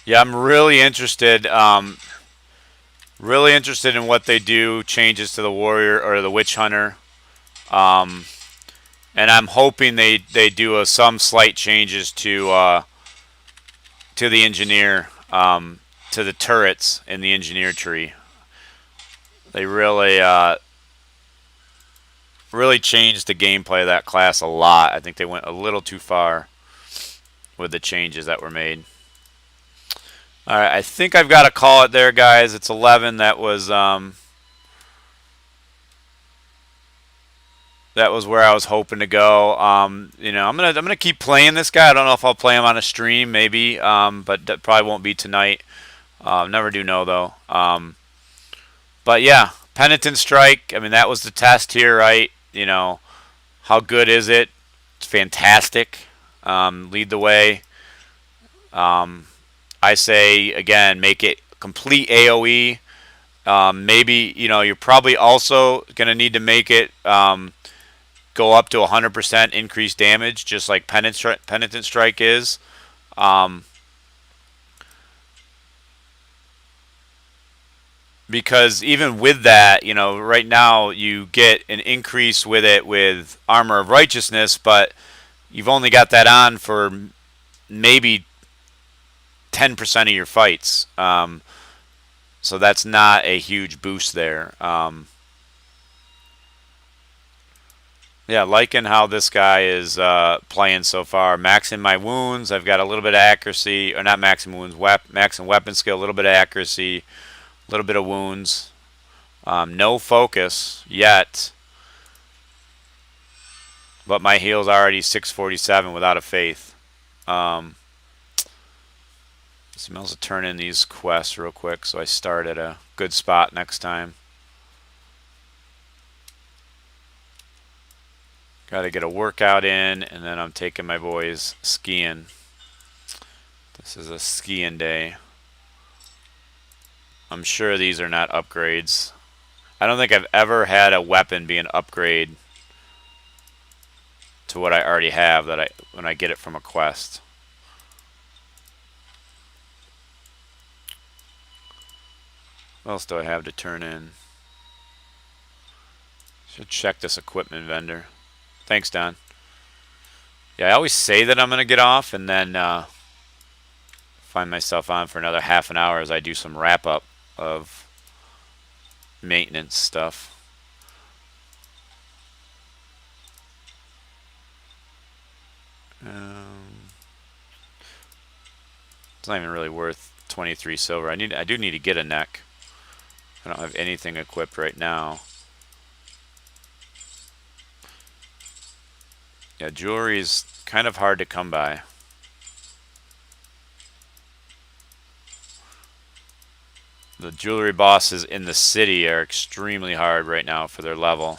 S1: Yeah, I'm really interested in what they do, changes to the warrior or the witch hunter, and I'm hoping they do some slight changes to the engineer, to the turrets in the engineer tree. They really changed the gameplay of that class a lot. I think they went a little too far with the changes that were made. All right, I think I've got to call it there, guys. It's 11. That was where I was hoping to go. You know, I'm gonna keep playing this guy. I don't know if I'll play him on a stream, maybe, but that probably won't be tonight. Never do know though. But yeah, Penitent Strike. I mean, that was the test here, right? You know, how good is it? It's fantastic. Lead the way. I say again, make it complete AOE. Maybe you're probably also gonna need to make it go up to 100% increased damage, just like Penitent Strike is. Because even with that, right now you get an increase with it with Armor of Righteousness, but you've only got that on for maybe 10% of your fights. So that's not a huge boost there. Yeah, liking how this guy is playing so far. Maxing my wounds. I've got a little bit of accuracy, or not maxing wounds, maxing weapon skill, a little bit of accuracy, a little bit of wounds. No focus yet, but my heal's already 647 without a faith. Smells to turn in these quests real quick so I start at a good spot next time. Got to get a workout in, and then I'm taking my boys skiing. This is a skiing day. I'm sure these are not upgrades. I don't think I've ever had a weapon be an upgrade to what I already have when I get it from a quest. What else do I have to turn in? Should check this equipment vendor. Thanks, Don. Yeah, I always say that I'm going to get off and then find myself on for another half an hour as I do some wrap-up of maintenance stuff. It's not even really worth 23 silver. I do need to get a neck. I don't have anything equipped right now. Yeah, jewelry is kind of hard to come by. The jewelry bosses in the city are extremely hard right now for their level.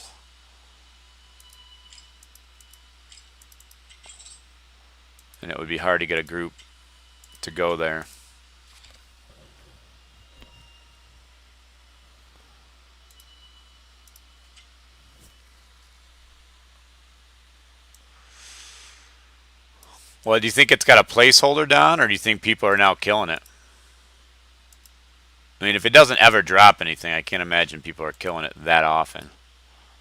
S1: And it would be hard to get a group to go there. Well, do you think it's got a placeholder down, or do you think people are now killing it? I mean, if it doesn't ever drop anything, I can't imagine people are killing it that often.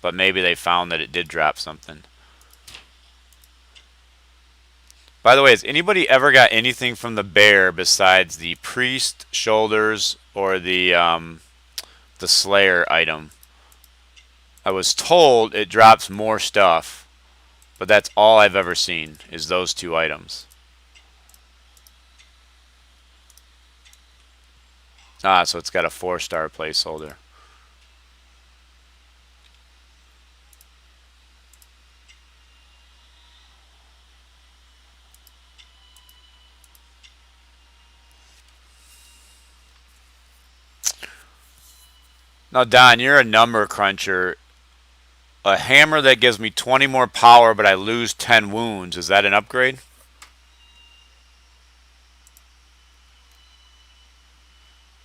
S1: But maybe they found that it did drop something. By the way, has anybody ever got anything from the bear besides the priest shoulders or the slayer item? I was told it drops more stuff, but that's all I've ever seen is those two items. Ah, so it's got a 4-star placeholder. Now, Don, you're a number cruncher. A hammer that gives me 20 more power, but I lose 10 wounds. Is that an upgrade?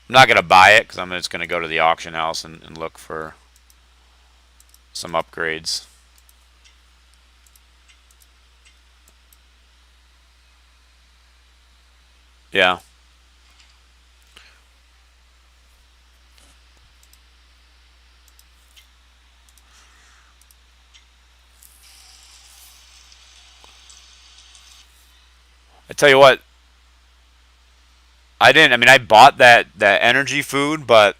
S1: I'm not going to buy it because I'm just going to go to the auction house and look for some upgrades. Yeah. I tell you what, I didn't. I mean, I bought that energy food, but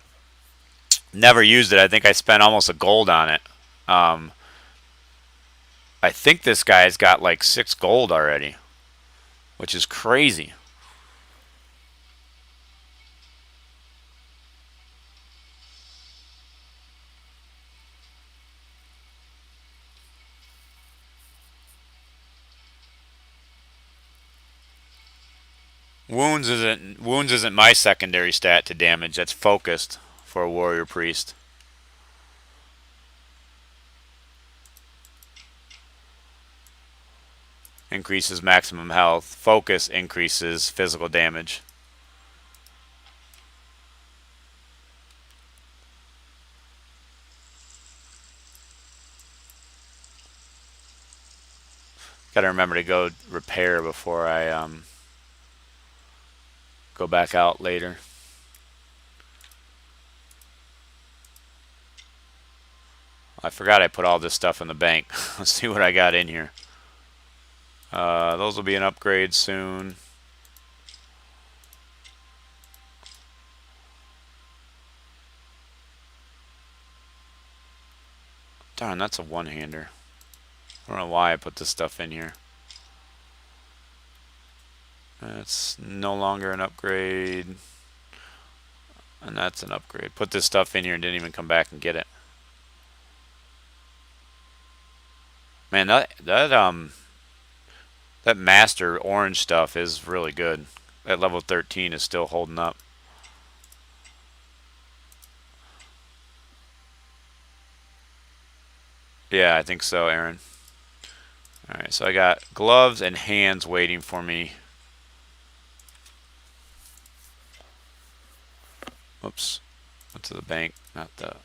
S1: never used it. I think I spent almost a gold on it. Um, I think this guy's got like 6 gold already, which is crazy. Wounds isn't my secondary stat to damage. That's focused for a warrior priest. Increases maximum health. Focus increases physical damage. Got to remember to go repair before I go back out later. I forgot I put all this stuff in the bank. Let's see what I got in here. Those will be an upgrade soon. Darn, that's a one-hander. I don't know why I put this stuff in here. That's no longer an upgrade. And that's an upgrade. Put this stuff in here and didn't even come back and get it. Man, that master orange stuff is really good. That level 13 is still holding up. Yeah, I think so, Aaron. Alright, so I got gloves and hands waiting for me. Oops. Went to the bank, not the...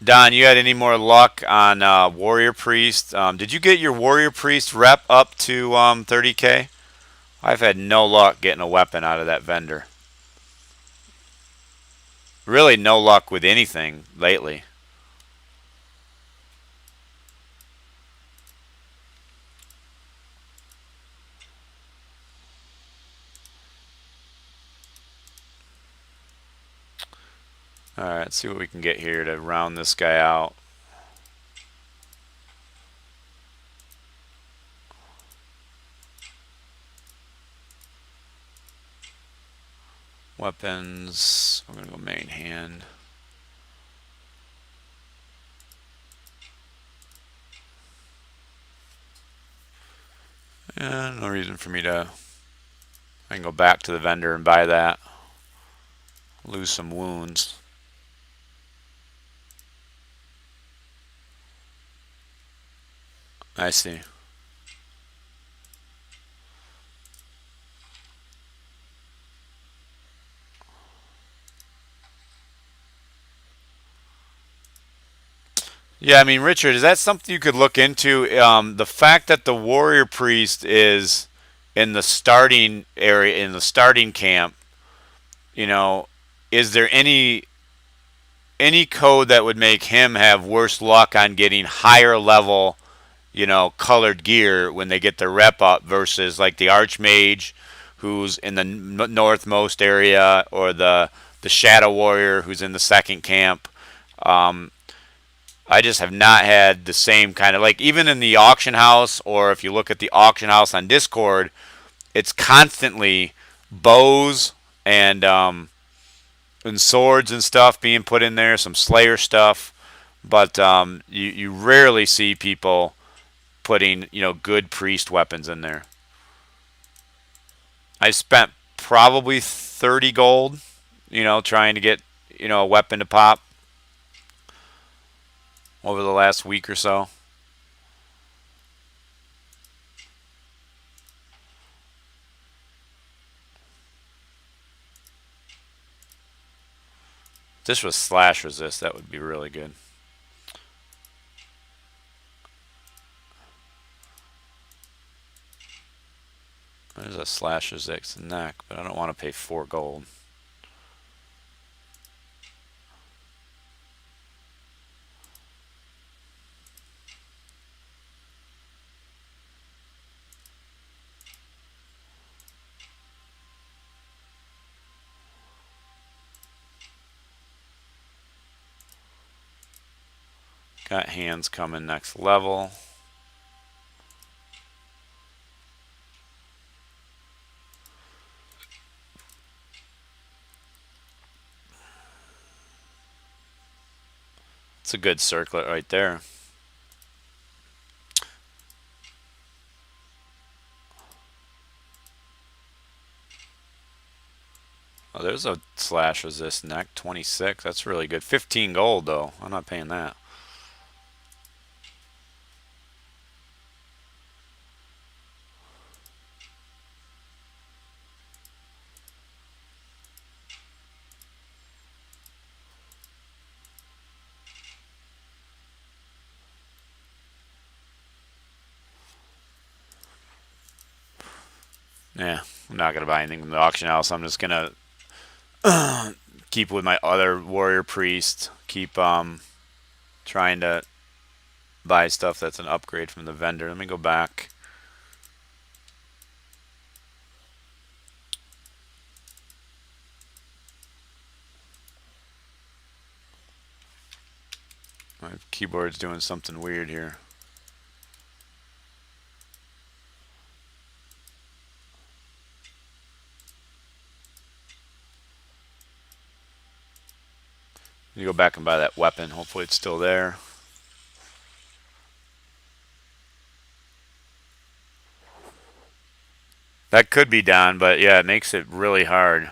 S1: Don, you had any more luck on Warrior Priest? Did you get your Warrior Priest rep up to 30k? I've had no luck getting a weapon out of that vendor. Really no luck with anything lately. Alright, let's see what we can get here to round this guy out. Weapons. I'm going to go main hand. And no reason for me to... I can go back to the vendor and buy that. Lose some wounds. I see. Yeah, I mean, Richard, is that something you could look into? The fact that the warrior priest is in the starting area, in the starting camp, you know, is there any code that would make him have worse luck on getting higher level, colored gear when they get their rep up versus like the archmage who's in the northmost area or the shadow warrior who's in the second camp? I just have not had the same kind of, like, even in the auction house, or if you look at the auction house on Discord, it's constantly bows and swords and stuff being put in there, some Slayer stuff, but you rarely see people putting good priest weapons in there. I spent probably 30 gold trying to get, a weapon to pop over the last week or so. If this was slash resist, that would be really good. There's a slash resist neck, but I don't want to pay 4 gold. Got hands coming next level. It's a good circlet right there. Oh, there's a slash resist neck, 26. That's really good. 15 gold though. I'm not paying that. Yeah, I'm not gonna buy anything from the auction house. I'm just gonna keep with my other warrior priest. Keep trying to buy stuff that's an upgrade from the vendor. Let me go back. My keyboard's doing something weird here. You go back and buy that weapon. Hopefully it's still there. That could be done, but yeah, it makes it really hard.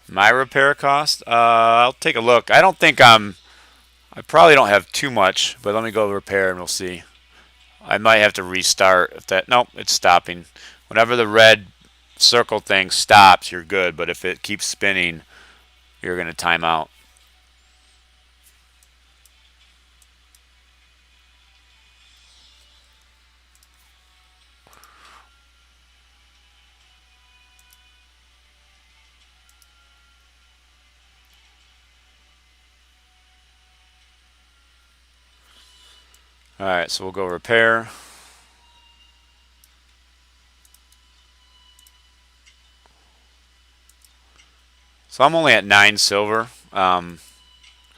S1: My repair cost? I'll take a look. I don't think I probably don't have too much, but let me go repair and we'll see. I might have to restart if that. Nope, it's stopping. Whenever the red circle thing stops, you're good, but if it keeps spinning, you're going to time out. Alright, so we'll go repair. So I'm only at 9 silver, because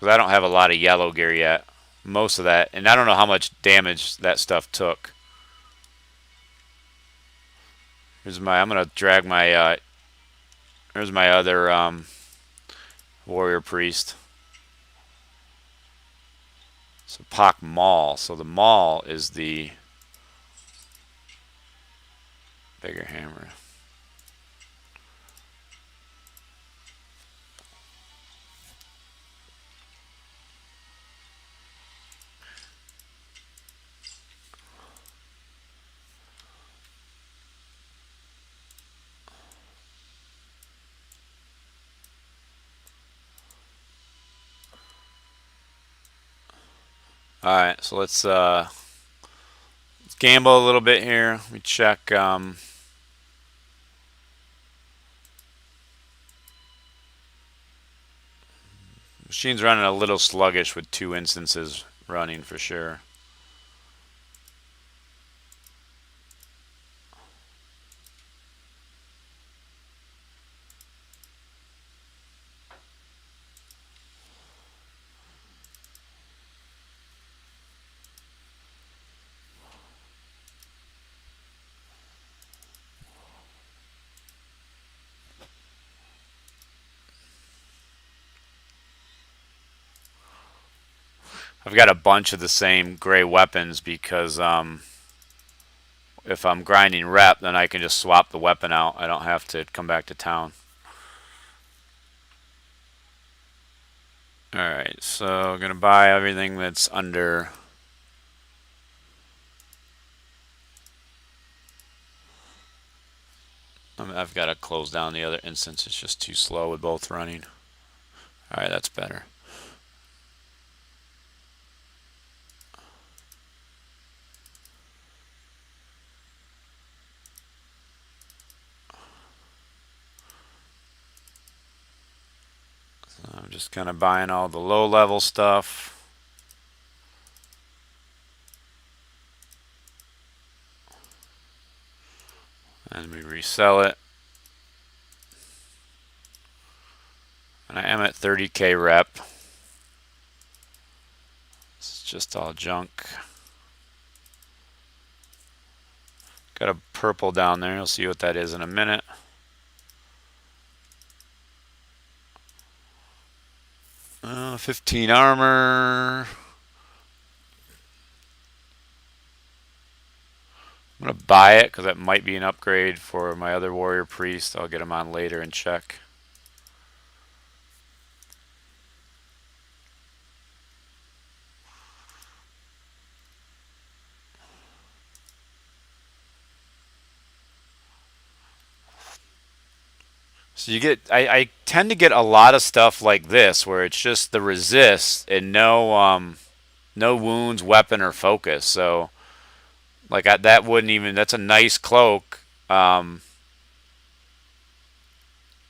S1: I don't have a lot of yellow gear yet. Most of that, and I don't know how much damage that stuff took. I'm going to drag my, here's my other warrior priest. So Pak Maul. So the Maul is the bigger hammer. Alright, so let's gamble a little bit here. Let me check. Machine's running a little sluggish with 2 instances running for sure. I've got a bunch of the same gray weapons because if I'm grinding rep, then I can just swap the weapon out. I don't have to come back to town. Alright, so I'm going to buy everything that's under... I've got to close down the other instance. It's just too slow with both running. Alright, that's better. So I'm just kind of buying all the low-level stuff. And we resell it. And I am at 30k rep. It's just all junk. Got a purple down there. You'll see what that is in a minute. Uh, 15 armor. I'm going to buy it because that might be an upgrade for my other warrior priest. I'll get him on later and check. So you get, I tend to get a lot of stuff like this where it's just the resist and no wounds, weapon, or focus. So like that wouldn't even, that's a nice cloak. But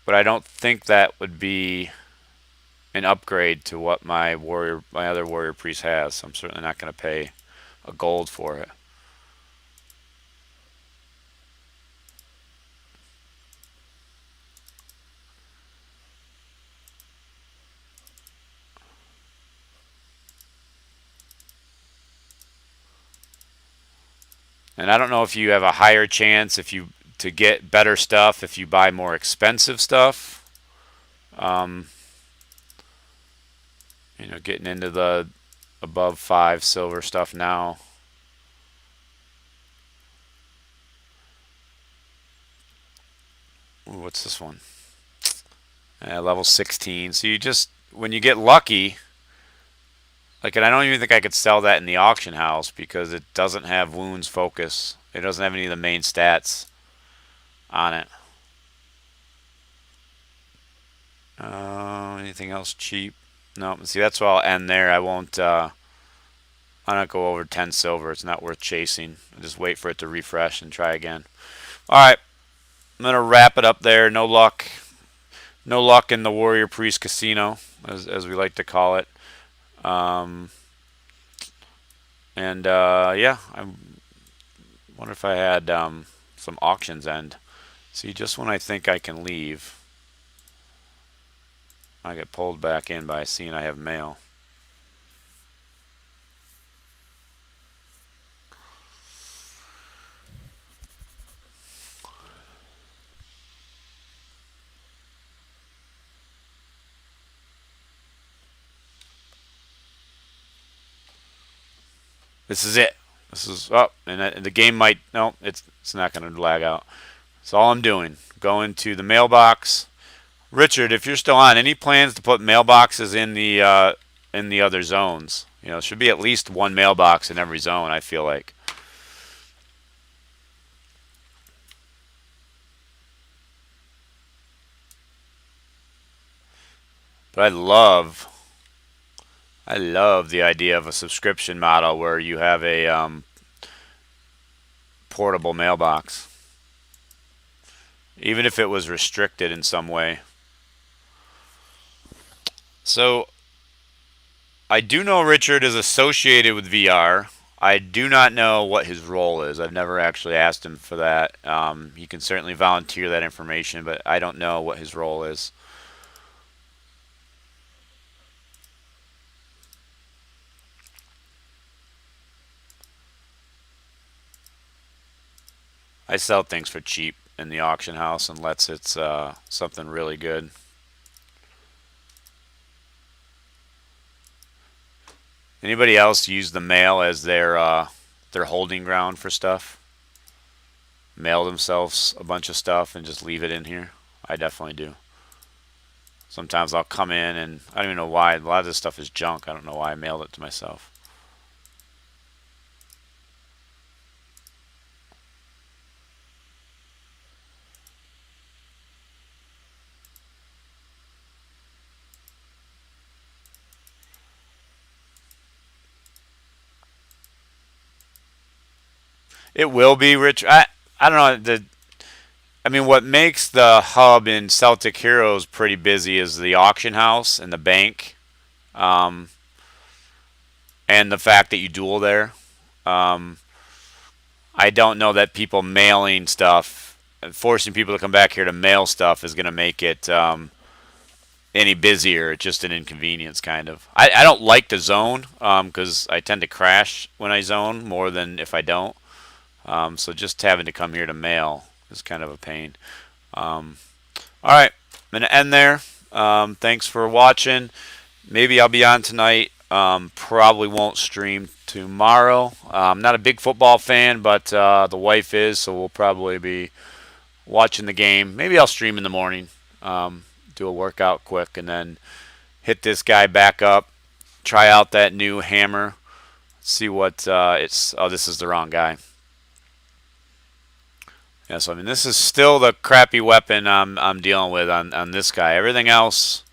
S1: I don't think that would be an upgrade to what my other warrior priest has. So I'm certainly not going to pay a gold for it. And I don't know if you have a higher chance to get better stuff if you buy more expensive stuff. You know, getting into the above 5 silver stuff now. Ooh, what's this one? Level 16. So you just, when you get lucky, like, and I don't even think I could sell that in the auction house because it doesn't have wounds, focus. It doesn't have any of the main stats on it. Anything else cheap? No. See, that's where I'll end there. I won't. I don't go over 10 silver. It's not worth chasing. I'll just wait for it to refresh and try again. All right, I'm gonna wrap it up there. No luck. No luck in the Warrior Priest Casino, as we like to call it. Yeah, I wonder if I had some auctions end. See, just when I think I can leave, I get pulled back in by seeing I have mail. This is it. This is up, and the game might, no, it's not going to lag out. That's all I'm doing. Going to the mailbox. Richard, if you're still on, any plans to put mailboxes in the other zones? You know, there should be at least one mailbox in every zone, I feel like. But I love the idea of a subscription model where you have a portable mailbox, even if it was restricted in some way. So I do know Richard is associated with VR. I do not know what his role is. I've never actually asked him for that. He can certainly volunteer that information, but I don't know what his role is. I sell things for cheap in the auction house unless it's something really good. Anybody else use the mail as their holding ground for stuff? mail themselves a bunch of stuff and just leave it in here? I definitely do. Sometimes I'll come in and I don't even know why. A lot of this stuff is junk. I don't know why I mailed it to myself. It will be, Rich. I don't know. I mean, what makes the hub in Celtic Heroes pretty busy is the auction house and the bank, um, and the fact that you duel there. Um, I don't know that people mailing stuff, forcing people to come back here to mail stuff, is going to make it any busier. It's just an inconvenience, kind of. I don't like to zone because I tend to crash when I zone more than if I don't. So just having to come here to mail is kind of a pain. All right, I'm going to end there. Thanks for watching. Maybe I'll be on tonight. Probably won't stream tomorrow. I'm not a big football fan, but the wife is, so we'll probably be watching the game. Maybe I'll stream in the morning, do a workout quick, and then hit this guy back up, try out that new hammer, see what it's. Oh, this is the wrong guy. Yeah, so I mean, this is still the crappy weapon I'm dealing with on this guy. Everything else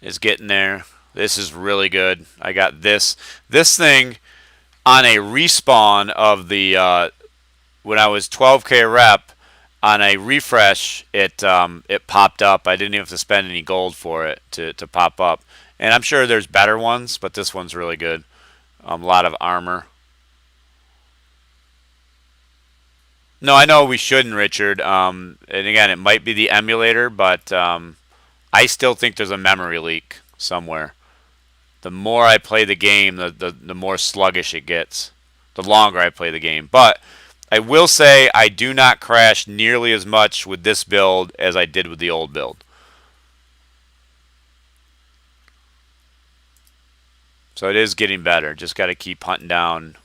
S1: is getting there. This is really good. I got this thing on a respawn of the when I was 12K rep on a refresh. It popped up. I didn't even have to spend any gold for it to pop up. And I'm sure there's better ones, but this one's really good. A lot of armor. No, I know we shouldn't, Richard. And again, it might be the emulator, but I still think there's a memory leak somewhere. The more I play the game, the more sluggish it gets. The longer I play the game. But I will say I do not crash nearly as much with this build as I did with the old build. So it is getting better. Just got to keep hunting down,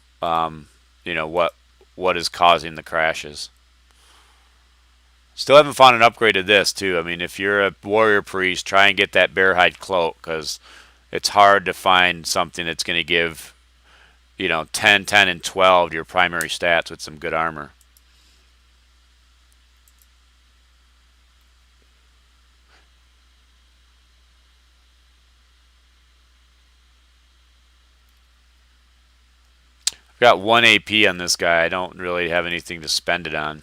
S1: what is causing the crashes. Still haven't found an upgrade to this, too. I mean, if you're a warrior priest, try and get that bear hide cloak, because it's hard to find something that's going to give, 10, 10, and 12 to your primary stats with some good armor. I've got 1 AP on this guy. I don't really have anything to spend it on.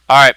S1: All right.